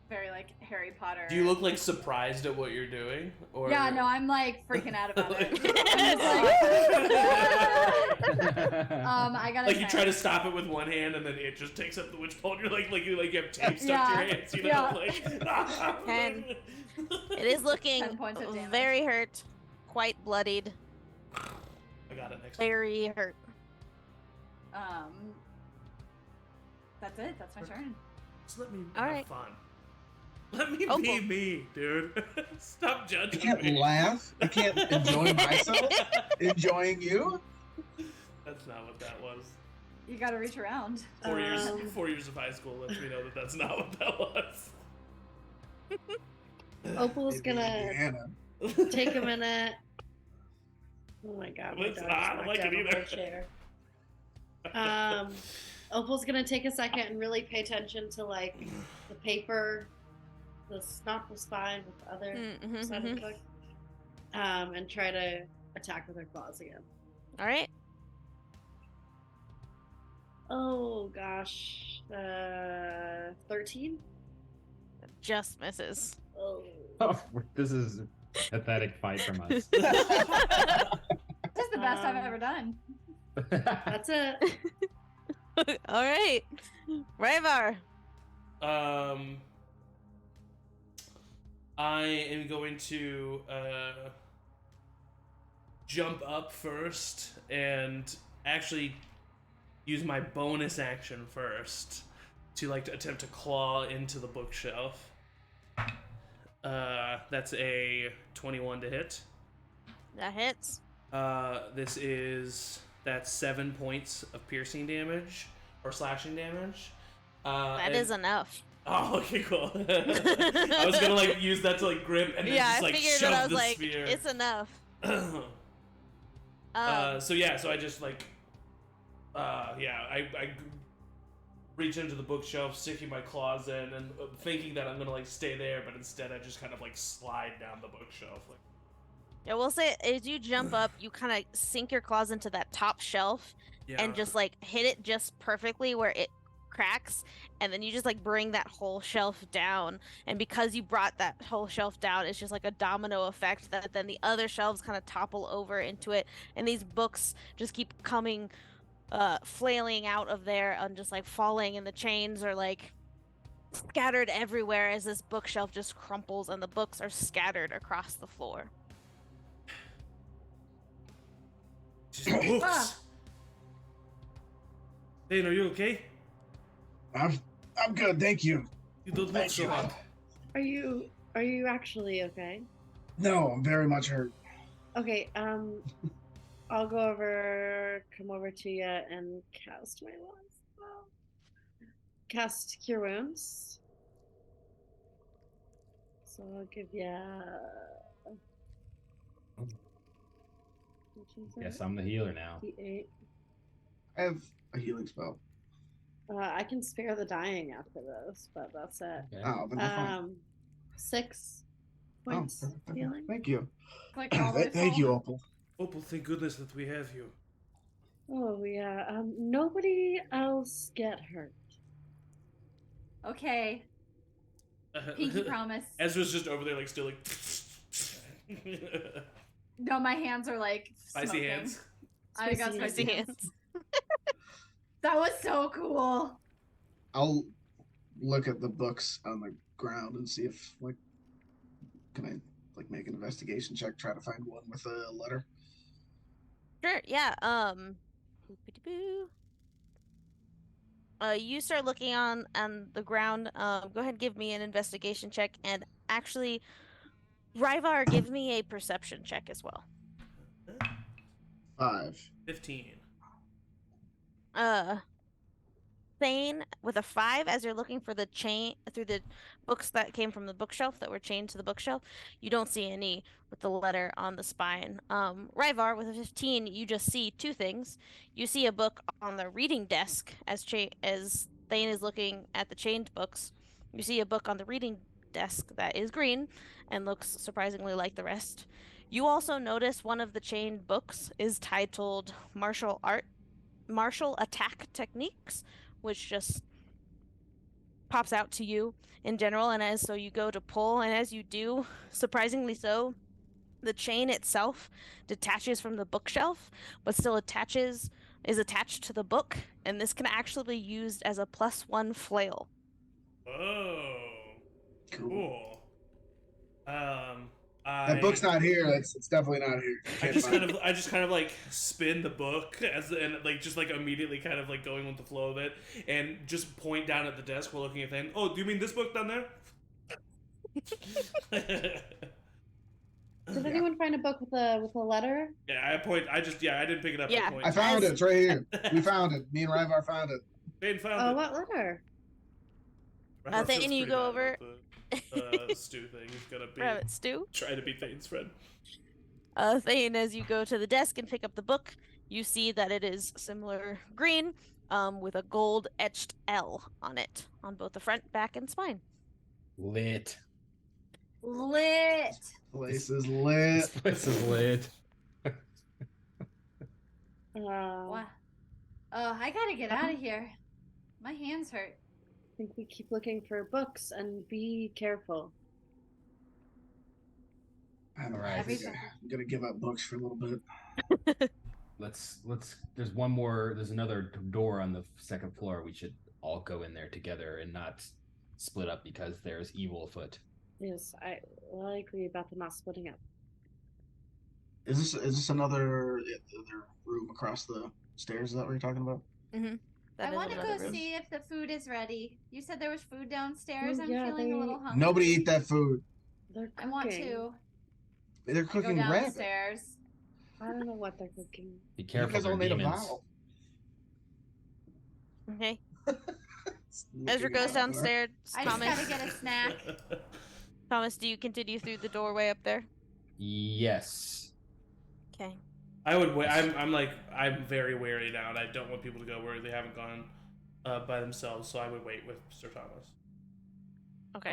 very like Harry Potter. Do you look like surprised at what you're doing? Or Yeah, no, I'm like freaking out about it. I'm just like, I gotta like you say- try to stop it with one hand and then it just takes up the witch bolt. You're like you have tape stuck Yeah, to your hands, you know, yeah. like 10. It is looking 10 points of damage. very hurt, quite bloodied, I got it next. very hurt. That's it. That's my turn. Just let me All have right. fun. Let me Oh, be cool. me, dude. Stop I judging can't me. laugh. I can't enjoy myself. Enjoying you. That's not what that was. You gotta reach around. 4 years of high school lets me know that that's not what that was. Opal's Maybe gonna Indiana. take a minute. Oh my god, my It's dog not, I just don't knocked like it down the whole either. chair. Opal's gonna take a second and really pay attention to like the paper, not the spine, but the other Mhm, side of the mhm. book, and try to attack with her claws again. All right. Oh gosh, 13. Just misses. Oh. Oh, this is a pathetic fight from us. This is the best I've ever done. That's it. All right. Ravar. I am going to jump up first and actually use my bonus action first to like to attempt to claw into the bookshelf. That's a 21 to hit. That hits. That's 7 points of piercing damage or slashing damage. That is enough. Oh, okay, cool. I was gonna like use that to like grip and then Yeah, just like I figured shove that I was the like, sphere. it's enough. So I just like, I reach into the bookshelf, sticking my claws in, and thinking that I'm gonna like stay there, but instead I just kind of like slide down the bookshelf. Like, Yeah, we'll say as you jump up, you kind of sink your claws into that top shelf and just like hit it just perfectly where it cracks, and then you just like bring that whole shelf down, and because you brought that whole shelf down, it's just like a domino effect that then the other shelves kind of topple over into it, and these books just keep coming flailing out of there and just like falling, and the chains are like scattered everywhere as this bookshelf just crumples and the books are scattered across the floor. Just books. Ah. Thane, are you okay? I'm good, thank you. You don't look Thank so you. hot. Are you actually okay? No, I'm very much hurt. Okay, I'll come over to you and cast my last spell. Cast Cure Wounds. So I'll give you. Guess I'm the healer now. D8. I have a healing spell. I can spare the dying after this, but that's it. Okay. Oh, then we're fine. 6 Oh, points perfect. healing. Thank you. Like all the way Thank full. you, Opal. Opal, thank goodness that we have you. Oh yeah. Nobody else get hurt. Okay. Pinky promise. Ezra's just over there, like, still, like... No, my hands are like Spicy smoking. hands. I got Spicy spicy hands. hands. That was so cool. I'll look at the books on the ground and see if, like, can I, like, make an investigation check, try to find one with a letter? Sure, yeah. Boop-a-dee-boo. You start looking on the ground. Go ahead and give me an investigation check, and actually, Ryvar, give me a perception check as well. 5. 15. Thane with a 5, as you're looking for the chain through the books that came from the bookshelf that were chained to the bookshelf, you don't see any with the letter on the spine. Ryvar with a 15, you just see two things. You see a book on the reading desk as Thane is looking at the chained books. You see a book on the reading desk that is green and looks surprisingly like the rest. You also notice one of the chained books is titled Martial Attack Techniques, which just pops out to you in general. And so you go to pull, and as you do, surprisingly so, the chain itself detaches from the bookshelf, but still is attached to the book, and this can actually be used as a +1 flail. Oh. Cool. That book's not here. It's definitely not here. I just kind of like spin the book and like just like immediately kind of like going with the flow of it, and just point down at the desk while looking at Thane. Oh, do you mean this book down there? Did anyone find a book with a letter? Yeah, I didn't pick it up. Yeah. I found it. It's right here. We found it. Me and Ryvar found it. Thane found Oh, it. what letter? Ryvar Thane, feels you pretty go bad over. about the stew thing. He's gonna be Rabbit stew. trying to be Thane's friend. Thane, as you go to the desk and pick up the book, you see that it is similar green, with a gold etched L on it, on both the front, back, and spine. Lit. Lit. Place is lit. This place is lit. Wow. Oh, I gotta get out of here. My hands hurt. I think we keep looking for books and be careful. I don't know. Alright. I think I'm gonna give up books for a little bit. Let's there's another door on the second floor. We should all go in there together and not split up because there's evil afoot. Yes, I agree about the not splitting up. Is this another room across the stairs? Is that what you're talking about? Mm-hmm. I want to go room. see if the food is ready. You said there was food downstairs. Oh, I'm yeah, feeling a little hungry. Nobody eat that food. They're I cooking. want to They're go cooking rabbit. downstairs. I don't know what they're cooking. Be You careful, guys all they're made a demons. vow. Okay. Looking Ezra goes at downstairs. I just Thomas, gotta get a snack. Thomas, do you continue through the doorway up there? Yes. Okay. I would wait. I'm very wary now, and I don't want people to go where they haven't gone by themselves. So I would wait with Sir Thomas. Okay.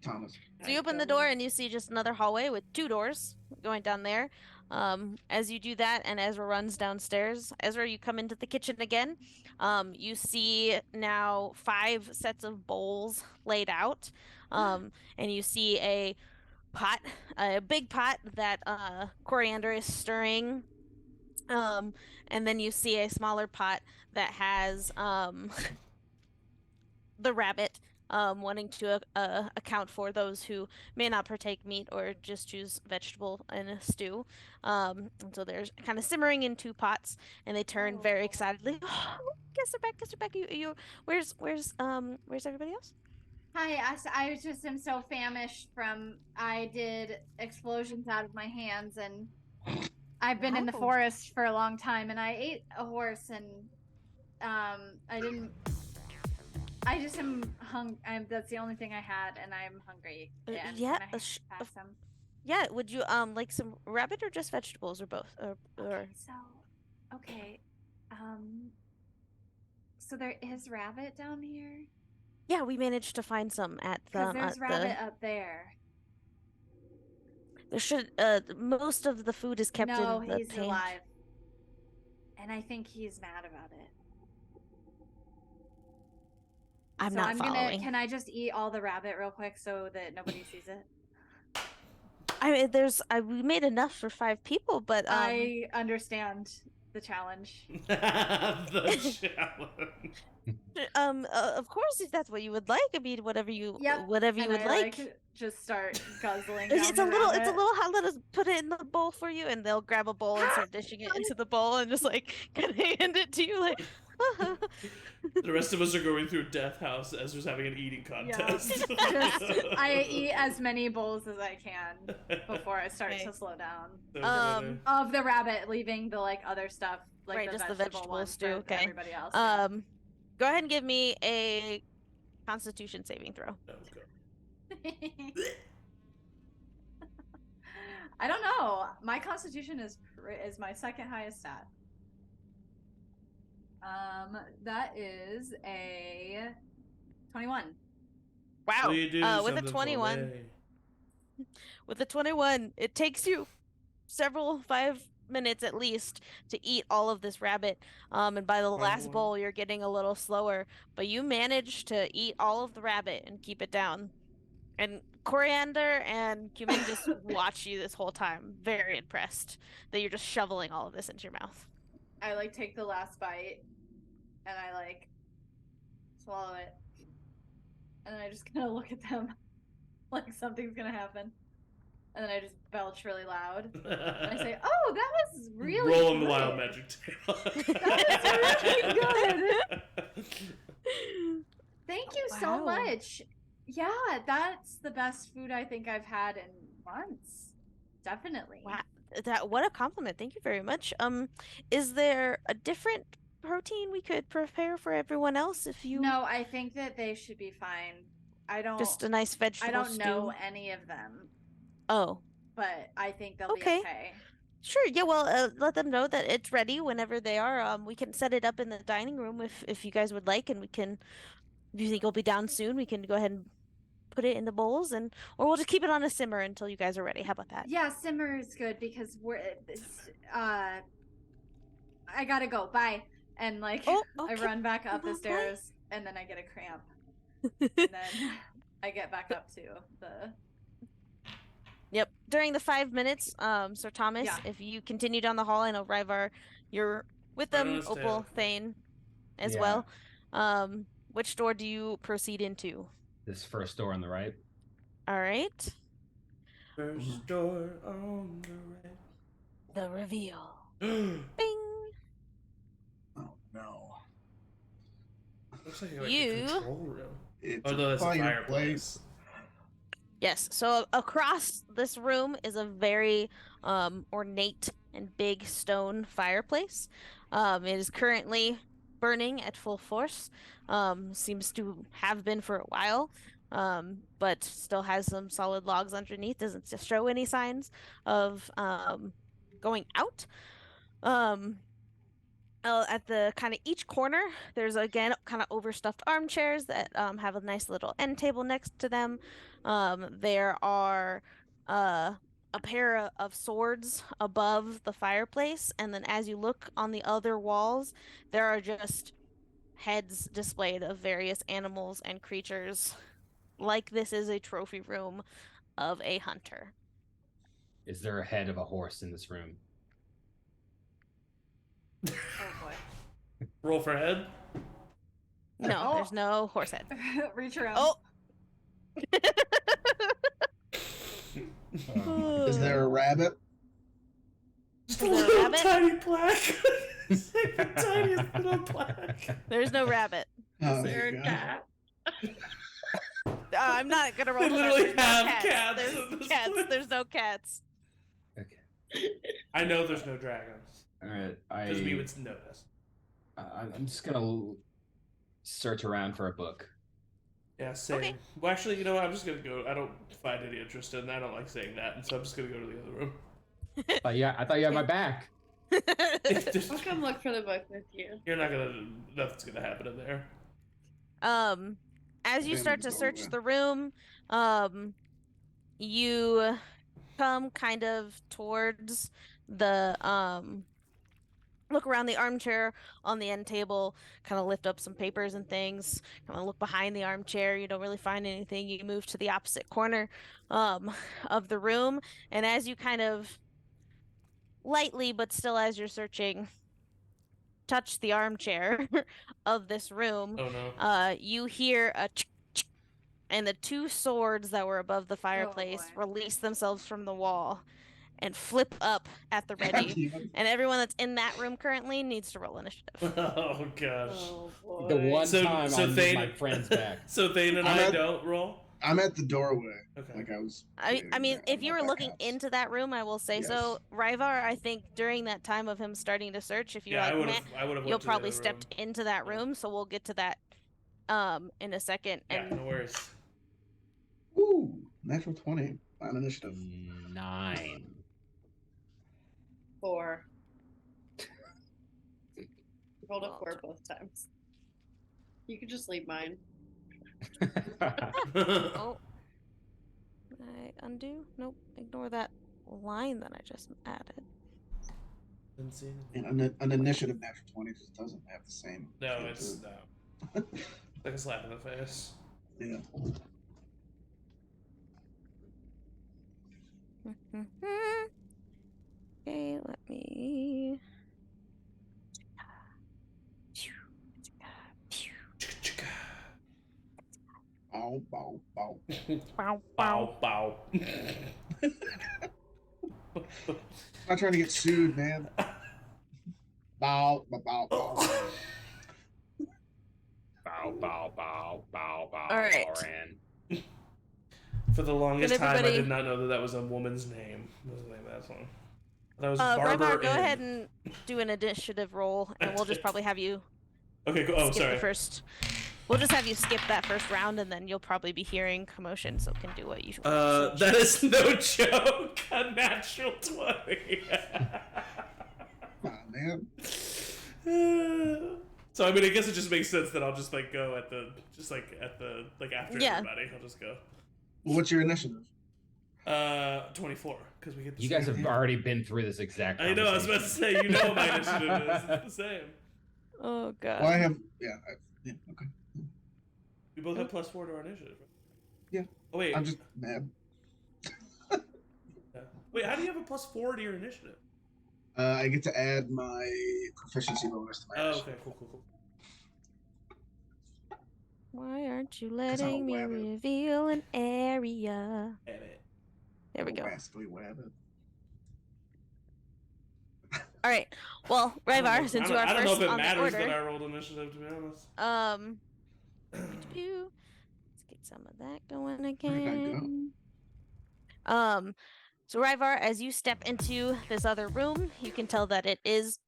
Thomas. So you open the door and you see just another hallway with two doors going down there. As you do that, and Ezra runs downstairs. Ezra, you come into the kitchen again. You see now 5 sets of bowls laid out, and you see a big pot that Coriander is stirring. And then you see a smaller pot that has the rabbit wanting to account for those who may not partake meat or just choose vegetable in a stew. And so they're kind of simmering in two pots, and they turn very excitedly. Oh, guess they're back! Guess they're back! Where's everybody else? Hi, I just am so famished from I did explosions out of my hands, and I've been in the Wow. forest for a long time, and I ate a horse, and I just am that's the only thing I had, and I'm hungry. And Yeah, can I pass some? yeah. Would you like some rabbit or just vegetables or both? Okay, okay. So there is rabbit down here? Yeah, we managed to find some at Because there's rabbit up there. There should most of the food is kept No, in the he's pantry. alive. And I think he's mad about it. I'm not following. Can I just eat all the rabbit real quick so that nobody sees it? I mean, we made enough for 5 people, but I understand the challenge. The challenge. Of course, if that's what you would like. I mean, whatever you Yep. would like. Just start guzzling. It's a little hot. Let us put it in the bowl for you, and they'll grab a bowl and start dishing it into the bowl and just like kind of hand it to you like. The rest of us are going through Death House as just having an eating contest. I eat as many bowls as I can before I start to slow down. Of the rabbit, leaving the other stuff, right, the just the vegetable vegetables too. Okay. Everybody else. Go ahead and give me a Constitution saving throw. I don't know. My Constitution is my second highest stat. That is a 21. Wow. With a 21. With a 21, it takes you 5 minutes at least to eat all of this rabbit. And by the last bowl, you're getting a little slower, but you manage to eat all of the rabbit and keep it down. And Coriander and Cumin just watch you this whole time, very impressed that you're just shoveling all of this into your mouth. I take the last bite and I swallow it. And then I just kind of look at them like something's gonna happen. And then I just belch really loud. And I say, "Oh, that was really Roll good. the wild magic table. That was really good. Thank you so much. Yeah, that's the best food I think I've had in months. Definitely. Wow. What a compliment. Thank you very much. Is there a different protein we could prepare for everyone else if you No, I think that they should be fine. just a nice vegetable I don't stew. know any of them. Oh. But I think they'll be okay. Sure. Yeah, well, let them know that it's ready whenever they are. We can set it up in the dining room if you guys would like, and if you think it'll be down soon, we can go ahead and put it in the bowls, or we'll just keep it on a simmer until you guys are ready. How about that? Yeah, simmer is good because I gotta go. Bye. And okay. I run back up the stairs, and then I get a cramp, and then I get back up to the. Yep. During the 5 minutes, Sir Thomas, if you continue down the hall, I know Ryvar, you're with them, Opal, Thane, as well. Which door do you proceed into? This first door on the right. All right. First door on the right. The reveal. Bing. Oh no. Looks like a control room. It's a fireplace. Yes, so across this room is a very ornate and big stone fireplace. It is currently burning at full force. Seems to have been for a while, but still has some solid logs underneath. Doesn't show any signs of going out. At the kind of each corner, there's again kind of overstuffed armchairs that have a nice little end table next to them. There are a pair of swords above the fireplace, and then as you look on the other walls, there are just heads displayed of various animals and creatures, like this is a trophy room of a hunter. Is there a head of a horse in this room? Oh boy. Roll for head. No, Oh. there's no horse head. Reach around. Oh. Is there a rabbit? Just Is a there a little rabbit? tiny plaque. It's like the tiniest little plaque. There's no rabbit. Oh, Is there a God. cat? I'm not gonna roll They for that. literally There's no have cats. cats There's in this cats. place. There's no cats. Okay. I know there's no dragons. All right. Because we would notice. I'm just gonna search around for a book. Yeah, same. Okay. Well, actually, you know what? I'm just gonna go. I don't find any interest in that. I don't like saying that, and so I'm just gonna go to the other room. Yeah, I thought you had my back. I'll come look for the book with you. You're not gonna. Nothing's gonna happen in there. As you start to Abandoned search doorway. the room, you come kind of towards the look around the armchair on the end table, kind of lift up some papers and things, kind of look behind the armchair. You don't really find anything. You move to the opposite corner of the room, and as you kind of lightly, but still as you're searching, touch the armchair of this room, Oh no. you hear a and the two swords that were above the fireplace boy. release themselves from the wall and flip up at the God ready. damn it. And everyone that's in that room currently needs to roll initiative. Oh gosh. Oh boy. The one So- time so I'll need Thane- my friend's back. So Thane and I'm I at- don't roll. I'm at the doorway. Okay. Like I was. I mean, I if you don't were know looking that counts. into that room, I will say so. Ryvar, I think during that time of him starting to search, if you're Yeah, like, I would have. you'll probably stepped into that room, so we'll get to that in a second. Yeah, And no worries. Ooh, natural 20 on initiative. 9. 4. Rolled a Well, 4 both times. You could just leave mine. oh, I undo? Nope, ignore that line that I just added. Didn't see it. And an initiative natural 20 just doesn't have the same. No, feel it's to no. Like a slap in the face. it. Yeah. Okay, let me. Bow, bow, bow. Bow, Bow, bow. I'm not trying to get sued, man. Bow, bow, bow, bow. Bow, bow, bow, bow, bow. All right. Lauren. For the longest time, I everybody- did not know that that was a woman's name. What was the name of that song? That was Ryvar, Barber. go ahead and do an initiative roll, and we'll just probably have you Okay, go. Oh, skip sorry. the first. We'll just have you skip that first round, and then you'll probably be hearing commotion, so can do what you. That is no joke. A natural 20. Come on, man. So I mean, I guess it just makes sense that I'll just like go after Yeah. everybody. I'll just go. Well, what's your initiative? 24 because we get the You same. guys have already been through this exact I know. I was about to say, you know, what my initiative is. It's the same. Oh god. Well, I have. Yeah. Okay. We both have +4 to our initiative. Right? Yeah. Oh wait. I'm just mad. Yeah. Wait, how do you have a +4 to your initiative? I get to add my proficiency bonus to my Oh, initiative. okay, cool. Why aren't you 'Cause I'm a letting me rabbit. reveal an area? Damn it. There we go. Rascally rabbit. All right. Well, Ryvar, since you are I don't know first if it on the matters that order, I rolled initiative, to be honest. let's get some of that going Where did I go? again. So Ryvar, as you step into this other room, you can tell that it is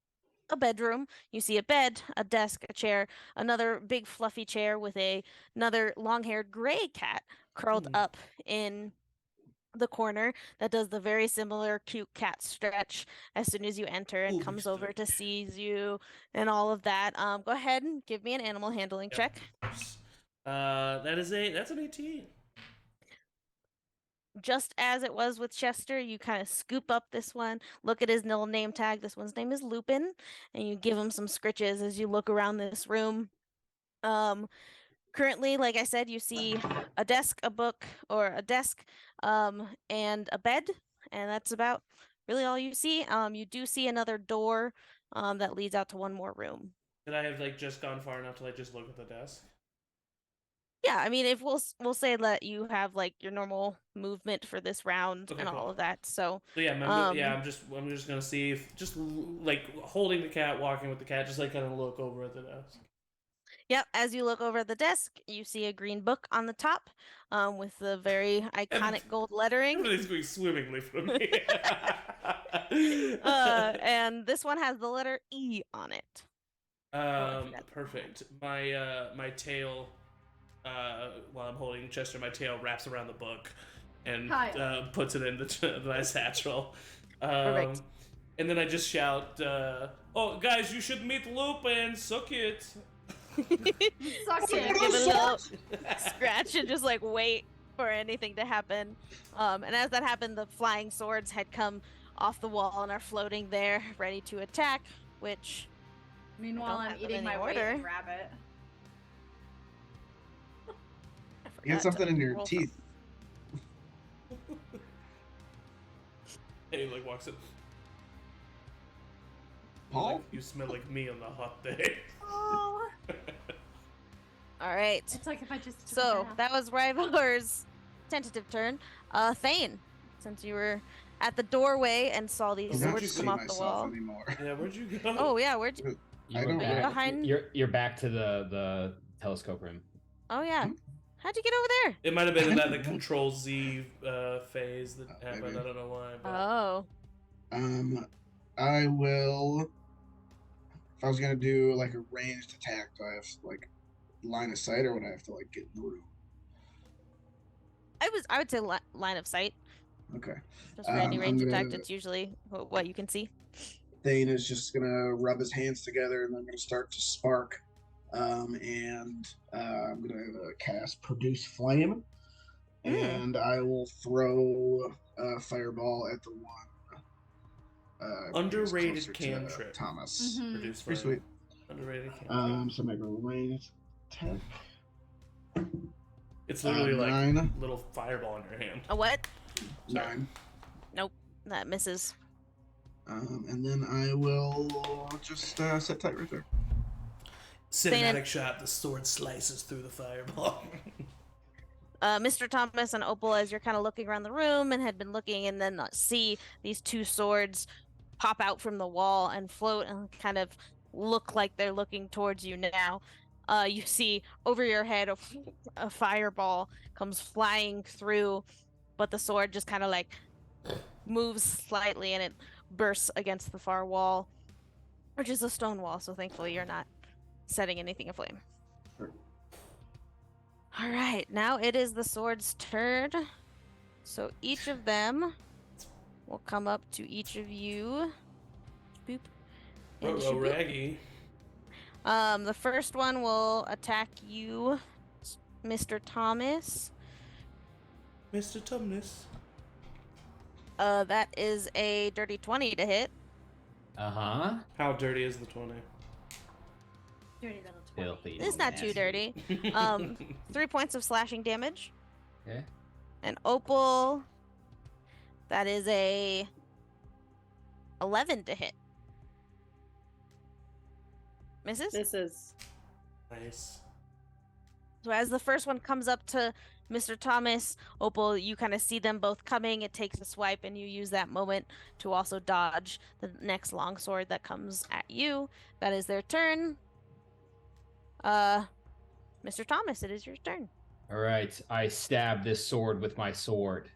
a bedroom. You see a bed, a desk, a chair, another big fluffy chair with another long-haired gray cat curled up in the corner that does the very similar cute cat stretch as soon as you enter and Holy comes over to stretch. seize you and all of that. Go ahead and give me an animal handling Yep. check. That's an 18. Just as it was with Chester, you kind of scoop up this one, look at his little name tag. This one's name is Lupin, and you give him some scritches as you look around this room. Currently, like I said, you see a desk, a book, or a desk, and a bed, and that's about really all you see. You do see another door that leads out to one more room. Could I have like just gone far enough to like just look at the desk? Yeah, I mean, if we'll say that you have like your normal movement for this round Okay, and all cool. of that. So, So yeah, I'm just gonna see if just like holding the cat, walking with the cat, just like kind of look over at the desk. yep, as you look over at the desk, you see a green book on the top, with the very iconic gold lettering. Everything's going swimmingly for me. And this one has the letter E on it. Perfect. My tail, while I'm holding Chester, my tail wraps around the book and puts it in the my satchel. Perfect. And then I just shout, "Oh, guys, you should meet Lupin. Suck it." Suck So it. you give it a little scratch and just like wait for anything to happen. And as that happened, the flying swords had come off the wall and are floating there, ready to attack. Which, Meanwhile, I'm eating my weighted rabbit. You got something in your teeth. And he like walks in. Paul? Like, you smell like me on the hot day. Oh. All right. It's like if I just. So that was Ryvor's tentative turn. Thane, since you were at the doorway and saw these I don't swords see come off the myself wall. anymore. Yeah, where'd you go? Oh yeah, where'd you? I don't know. Behind. You're back to the telescope room. Oh yeah. How'd you get over there? It might have been in that the Control Z phase that happened. Maybe. I don't know why. But... Oh. I will. If I was gonna do like a ranged attack, do I have like line of sight, or would I have to like get in the room? I would say line of sight. Okay. Just for any ranged attack, it's usually what you can see. Thane is just gonna rub his hands together, and I'm gonna start to spark. I'm gonna cast Produce Flame, and I will throw a fireball at the one. Underrated cantrip. Thomas. Mm-hmm. Produce Pretty flame. sweet. Underrated cantrip. So make a range attack. It's literally like 9. little fireball in your hand. A what? 9. Nope, that misses. And then I will just sit tight right there. Cinematic shot, the sword slices through the fireball. Mr. Thomas and Opal, as you're kind of looking around the room and had been looking, and then see these two swords pop out from the wall and float and kind of look like they're looking towards you now. You see over your head a fireball comes flying through, but the sword just kind of like moves slightly and it bursts against the far wall, which is a stone wall, so thankfully you're not setting anything aflame. Sure. All right, now it is the sword's turn. So each of them will come up to each of you. Boop. And Oh, Raggy. the first one will attack you, Mr. Thomas. Mr. Tumnus. That is a dirty 20 to hit. Uh-huh. How dirty is the 20? Dirty little 20. Filthy. It's not too dirty. 3 points of slashing damage. Okay. And Opal, that is a 11 to hit. Misses? This is Nice. So as the first one comes up to Mr. Thomas, Opal, you kind of see them both coming. It takes a swipe, and you use that moment to also dodge the next longsword that comes at you. That is their turn. Mr. Thomas, it is your turn. All right. I stab this sword with my sword.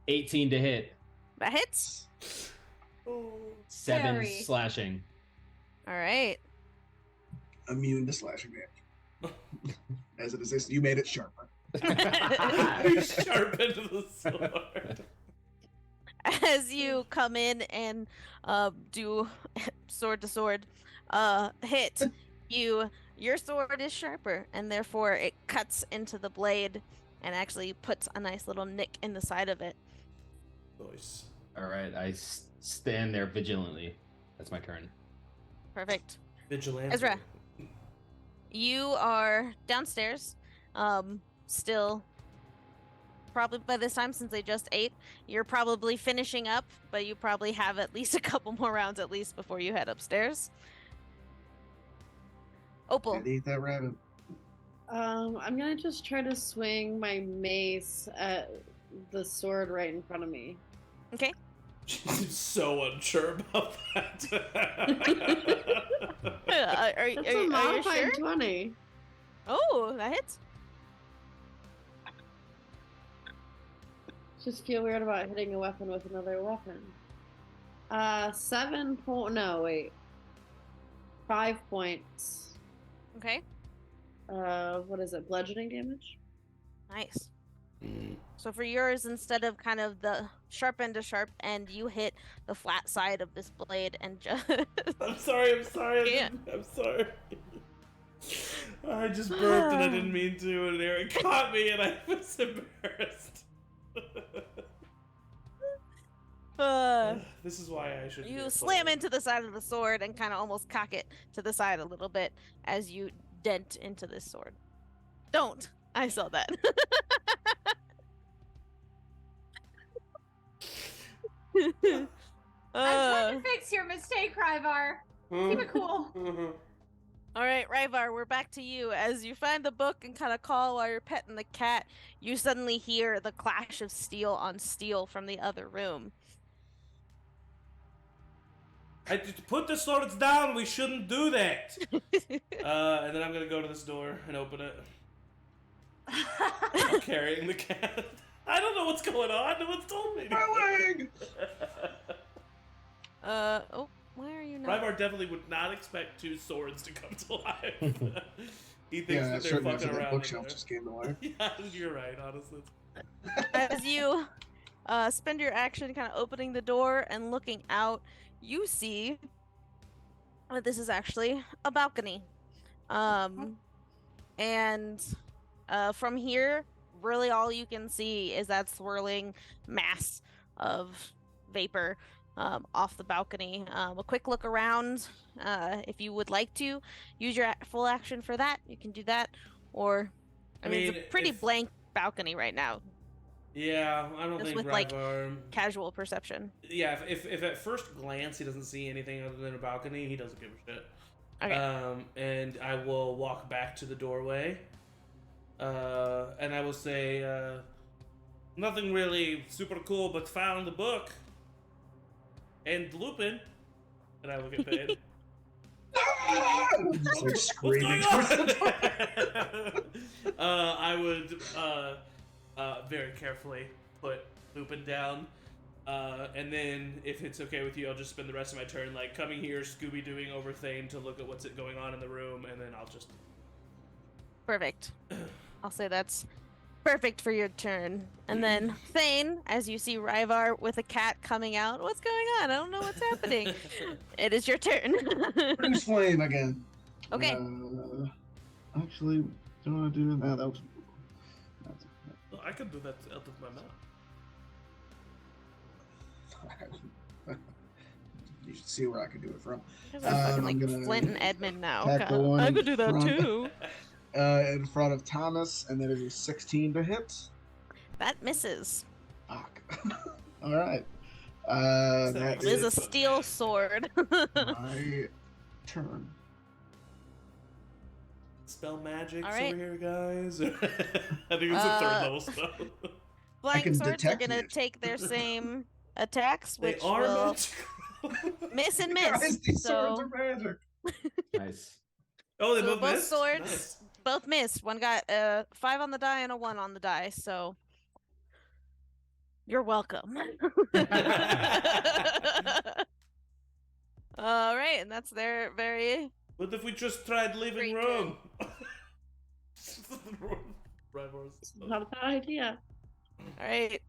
18 to hit. That hits. 7 Scary. slashing. All right. Immune to slashing damage. As it is, you made it sharper. You sharpened the sword. As you come in and do sword to sword hit, your sword is sharper, and therefore it cuts into the blade and actually puts a nice little nick in the side of it. Nice. All right. I stand there vigilantly. That's my turn. Perfect. Vigilante. Ezra. You are downstairs, still probably by this time, since they just ate, you're probably finishing up, but you probably have at least a couple more rounds at least before you head upstairs. Opal. Gotta eat that rabbit. I'm gonna just try to swing my mace at the sword right in front of me. Okay. She's so unsure about that. Are That's you a modified sure? 20. Oh, that hits. Just feel weird about hitting a weapon with another weapon. 5 points. Okay. What is it? Bludgeoning damage? Nice. So for yours, instead of kind of the sharp end to sharp end, you hit the flat side of this blade and just. I'm sorry. Yeah. I'm sorry. I just burped and I didn't mean to, and Eric caught me, and I was embarrassed. This is why I should. You slam into the side of the sword and kind of almost cock it to the side a little bit as you dent into this sword. Don't. I saw that. I'm trying to fix your mistake, Ryvar. Keep it cool. All right, Ryvar, we're back to you. As you find the book and kind of call while you're petting the cat, you suddenly hear the clash of steel on steel from the other room. I just put the swords down. We shouldn't do that. And then I'm gonna go to this door and open it. I'm carrying the cat. I don't know what's going on. No one's told me. My leg! Oh, why are you not? Ryvar definitely would not expect two swords to come to life. He thinks Yeah, that they're certainly fucking that around. bookshelf just came to life. Yeah, you're right, honestly. As you spend your action kind of opening the door and looking out, you see that this is actually a balcony. And from here, really all you can see is that swirling mass of vapor off the balcony. A quick look around, if you would like to use your full action for that, you can do that. Or, I mean, it's a pretty blank balcony right now. Yeah, I don't Just think with, Ryvar... casual perception. Yeah, if at first glance he doesn't see anything other than a balcony, he doesn't give a shit. Okay. And I will walk back to the doorway. And I will say, nothing really super cool, but found the book. And Lupin. And I look at Payne. Just like screaming. I would very carefully put Lupin down. And then, if it's okay with you, I'll just spend the rest of my turn like coming here, Scooby-Dooing over Thane to look at what's going on in the room, and then I'll just... Perfect. I'll say that's perfect for your turn. And then, Thane, as you see Ryvar with a cat coming out, what's going on? I don't know what's happening. It is your turn. Produce flame again. Okay. Actually, do I do that? That was... Well, I can do that out of my mouth. You should see where I could do it from. There's fucking, I'm gonna Flint and Edmund now. attack the one I could do that front. too. In front of Thomas, and that is a 16 to hit. That misses. Fuck. All right. That It is a is steel sword. my turn. Spell magic All right. over here, guys. I think it's a third level spell. Flying can swords are detect gonna it. take their same attacks, They which are will magical. miss and Guys, miss. these So, swords are magic. Nice. Oh, they so both both missed? swords Nice. both missed. One got a 5 on the die and a 1 on the die. So you're welcome. All right, and that's their very What if we just tried leaving Great room? Ryvar's. Not a bad idea. all right,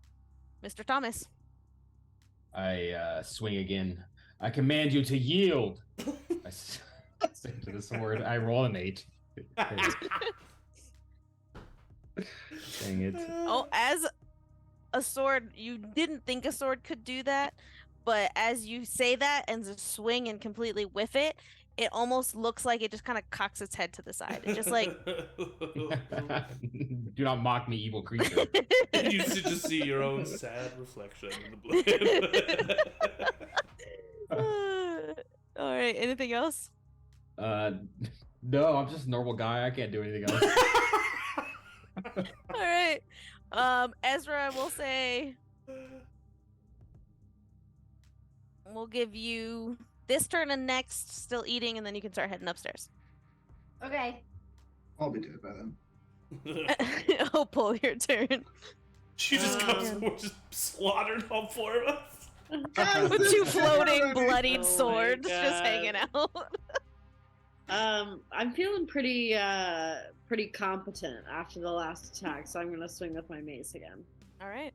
Mr. Thomas. I swing again. I command you to yield. I say to the sword. I roll an 8. Dang it. Oh, as a sword, you didn't think a sword could do that, but as you say that and just swing and completely whiff it, it almost looks like it just kind of cocks its head to the side. It just like Do not mock me, evil creature. You should just see your own sad reflection in the blade. all right, anything else? No, I'm just a normal guy. I can't do anything else. All right. Ezra will say, we'll give you this turn and next, still eating, and then you can start heading upstairs. Okay. I'll be dead by then. Opal, your turn. She just comes man. and just slaughtered all 4 of us. With 2 floating, bloodied Oh my swords just God. hanging out. I'm feeling pretty competent after the last attack, so I'm gonna swing with my mace again. All right.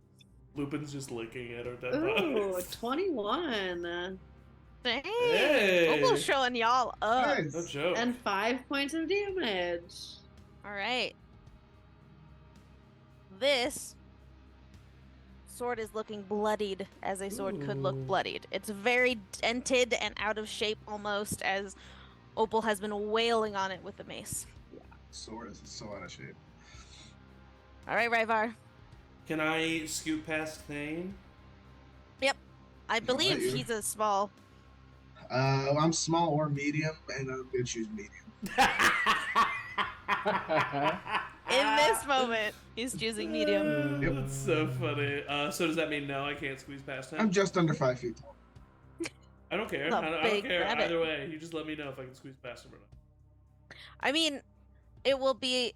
Lupin's just looking at her dead Ooh, bodies. 21 Dang. Hey. Opal's showing y'all up. Nice. No joke. and 5 points of damage. All right. This sword is looking bloodied as a sword could look Ooh. bloodied. It's very dented and out of shape almost, as Opal has been wailing on it with the mace. Sword is so out of shape. All right, Ryvar. Can I scoot past Thane? I believe you. he's a small. I'm small or medium, and I'm gonna choose medium. In this moment, he's choosing medium. Yep. That's so funny. So does that mean no, I can't squeeze past him? I'm just under 5 feet tall. I don't care. The I don't big care. rabbit. Either way, you just let me know if I can squeeze past him or not. I mean, it will be.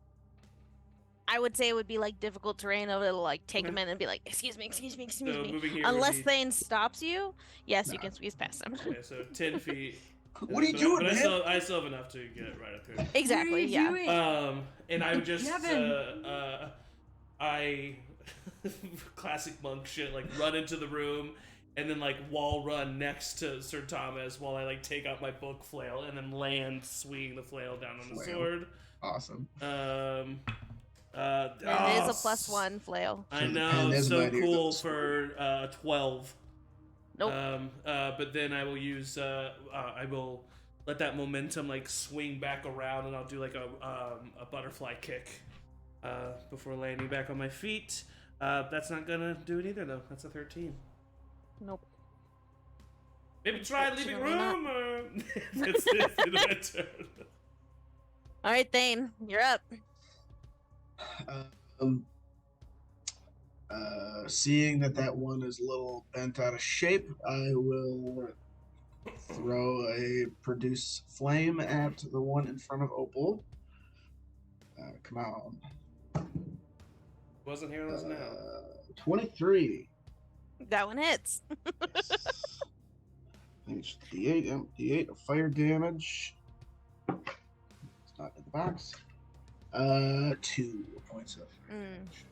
I would say it would be like difficult terrain. It'll like take a minute and be like, excuse me. So me. moving here Unless would be, Thane stops you, yes, you Nah. can squeeze past him. okay, so 10 feet. What are you But- doing, but man? I still have enough to get right up here. Exactly. Yeah. And I would just Nevin. I classic monk shit, like run into the room and then like wall run next to Sir Thomas while I like take out my book flail and then land swinging the flail down on the Flail. sword. Awesome. It It is a +1 flail. I So the know, pen is so mightier than cool the sword. for 12. Nope. But then I will use I will let that momentum like swing back around, and I'll do like a butterfly kick before landing back on my feet. That's not gonna do it either, though. That's a 13. Nope. Maybe try leaving Unfortunately room. That's it. My turn. All right, Thane, you're up. Seeing that one is a little bent out of shape, I will throw a produce flame at the one in front of Opal. Come on. Wasn't here, was now. 23. That one hits. It's D8, D8 of fire damage. It's not in the box. 2 points of fire damage.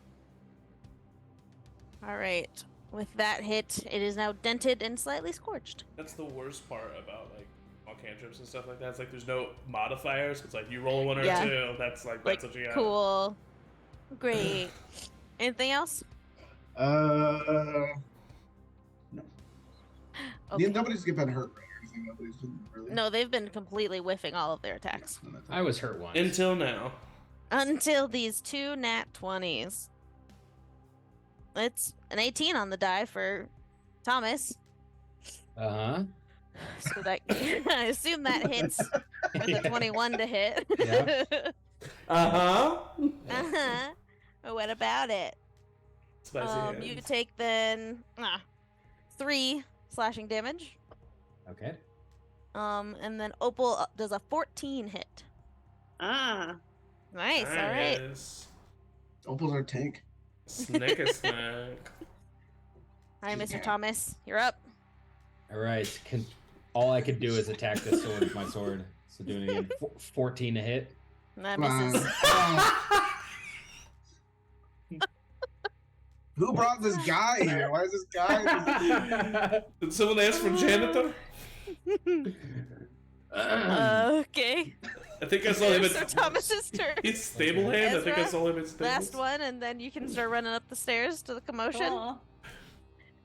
All right. With that hit, it is now dented and slightly scorched. That's the worst part about like all cantrips and stuff like that. It's like there's no modifiers. It's like you roll a 1 or Yeah. a 2. That's like Like, that's what you got. cool. Great. Anything else? No. Okay. Nobody's been hurt, right? Or anything. Nobody's been really. No, they've been completely whiffing all of their attacks. I was hurt once. Until now. Until these 2 nat 20s. It's an 18 on the die for Thomas. Uh-huh. So that I assume that hits with a 21 to hit. Yeah. Uh-huh. Uh-huh. What about it? Spicy hands. You take then 3 slashing damage. Okay. And then Opal does a 14 hit. Ah, Nice. All right. Nice. Opal's our tank. Snack a snack. Hi, Mr. Yeah. Thomas. You're up. All right. All I could do is attack this sword with my sword. So doing it again. 14 to hit. That Come on. misses. Who brought this guy here? Why is this guy? Did someone ask for janitor? Okay. I think I saw him Mr. at Thomas's turn. He's stable hand. I think I Ezra, saw him at stables. Last one, and then you can start running up the stairs to the commotion. Cool.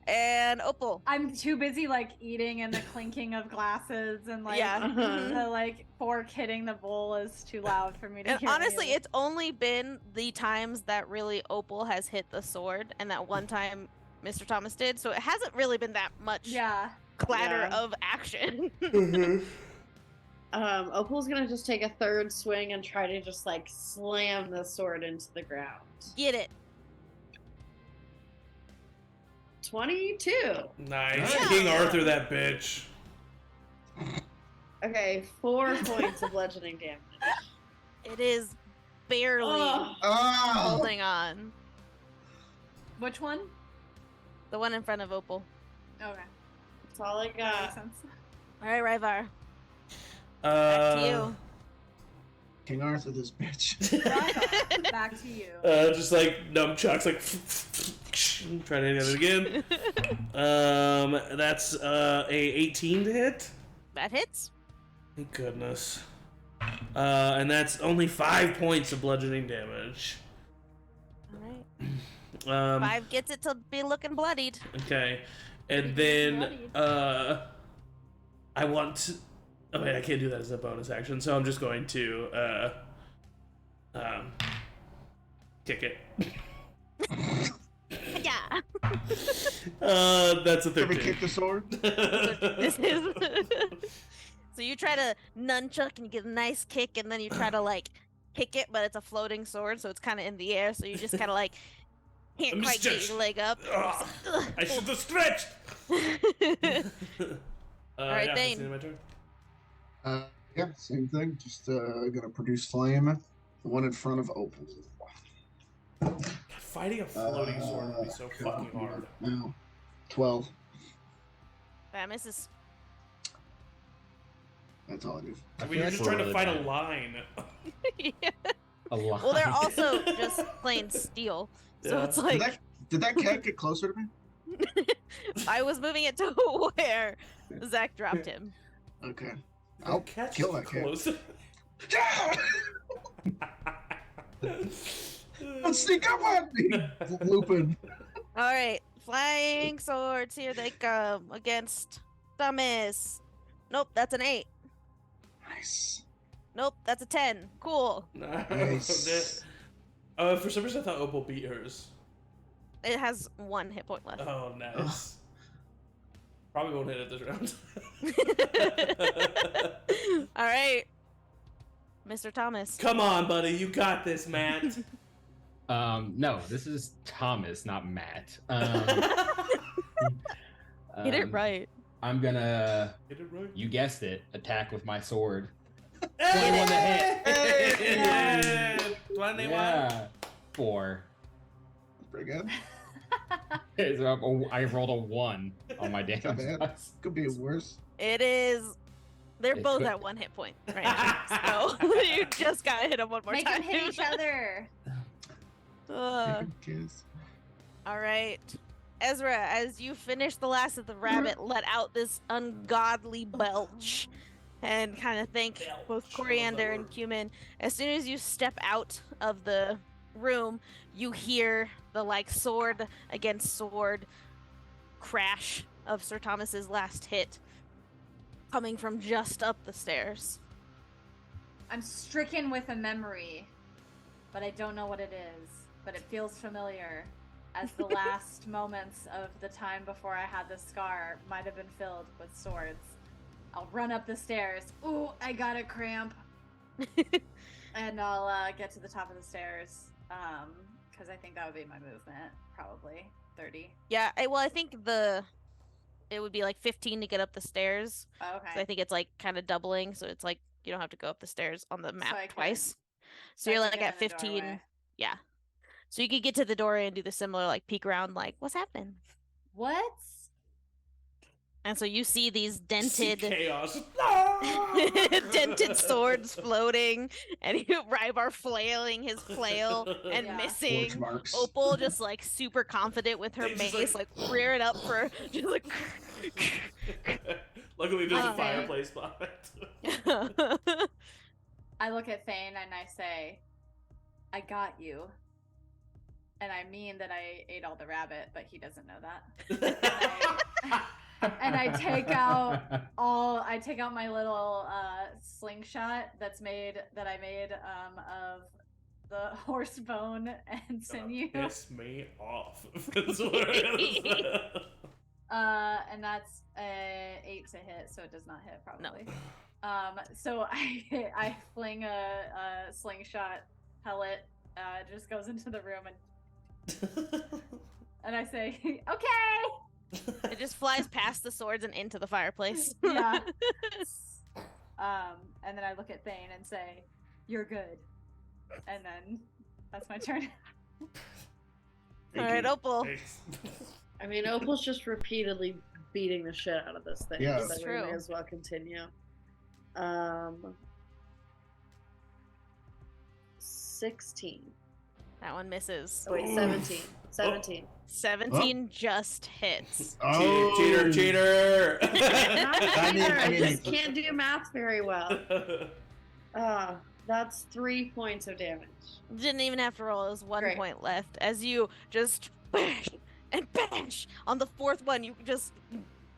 And Opal. I'm too busy like eating and the clinking of glasses and like Yeah. the like fork hitting the bowl is too loud for me to And hear. honestly, any of it's only been the times that really Opal has hit the sword, and that one time Mr. Thomas did, so it hasn't really been that much yeah. clatter Yeah. of action. Mhm. Opal's gonna just take a third swing and try to just like slam the sword into the ground. Get it. 22. Nice. Yeah. King Arthur, that bitch. Okay, 4 points of bludgeoning damage. It is barely Oh. holding on. Which one? The one in front of Opal. Okay. That's all I That got. makes sense. All right, Ryvar. Back to you. King Arthur, this bitch. Ryvar, back to you. Just like nunchucks, like try to hit it again. That's a 18 to hit. That hits. Thank goodness. And that's only 5 points of bludgeoning damage. All right. 5 Um, gets it to be looking bloodied. Okay, and then I want to. Oh wait, I can't do that as a bonus action, so I'm just going to kick it. Yeah. That's a Ever 13. kick the sword? This is. So you try to nunchuck and you get a nice kick, and then you try to like kick it, but it's a floating sword, so it's kind of in the air. So you just kind of like can't I'm quite get stretched. your leg up. Ugh, I should have stretched. All right, yeah, that's Thane. the end of my turn. Yeah, same thing. Just gonna produce flame. The one in front of Opal. Fighting a floating sword would be so fucking hard. No. 12. That misses. That's all I do. I mean, you're just trying to fight a line. Yeah. A lot. Well, they're also just plain steel, so Yeah. it's like Did that cat get closer to me? I was moving it to where Zach dropped him. Okay. I'll Catch kill that cat. closer. Let's sneak up on me! Lupin. All right, flying swords, here they come against Thomas. Nope, that's an 8. Nice. Nope, that's a 10. Cool. Nice. For some reason I thought Opal beat hers. It has 1 hit point left. Oh, nice. Probably won't hit it this round. All right, Mr. Thomas. Come on, buddy. You got this, Matt. No, this is Thomas, not Matt. Get it right. I'm gonna, Get it right. you guessed it, attack with my sword. Hey! 21 to hit. Hey! 21. Yeah. 4. Pretty good. So I rolled a 1 on my damage. Not bad. dice. Could be worse. It is. They're It's both good. at 1 hit point right now. So you just gotta hit them one more Make time. them hit each other. Kiss. All right. Ezra, as you finish the last of the rabbit, let out this ungodly belch and kind of thank both Coriander and Cumin. As soon as you step out of the room, you hear the like sword against sword crash of Sir Thomas's last hit coming from just up the stairs. I'm stricken with a memory, but I don't know what it is. But it feels familiar, as the last moments of the time before I had the scar might have been filled with swords. I'll run up the stairs. Ooh, I got a cramp. And I'll get to the top of the stairs, because I think that would be my movement, probably 30. Yeah, I think it would be like 15 to get up the stairs. Oh, okay. So I think it's like kind of doubling, so it's like you don't have to go up the stairs on the map I could- twice. So So you're I can like get at in the 15. doorway. Yeah. So you could get to the doorway and do the similar like peek around like what's happening? What? And so you see these dented Chaos. dented swords floating and Ryvar flailing his flail and Yeah. missing. Torch marks. Opal just like super confident with her They just, mace, like rear it up for just like Luckily, there's a Okay. fireplace behind. I look at Thane and I say, I got you. And I mean that I ate all the rabbit, but he doesn't know that. And I take out my little slingshot that I made of the horse bone and sinew. Piss me off. That's what it is. And that's a 8 to hit, so it does not hit probably. So I fling a slingshot pellet. Just goes into the room and I say, okay. It just flies past the swords and into the fireplace. Yeah. And then I look at Thane and say, "You're good." And then that's my turn. All right, Opal. Thanks. I mean, Opal's just repeatedly beating the shit out of this thing. Yeah. So It's we true. may as well continue. 16. That one misses. Oh, wait, 17. 17. 17 just hits. Oh, Cheater! Not a I mean- cheater, I I mean- just can't do math very well. That's 3 points of damage. Didn't even have to roll. It was 1 Great. point left. As you just bash and bash on the fourth one, you just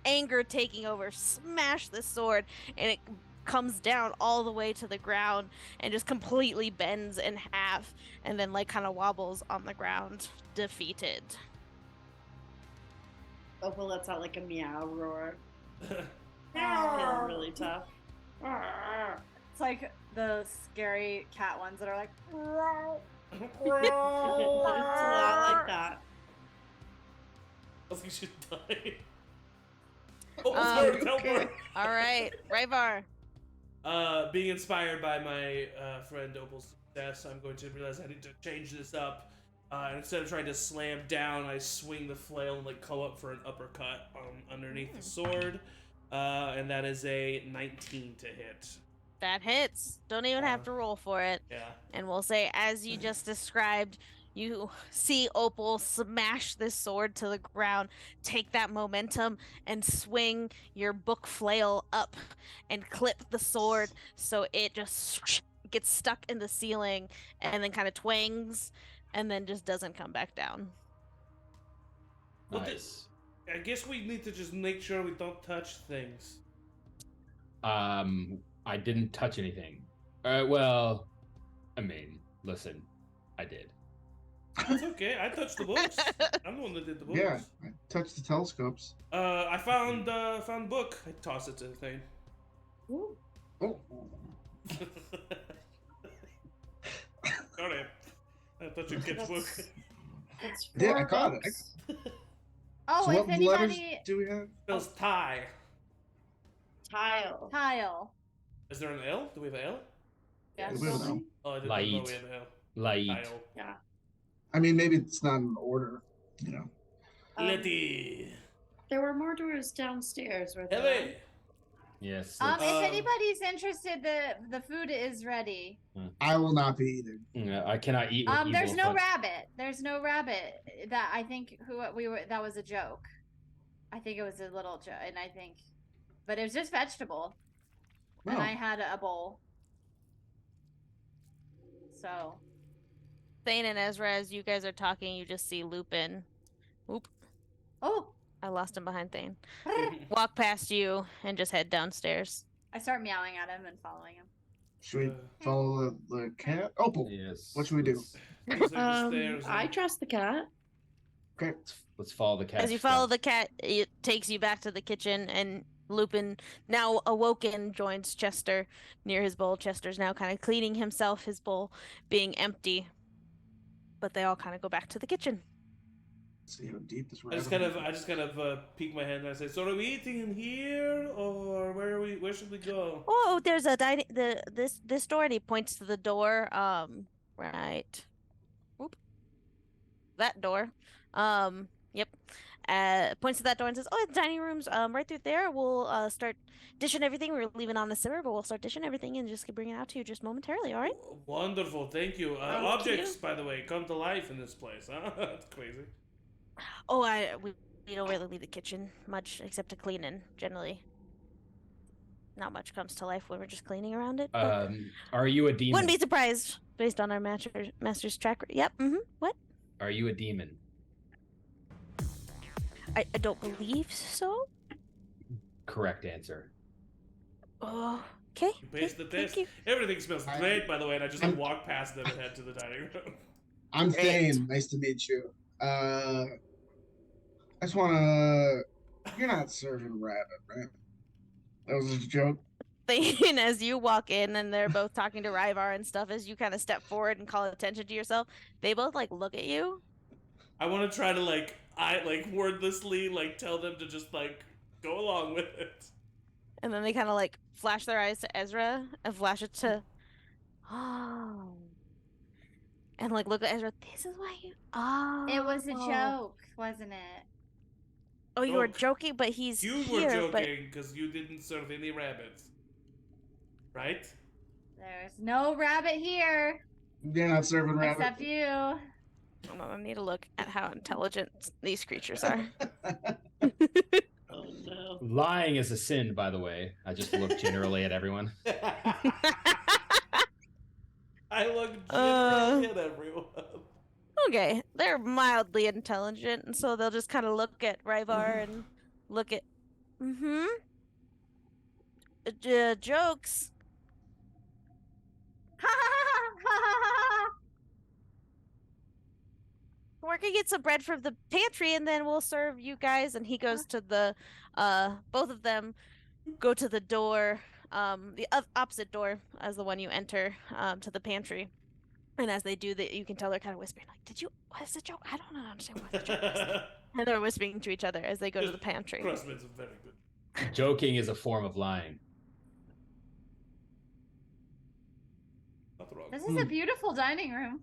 anger taking over, smash the sword, and it comes down all the way to the ground and just completely bends in half, and then like kind of wobbles on the ground, defeated. Opal lets out like a meow roar. Feeling really tough. It's like the scary cat ones that are like, It's a lot like that. I think she's dying. Oh, Um, sorry, teleport. All right, Ryvar. Being inspired by my friend Opal's success, I'm going to realize I need to change this up. And instead of trying to slam down, I swing the flail and like come up for an uppercut underneath the sword. And that is a 19 to hit. That hits. Don't even have to roll for it. Yeah. And we'll say, as you just described, you see Opal smash this sword to the ground, take that momentum, and swing your book flail up and clip the sword so it just gets stuck in the ceiling and then kind of twangs and then just doesn't come back down. Well, Nice. I guess we need to just make sure we don't touch things. I didn't touch anything. Well, I mean, listen, I did. That's okay. I touched the books. I'm the one that did the books. Yeah, I touched the telescopes. I found book. I toss it to the thing. Ooh. Oh, Sorry. I thought you'd catch book. It's Yeah, I 4 caught it. books. oh, so if what letters anybody, do we have? Spells tie. Tile. tile. Is there an L? Do we have an L? Yes. We have an L. Oh, I didn't know Light. we have an L. Light. Tile. Yeah. I mean, maybe it's not in order. You know. Letty. There were more doors downstairs. Were there? Ellie. Yes. If Um, anybody's interested, the food is ready. I will not be eating. I cannot eat. With There's evil no foot. rabbit. There's no rabbit. That I think that was a joke. I think it was a little joke, and I think, but it was just vegetable, and No. I had a bowl. So Thane and Ezra, as you guys are talking, you just see Lupin. Oop, oh, I lost him behind Thane. Walk past you and just head downstairs. I start meowing at him and following him. Should we follow the cat? Opal. Yes. What should we do? I trust the cat. Okay. Let's follow the cat. As you follow the cat, it takes you back to the kitchen, and Lupin, now awoken, joins Chester near his bowl. Chester's now kind of cleaning himself, his bowl being empty. But they all kind of go back to the kitchen. See how deep this I just kind of peek my head and I say, "So are we eating in here, or where should we go?" Oh, there's a this door, and he points to the door. Right. Oop. That door. Yep. Points to that door and says, "Oh, the dining room's right through there. We'll start dishing everything. We were leaving on the simmer, but we'll start dishing everything and just bring it out to you just momentarily. All right?" Wonderful, thank you. Thank Objects, you. by the way, come to life in this place. Huh? That's crazy. Oh, we don't really leave the kitchen much except to clean, and generally not much comes to life when we're just cleaning around it. But Are you a demon? wouldn't be surprised based on our master's track record. Yep. What? Are you a demon? I don't believe so. Correct answer. Oh, okay. You passed the Thank test. you. Everything smells I'm- great, by the way, and I just I'm- walk past them and head to the dining room. I'm Great. Thane. Nice to meet you. I just wanna. You're not serving rabbit, right? That was just a joke. Thane, as you walk in and they're both talking to Ryvar and stuff, as you kind of step forward and call attention to yourself, they both like look at you. I want to try to wordlessly tell them to just go along with it. And then they kind of like flash their eyes to Ezra and flash it to, oh, and like look at Ezra. This is why you. Oh, It was a joke, wasn't it? Oh, you were joking, but he's You here. were joking because you didn't serve any rabbits, right? There's no rabbit here. You're not serving rabbit. Except you. Hold on, I need to look at how intelligent these creatures are. Oh no. Lying is a sin, by the way. I just look generally at everyone. I look generally at everyone. Okay, they're mildly intelligent, and so they'll just kind of look at Ryvar and look at, jokes. We're gonna get some bread from the pantry, and then we'll serve you guys. And he goes to the, both of them go to the door, the opposite door as the one you enter, to the pantry. And as they do that, you can tell they're kind of whispering, like, what is the joke? I don't understand what the joke is. And they're whispering to each other as they go to the pantry. Crossman's very good. Joking is a form of lying. Not wrong. This is a beautiful dining room.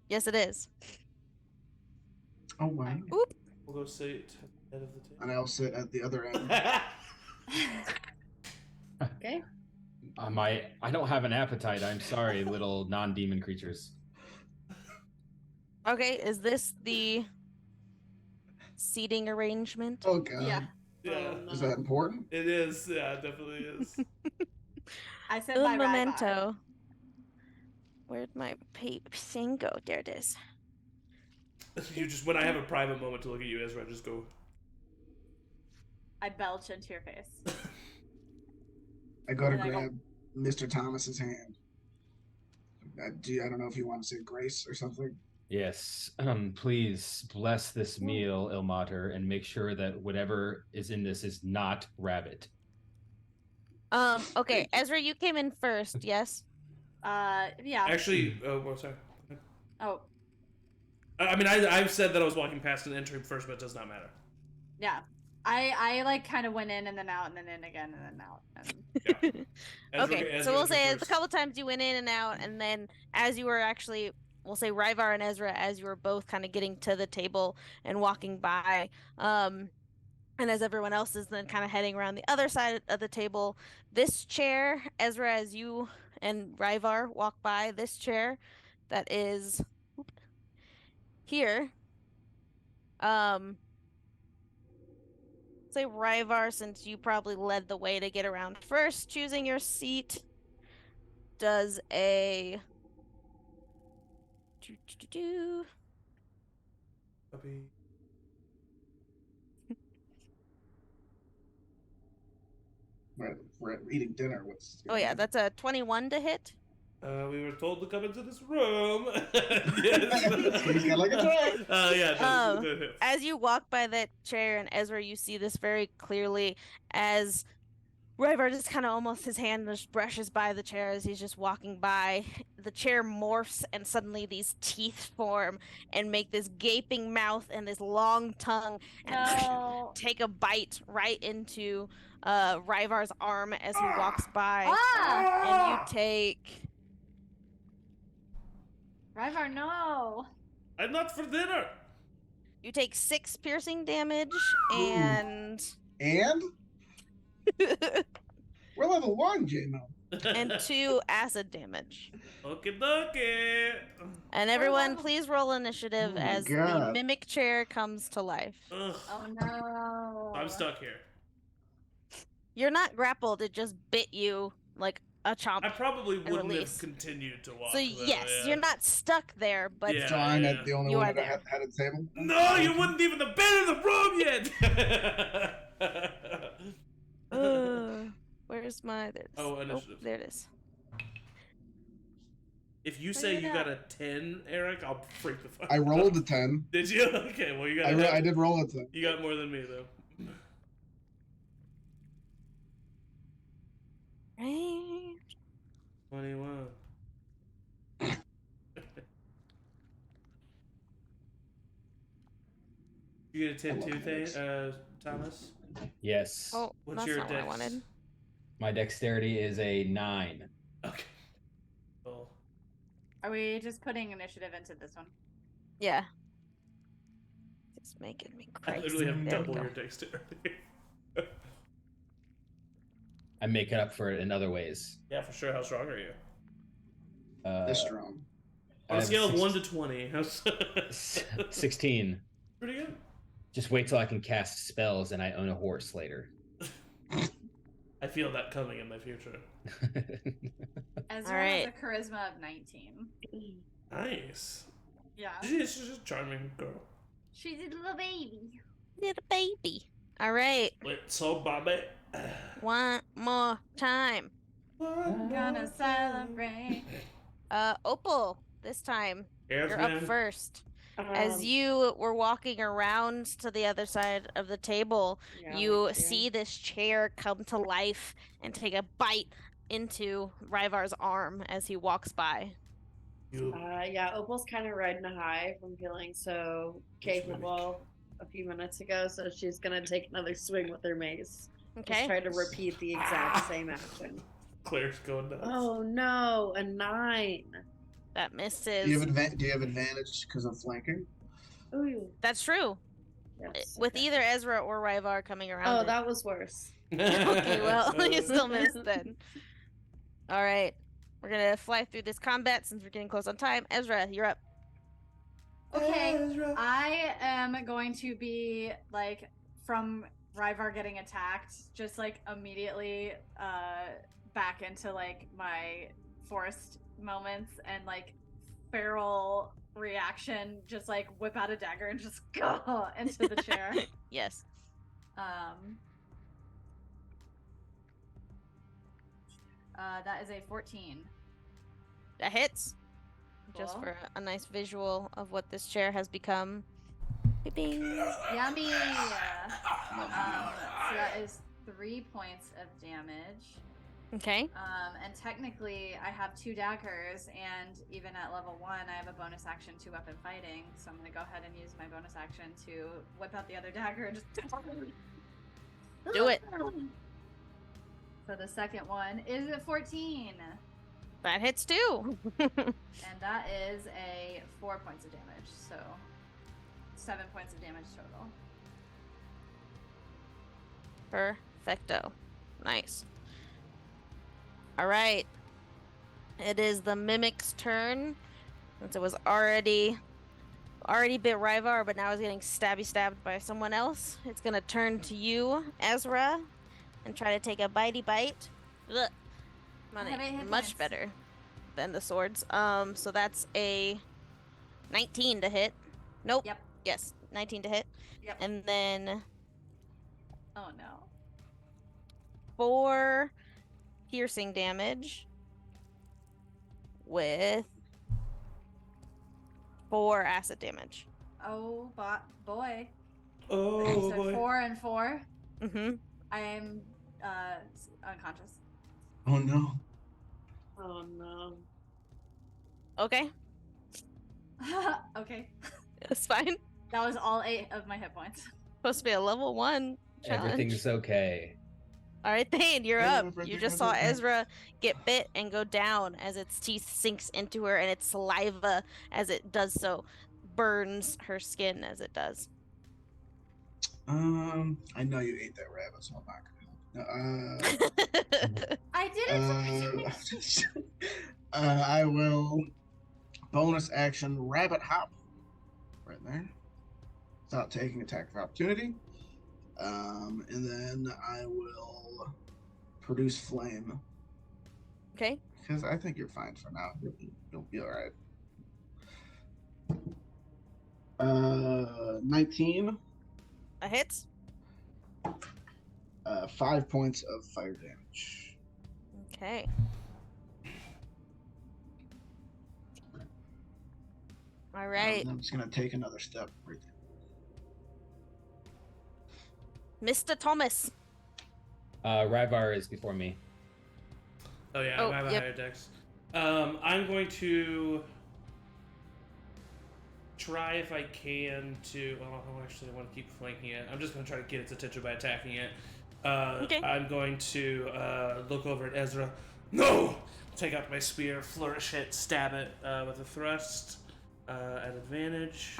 Yes, it is. Oh, wow. Oop. We'll go sit at the head of the table. And I'll sit at the other end. Okay. I don't have an appetite. I'm sorry, little non-demon creatures. Okay, is this the seating arrangement? Oh, God. Yeah. Yeah. Oh, no. Is that important? It is. Yeah, it definitely is. I said Un my memento. Where'd my thing go? There it is. You just, when I have a private moment to look at you, Ezra, I just go. I belch into your face. I go to And I go- grab Mr. Thomas's hand. I don't know if you want to say grace or something. Yes. Please bless this meal, Ilmater, and make sure that whatever is in this is not rabbit. Okay, Ezra, you came in first, yes? Yeah. Actually, well, sorry. Oh, I mean, I've said that I was walking past and entering first, but it does not matter. yeah. I like kind of went in and then out and then in again and then out. And... Yeah. Ezra- Okay, Ezra so we'll entered say first. a couple times you went in and out, and then as you were actually, we'll say Ryvar and Ezra, as you were both kind of getting to the table and walking by, and as everyone else is then kind of heading around the other side of the table, this chair, Ezra, as you and Ryvar walk by, this chair that is here, say Ryvar, since you probably led the way to get around first, choosing your seat, does a Puppy. We're eating dinner. oh yeah, that's a 21 to hit. We were told to come into this room. Yes. He's got like a tray. Yeah. As you walk by that chair, and Ezra, you see this very clearly as Ryvar just kind of almost his hand just brushes by the chair as he's just walking by. The chair morphs, and suddenly these teeth form and make this gaping mouth and this long tongue and No. take a bite right into Ryvar's arm as he walks by. Ah! And you take Ryvar, no. I'm not for dinner. 6 piercing damage and And we're level 1, J-Mo. and 2 acid damage. Okie dokie. And everyone, please roll initiative Oh my as the God. mimic chair comes to life. Ugh. Oh no. I'm stuck here. You're not grappled; it just bit you like a chomp. I probably wouldn't release. have continued to walk. So though, yes, yeah. you're not stuck there, but Yeah. So I'm the only You one are that there. had a table? No, you wouldn't even have been in the room yet. Where's my? There it is. Oh, initiative. There it is. If you say you got a 10, Eric, I'll freak the fuck. I out. rolled a 10. Did you? Okay, well you got. I did roll a 10. You got more than me though. You get a I tip love too, medics. Thomas? Yes. Oh, What's that's your not what I dex? wanted. My dexterity is a 9. Okay. Cool. Are we just putting initiative into this one? Yeah. It's making me I crazy. literally have There we double go. your dexterity. I make it up for it in other ways. Yeah, for sure. How strong are you? This strong. On I a have scale of 1 to 20, how's 16. pretty good. Just wait till I can cast spells and I own a horse later. I feel that coming in my future. Ezra has a charisma of 19. Nice. Yeah. She's just a charming girl. She's a little baby. Little baby. All right. So, Bobby. One more time. I'm gonna celebrate. Opal, this time. Yes, You're ma'am. up first. As you were walking around to the other side of the table, you see this chair come to life and take a bite into Ryvar's arm as he walks by. Yeah, Opal's kind of riding a high from feeling so capable a few minutes ago, so she's gonna take another swing with her mace. Okay. Just try to repeat the exact same action. Claire's going nuts. Oh no, a 9. That misses. Do you have advantage because of flanking? Ooh. That's true. Yes, With okay. either Ezra or Ryvar coming around. Oh, that was worse. Okay, well, you still missed then. All right. We're going to fly through this combat since we're getting close on time. Ezra, you're up. Okay, I am going to be like from Ryvar getting attacked, just like immediately back into like my forced moments and like feral reaction, just like whip out a dagger and just go into the chair. Yes. That is a 14. That hits. Just Cool. for a nice visual of what this chair has become. Bing. Yummy! So that is 3 points of damage. Okay. And technically, I have 2 daggers, and even at level 1, I have a bonus action to weapon fighting. So I'm going to go ahead and use my bonus action to whip out the other dagger and just Do it. So the second one is a 14. That hits too. And that is a 4 points of damage. So 7 points of damage total. Perfecto. Nice. All right. It is the Mimic's turn. Since it was already bit Ryvar, but now is getting stabbed by someone else. It's gonna turn to you, Ezra, and try to take a bitey bite. Ugh. Much better than the swords. So that's a 19 to hit. Nope. Yep. Yes, 19 to hit. Yep. And then Oh no. 4 piercing damage with 4 acid damage. Oh boy. Oh, So boy. 4 and 4. Mm-hmm. I am unconscious. Oh no. Oh no. Okay, Okay. that's fine. That was all 8 of my hit points. Supposed to be a level 1 challenge. Everything's okay. All right, Thane, you're up. You Everything just is saw okay. Ezra get bit and go down as its teeth sinks into her, and its saliva, as it does so, burns her skin as it does. I know you ate that rabbit, so I'm not gonna help. I did it. I will bonus action rabbit hop right there without taking attack of opportunity. And then I will produce flame Okay. because I think you're fine for now. You'll be all right. 19. A hit. 5 points of fire damage. Okay. All right. I'm just gonna take another step right there. Mr. Thomas. Ryvar is before me. Oh yeah, Oh, I have a yep. higher dex. I'm going to try if I can to. Well, I actually want to keep flanking it. I'm just going to try to get its attention by attacking it. Okay. I'm going to look over at Ezra. No! Take out my spear, flourish it, stab it with a thrust at advantage.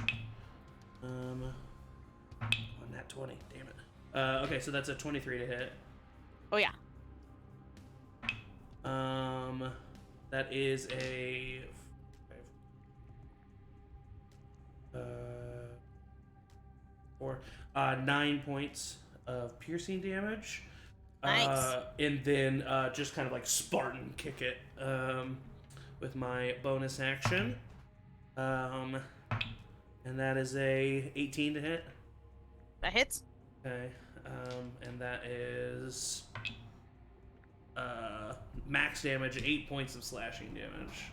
On that 20, damn it. Okay, so that's a 23 to hit. Oh yeah. That is a 9 points of piercing damage. Nice. And then just kind of like Spartan kick it with my bonus action. And that is a 18 to hit. That hits. Okay. And that is max damage, 8 points of slashing damage.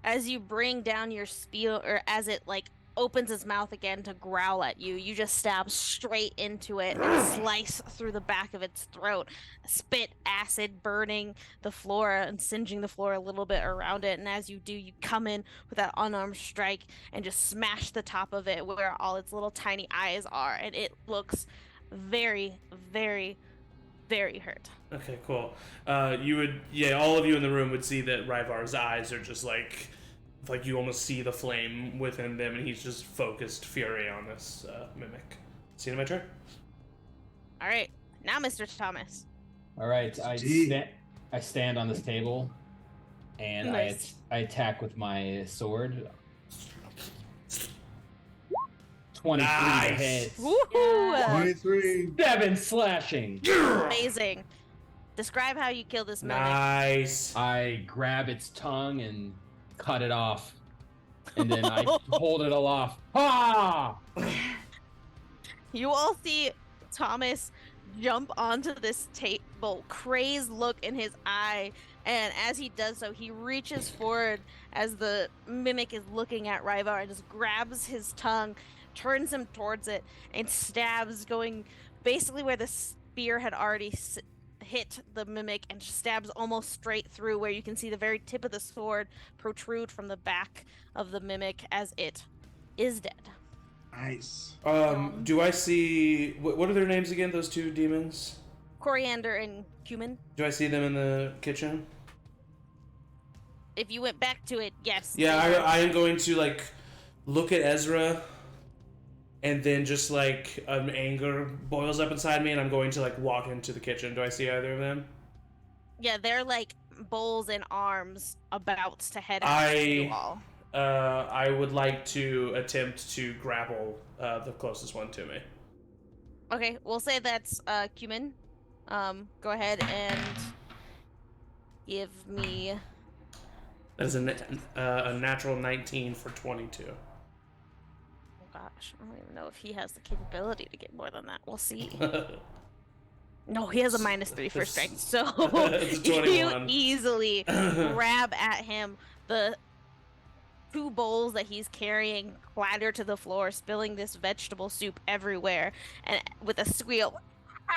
As you bring down your spear, or as it like opens its mouth again to growl at you, you just stab straight into it and slice through the back of its throat, spit acid burning the floor and singeing the floor a little bit around it. And as you do, you come in with that unarmed strike and just smash the top of it where all its little tiny eyes are, and it looks very, very, very hurt. Okay, cool. You would, all of you in the room would see that Ryvar's eyes are just like you almost see the flame within them, and he's just focused fury on this mimic. See my turn? All right, now Mr. Thomas. All right, I stand on this table, and Nice. I attack with my sword. 23 Nice. hits. Woohoo! 23. 7 slashing. Amazing. Describe how you kill this mimic. Nice. I grab its tongue and cut it off, and then I hold it aloft. Ha! You all see Thomas jump onto this table, crazed look in his eye, and as he does so, he reaches forward as the mimic is looking at Ryvar and just grabs his tongue, turns him towards it, and stabs, going basically where the spear had already hit the mimic, and stabs almost straight through where you can see the very tip of the sword protrude from the back of the mimic as it is dead. Nice. Do I see what are their names again? Those two demons. Coriander and cumin. Do I see them in the kitchen? If you went back to it, yes. Yeah, I am going to like look at Ezra, and then just like anger boils up inside me, and I'm going to like walk into the kitchen. Do I see either of them? Yeah, they're like bowls and arms about to head out to you all. I would like to attempt to grapple the closest one to me. Okay, we'll say that's cumin. Go ahead and give me. That is a natural 19 for 22. Oh gosh, I don't even know if he has the capability to get more than that. We'll see. No, he has a -3 for strength, so It's a 21. you easily grab at him. The 2 bowls that he's carrying clatter to the floor, spilling this vegetable soup everywhere, and with a squeal,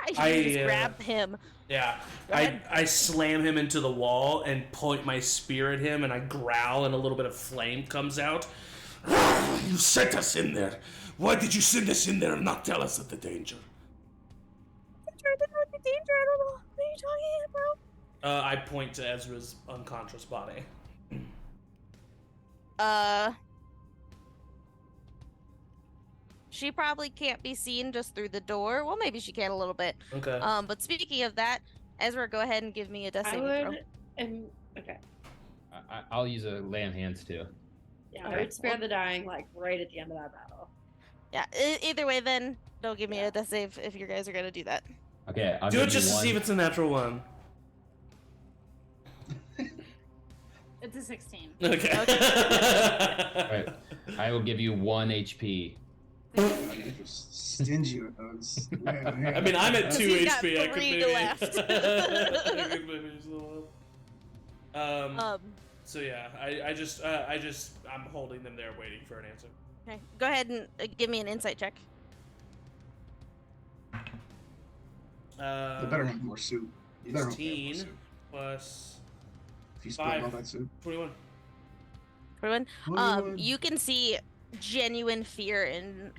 you just grab him. Yeah, Go ahead. I slam him into the wall and point my spear at him, and I growl, and a little bit of flame comes out. You sent us in there. Why did you send us in there and not tell us of the danger? Danger, I don't know. What are you talking about, I point to Ezra's unconscious body. She probably can't be seen just through the door. Well, maybe she can a little bit. Okay. But speaking of that, Ezra, go ahead and give me a death I saving throw. would. Okay. I'll use a lay on hands too. Yeah, Okay. I would spare the dying like right at the end of that battle. Yeah, either way, then don't give me a death save if you guys are gonna do that. Okay, I'll Do give it just you to one. see if it's a natural one. It's a 16. Okay. Right. I will give you 1 HP. Stingy with those. I mean, I'm at 2 He's got HP. I could 3 maybe. left. I could maybe use a little help. So yeah, I'm holding them there, waiting for an answer. Okay, go ahead and give me an insight check. They better have more soup. You better hope they have more 16 soup. plus If you spilled all 5, that soup. 21. 41. 41. You can see genuine fear in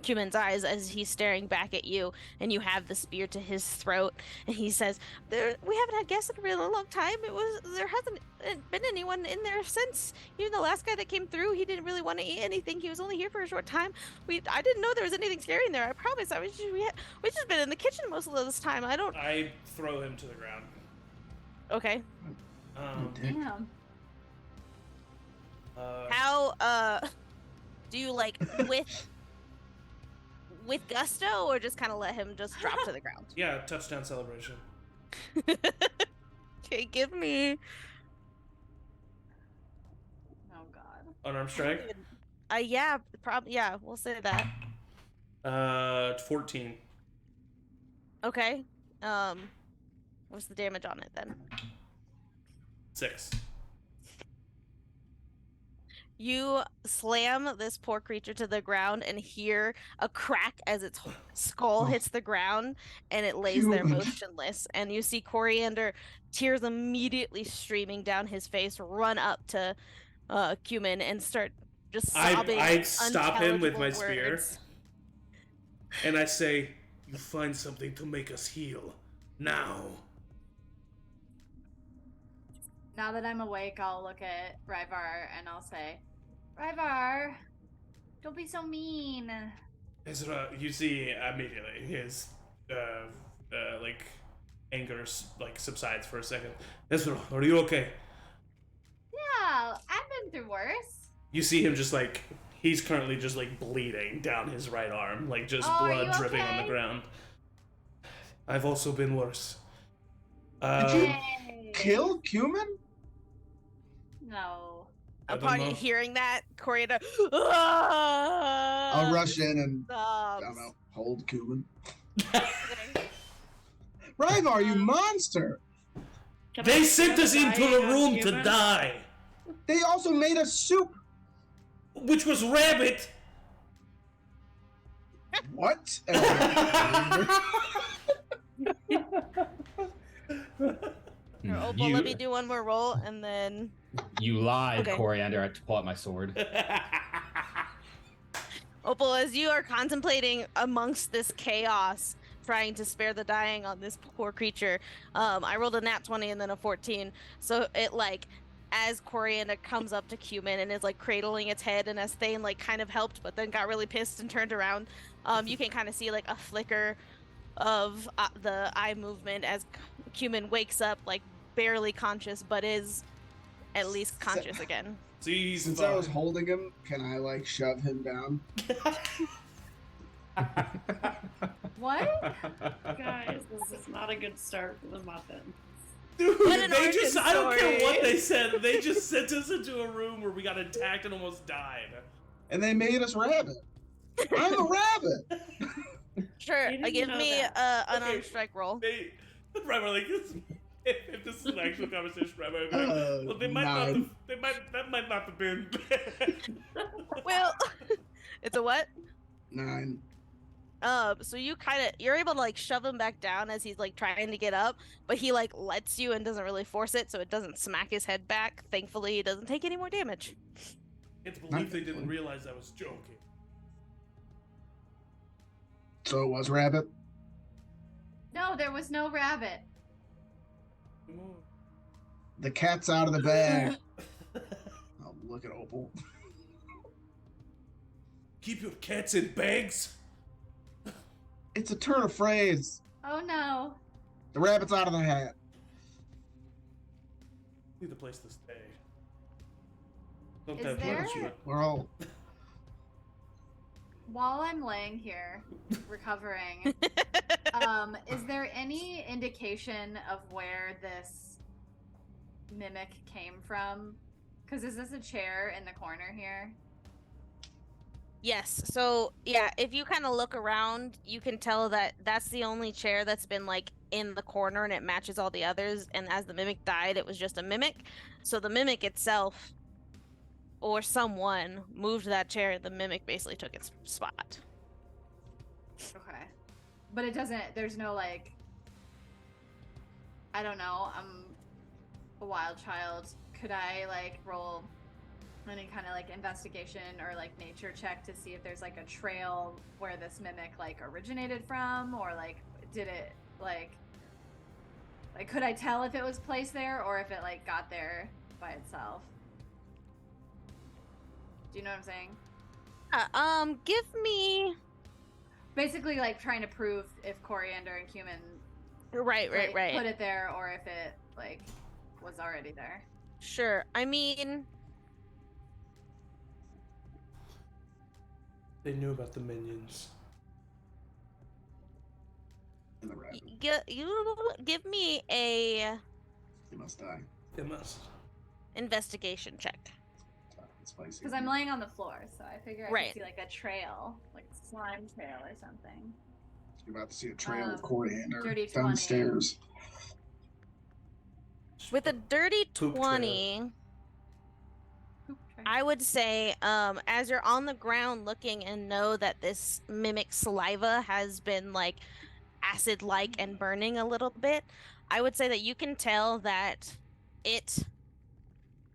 Cumin's eyes as he's staring back at you, and you have the spear to his throat, and he says, we haven't had guests in a really long time. There hasn't been anyone in there since. Even the last guy that came through, he didn't really want to eat anything. He was only here for a short time. I didn't know there was anything scary in there. I promise. We've just been in the kitchen most of this time. I throw him to the ground. Okay. Damn. How do you like with gusto, or just kind of let him just drop to the ground? Yeah, touchdown celebration. Okay, give me Oh god. Unarmed strike. yeah, we'll say that. 14. Okay. What's the damage on it then? 6. You slam this poor creature to the ground and hear a crack as its skull hits the ground, and it lays there motionless. And you see Coriander, tears immediately streaming down his face, run up to Cumin and start just sobbing. I stop him with my spear, words. and I say, "You find something to make us heal now." Now that I'm awake, I'll look at Ryvar and I'll say, Ryvar, don't be so mean. Ezra, you see immediately his like anger like subsides for a second. Ezra, are you okay? Yeah, I've been through worse. You see him just like he's currently just like bleeding down his right arm, like just Oh, blood are you dripping on okay? the ground. I've also been worse. Did you Hey. kill Cumin? No. Upon know. hearing that, Coriander I'll rush in and, I sobs. don't know, hold Cumin. Ryvar, you monster! Can They I sent us die into a on room to human? die, They also made us soup! which was rabbit. What? Here, Opal, let me do one more roll, and then You lied, Okay. Coriander. I have to pull out my sword. Opal, as you are contemplating amongst this chaos, trying to spare the dying on this poor creature, I rolled a nat 20 and then a 14. So it like, as Coriander comes up to Cumin and is like cradling its head, and as Thane like kind of helped, but then got really pissed and turned around, you can kind of see like a flicker of the eye movement as Cumin wakes up, like barely conscious, but is at least conscious again. See, he's Since I was holding him, can I, like, shove him down? What? Guys, this is not a good start for the muffin. Dude, What an they just, I don't care origin what story. they said, they just sent us into a room where we got attacked and almost died. And they made us rabbit. I'm a rabbit! Sure, You didn't give know me that. an unarmed Okay. strike roll. They, right, we're like, if this is an actual conversation, right, we're like, well, they might not have, 9. that might not have been. Well, it's a what? 9. So you're able to like shove him back down as he's like trying to get up, but he like lets you and doesn't really force it, so it doesn't smack his head back. Thankfully, he doesn't take any more damage. Can't believe they didn't realize I was joking. So it was rabbit? No, there was no rabbit. Come on. The cat's out of the bag. Oh, look at Opal. Keep your cats in bags. It's a turn of phrase. Oh no. The rabbit's out of the hat. Need a place to stay. Don't Is have there- punishment. We're all... While I'm laying here, recovering, is there any indication of where this mimic came from? Because is this a chair in the corner here? Yes. So yeah, if you kind of look around, you can tell that that's the only chair that's been like in the corner, and it matches all the others. And as the mimic died, it was just a mimic. So the mimic itself, or someone, moved that chair. The mimic basically took its spot. Okay. But it doesn't, there's no like, I don't know, I'm a wild child. Could I like roll any kind of like investigation or like nature check to see if there's like a trail where this mimic like originated from, or like did it like could I tell if it was placed there or if it like got there by itself? Do you know what I'm saying? Give me. Basically, like trying to prove if coriander and cumin Right. put it there or if it like was already there. Sure. I mean, They knew about the minions. And the rabbit. you give me a He must die. It must. investigation check. It's spicy. Because I'm laying on the floor, so I figure I Right. can see like a trail, like a slime trail or something. You're about to see a trail of coriander dirty down 20. the stairs. With a dirty Poop 20, I would say, as you're on the ground looking and know that this mimic saliva has been like acid-like and burning a little bit, I would say that you can tell that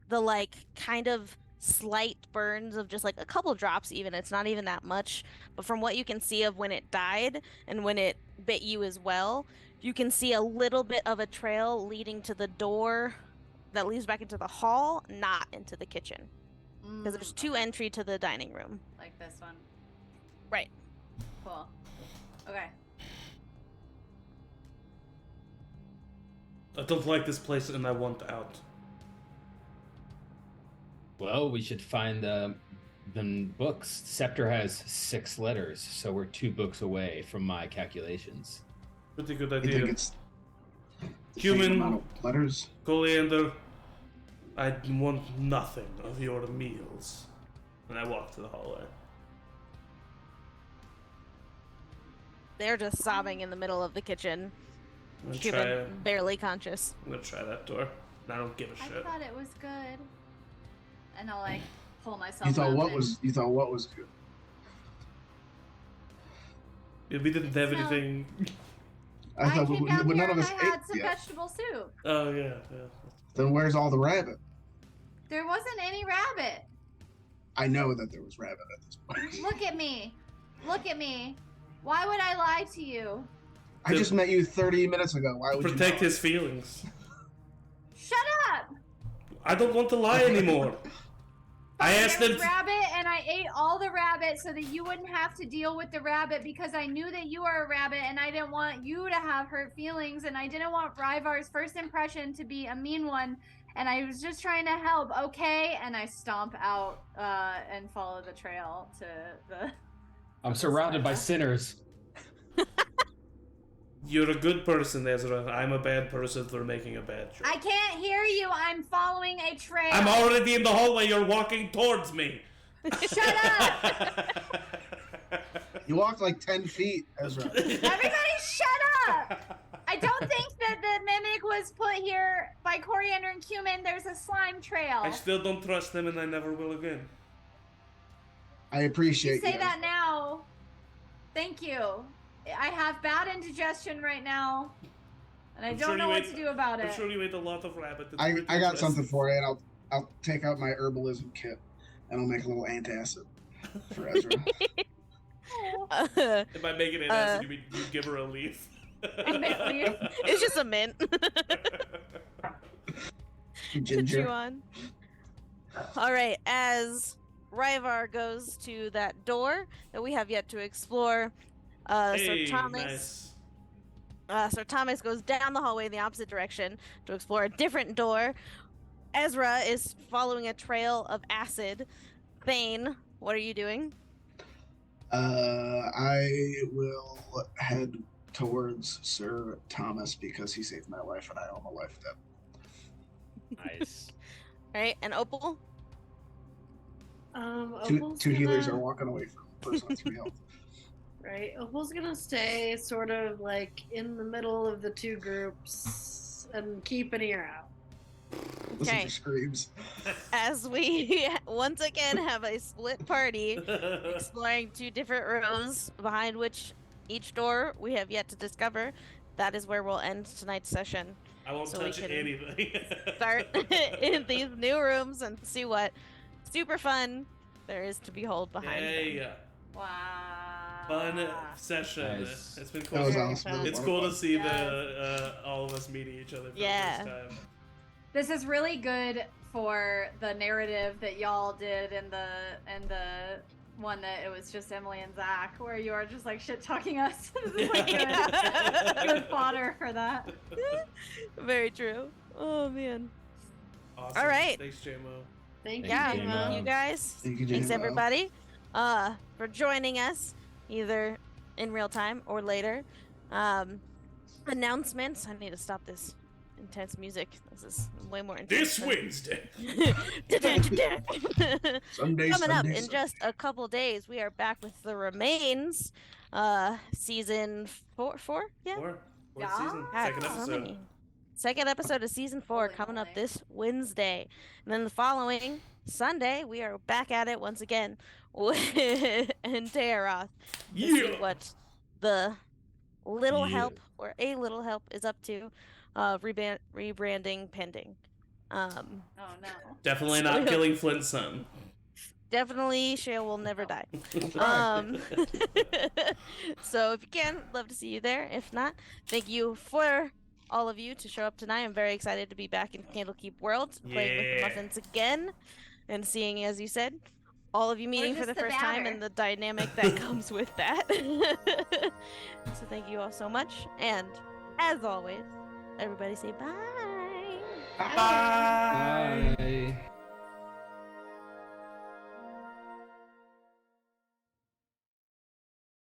the like kind of slight burns of just like a couple drops, even it's not even that much, but from what you can see of when it died and when it bit you as well, you can see a little bit of a trail leading to the door that leads back into the hall, not into the kitchen, because there's two entry to the dining room. Like this one. Right. Cool. Okay. I don't like this place and I want out. Well, we should find the books. Scepter has 6 letters, so we're 2 books away from my calculations. Pretty good I idea. think it's the Human- same amount of letters. Coriander, I want nothing of your meals. And I walk to the hallway. They're just sobbing in the middle of the kitchen. I'm gonna, Cuban barely conscious. I'm gonna try that door. And I don't give a I shit. thought it was good. And I'll like pull myself You thought up what and- was good? We didn't have So- anything. I thought came down but here none of and us I ate had some yet. vegetable soup. Oh, yeah. Then where's all the rabbit? There wasn't any rabbit. I know that there was rabbit at this point. Look at me. Look at me. Why would I lie to you? I just met you 30 minutes ago. Why would Protect you? his feelings. Shut up. I don't want to lie anymore. I asked There them. was rabbit, and I ate all the rabbit so that you wouldn't have to deal with the rabbit because I knew that you are a rabbit, and I didn't want you to have hurt feelings, and I didn't want Ryvar's first impression to be a mean one, and I was just trying to help, okay? And I stomp out and follow the trail to the. I'm surrounded by saliva. sinners. You're a good person, Ezra. I'm a bad person for making a bad choice. I can't hear you. I'm following a trail. I'm already in the hallway. You're walking towards me. Shut up! You walked like 10 feet, Ezra. Everybody, shut up! I don't think that the mimic was put here by coriander and cumin. There's a slime trail. I still don't trust them, and I never will again. I appreciate You say you. that now. Thank you. I have bad indigestion right now, and I I'm don't sure know you what ate- to do about I'm it. sure you ate a lot of rabbit. It's I pretty got impressive. something for you, and I'll take out my herbalism kit, and I'll make a little antacid for Ezra. If I make it an acid, you give her a leaf. A mint leaf. It's just a mint. to Ginger. chew on. All right, as Ryvar goes to that door that we have yet to explore, Hey, Sir Thomas. nice. Sir Thomas goes down the hallway in the opposite direction to explore a different door. Ezra is following a trail of acid. Thane, what are you doing? I will head towards Sir Thomas because he saved my life, and I owe him a life debt. Nice. All right, and Opal? Two healers are walking away from a person with 3 health. Right. Opal's gonna stay sort of like in the middle of the two groups and keep an ear out. Listen Okay. for screams. As we once again have a split party exploring 2 different rooms, behind which each door we have yet to discover, that is where we'll end tonight's session. I won't So we touch can anything. Start in these new rooms and see what super fun there is to behold behind them. Yeah. Wow. Fun session. Nice. It's been That cool. was Very awesome. fun. That was It's cool to wonderful. see Yes. all of us meeting each other for Yeah. the first time. This is really good for the narrative that y'all did in the one that it was just Emily and Zach, where you are just like shit talking us. This is like good fodder for that. Very true. Oh man. Awesome. All right. Thanks, JMO. Thank you, Yeah, Thank Jamo. you guys. Thank you, Thanks JMO. everybody for joining us either in real time or later. Announcements. I need to stop this intense music. This is way more intense. This Wednesday. Sunday, Coming up Sunday, in just a couple days, we are back with The Remains, season four? Yeah. Fourth Yeah. season, God, second so episode. many. Second episode of season 4 Holy coming up moly. this Wednesday. And then the following Sunday, we are back at it once again with and Tearoth to see Yeah. what the Little Yeah. Help or A Little Help is up to. Rebranding pending. Oh no. Definitely So not we'll- killing Flint's son. Definitely, Shale will never die. That's right. So if you can, love to see you there. If not, thank you for all of you to show up tonight. I'm very excited to be back in Candlekeep World, playing with the Yeah. Muffins again, and seeing, as you said, all of you meeting for just the the first time batter. and the dynamic that comes with that. So thank you all so much, and as always, everybody say bye. Bye. Bye.